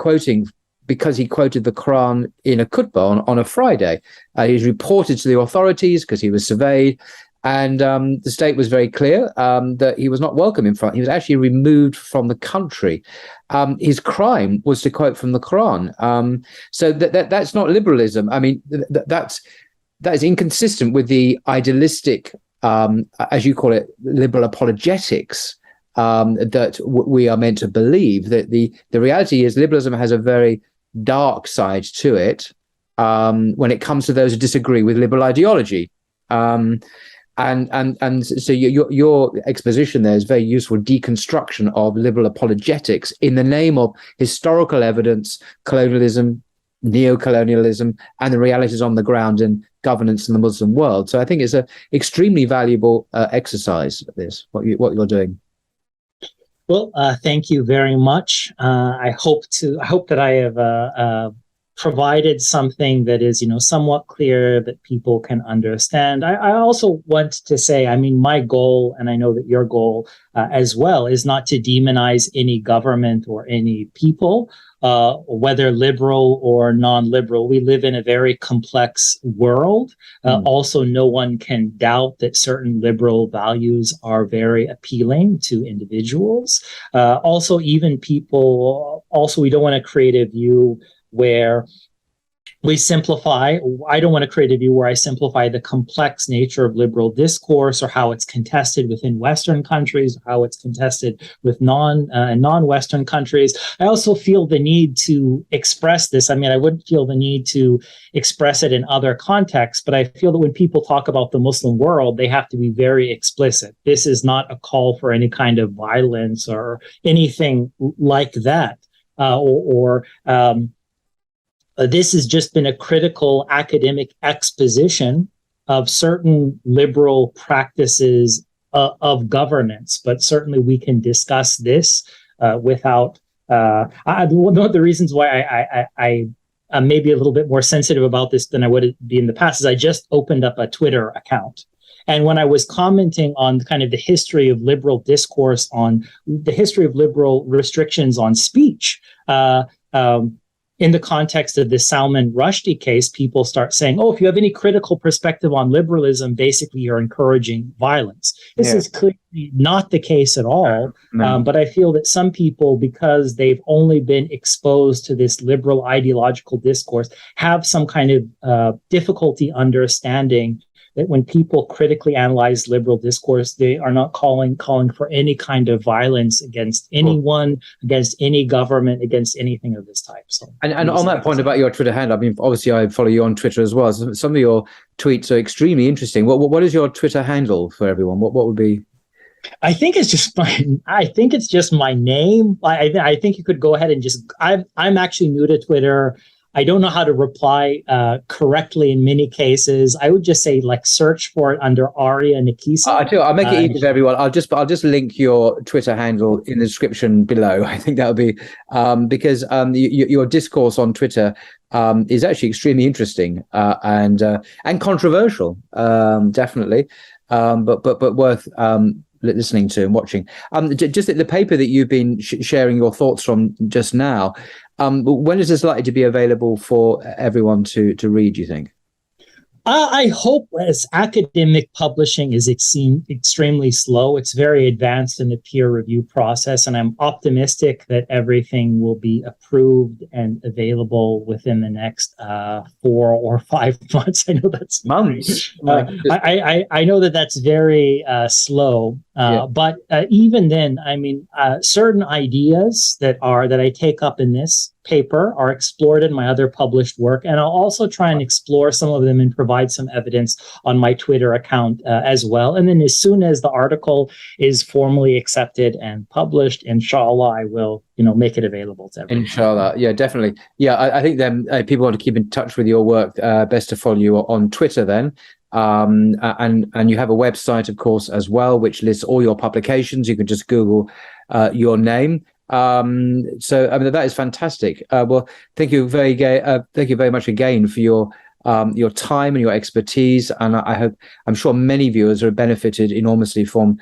because he quoted the Quran in a khutbah on a Friday. He was reported to the authorities because he was surveyed. And the state was very clear that he was not welcome in front. He was actually removed from the country. His crime was to quote from the Quran. So that's not liberalism. I mean, that is inconsistent with the idealistic, as you call it, liberal apologetics that we are meant to believe. That the reality is liberalism has a very dark side to it when it comes to those who disagree with liberal ideology. And so your exposition there is very useful deconstruction of liberal apologetics in the name of historical evidence, colonialism, neo-colonialism, and the realities on the ground in governance in the Muslim world. So I think it's an extremely valuable exercise. What you're doing. Well, thank you very much. I hope that I have provided something that is, somewhat clear that people can understand. I also want to say, I mean, my goal, and I know that your goal as well, is not to demonize any government or any people, whether liberal or non-liberal. We live in a very complex world. Also, no one can doubt that certain liberal values are very appealing to individuals. Also, even people, we don't want to create a view where we simplify. I don't want to create a view where I simplify the complex nature of liberal discourse or how it's contested within Western countries, or how it's contested with non-Western countries. I also feel the need to express this. I mean, I wouldn't feel the need to express it in other contexts, but I feel that when people talk about the Muslim world, they have to be very explicit. This is not a call for any kind of violence or anything like that, this has just been a critical academic exposition of certain liberal practices of governance. But certainly we can discuss this without... one of the reasons why I'm maybe a little bit more sensitive about this than I would be in the past is I just opened up a Twitter account. And when I was commenting on kind of the history of liberal discourse, on the history of liberal restrictions on speech, in the context of the Salman Rushdie case, people start saying, if you have any critical perspective on liberalism, basically you're encouraging violence. This is clearly not the case at all. But I feel that some people, because they've only been exposed to this liberal ideological discourse, have some kind of difficulty understanding that when people critically analyze liberal discourse, they are not calling for any kind of violence against anyone, against any government, against anything of this type. So, and on that point about your Twitter handle, I mean, obviously I follow you on Twitter as well. So some of your tweets are extremely interesting. What is your Twitter handle for everyone? What would be? I think it's just my name. I think you could go ahead and just. I'm actually new to Twitter. I don't know how to reply correctly in many cases. I would just say, search for it under Aria Nakissa. I'll make it easy for everyone. I'll just link your Twitter handle in the description below. I think that would be because your discourse on Twitter is actually extremely interesting and controversial, definitely, but worth listening to and watching. Just the paper that you've been sharing your thoughts from just now. When is this likely to be available for everyone to read, do you think? I hope, as academic publishing is extremely slow, it's very advanced in the peer review process, and I'm optimistic that everything will be approved and available within the next 4 or 5 months. I know that's months. I know that that's very slow, but even then, I mean, certain ideas that I take up in this paper are explored in my other published work, and I'll also try and explore some of them and provide some evidence on my Twitter account as well. And then as soon as the article is formally accepted and published, inshallah, I will make it available to everyone. Inshallah, yeah, definitely. Yeah, I think then people want to keep in touch with your work. Best to follow you on Twitter then. And you have a website, of course, as well, which lists all your publications. You can just Google your name. So I mean, that is fantastic. Well, thank you very much again for your time and your expertise, and I'm sure many viewers have benefited enormously from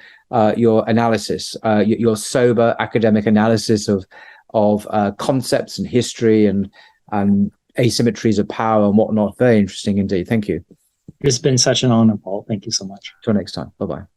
your analysis, your sober academic analysis of concepts and history and asymmetries of power and whatnot. Very interesting indeed. Thank you. It's been such an honor, Paul. Thank you so much. Till next time. Bye-bye.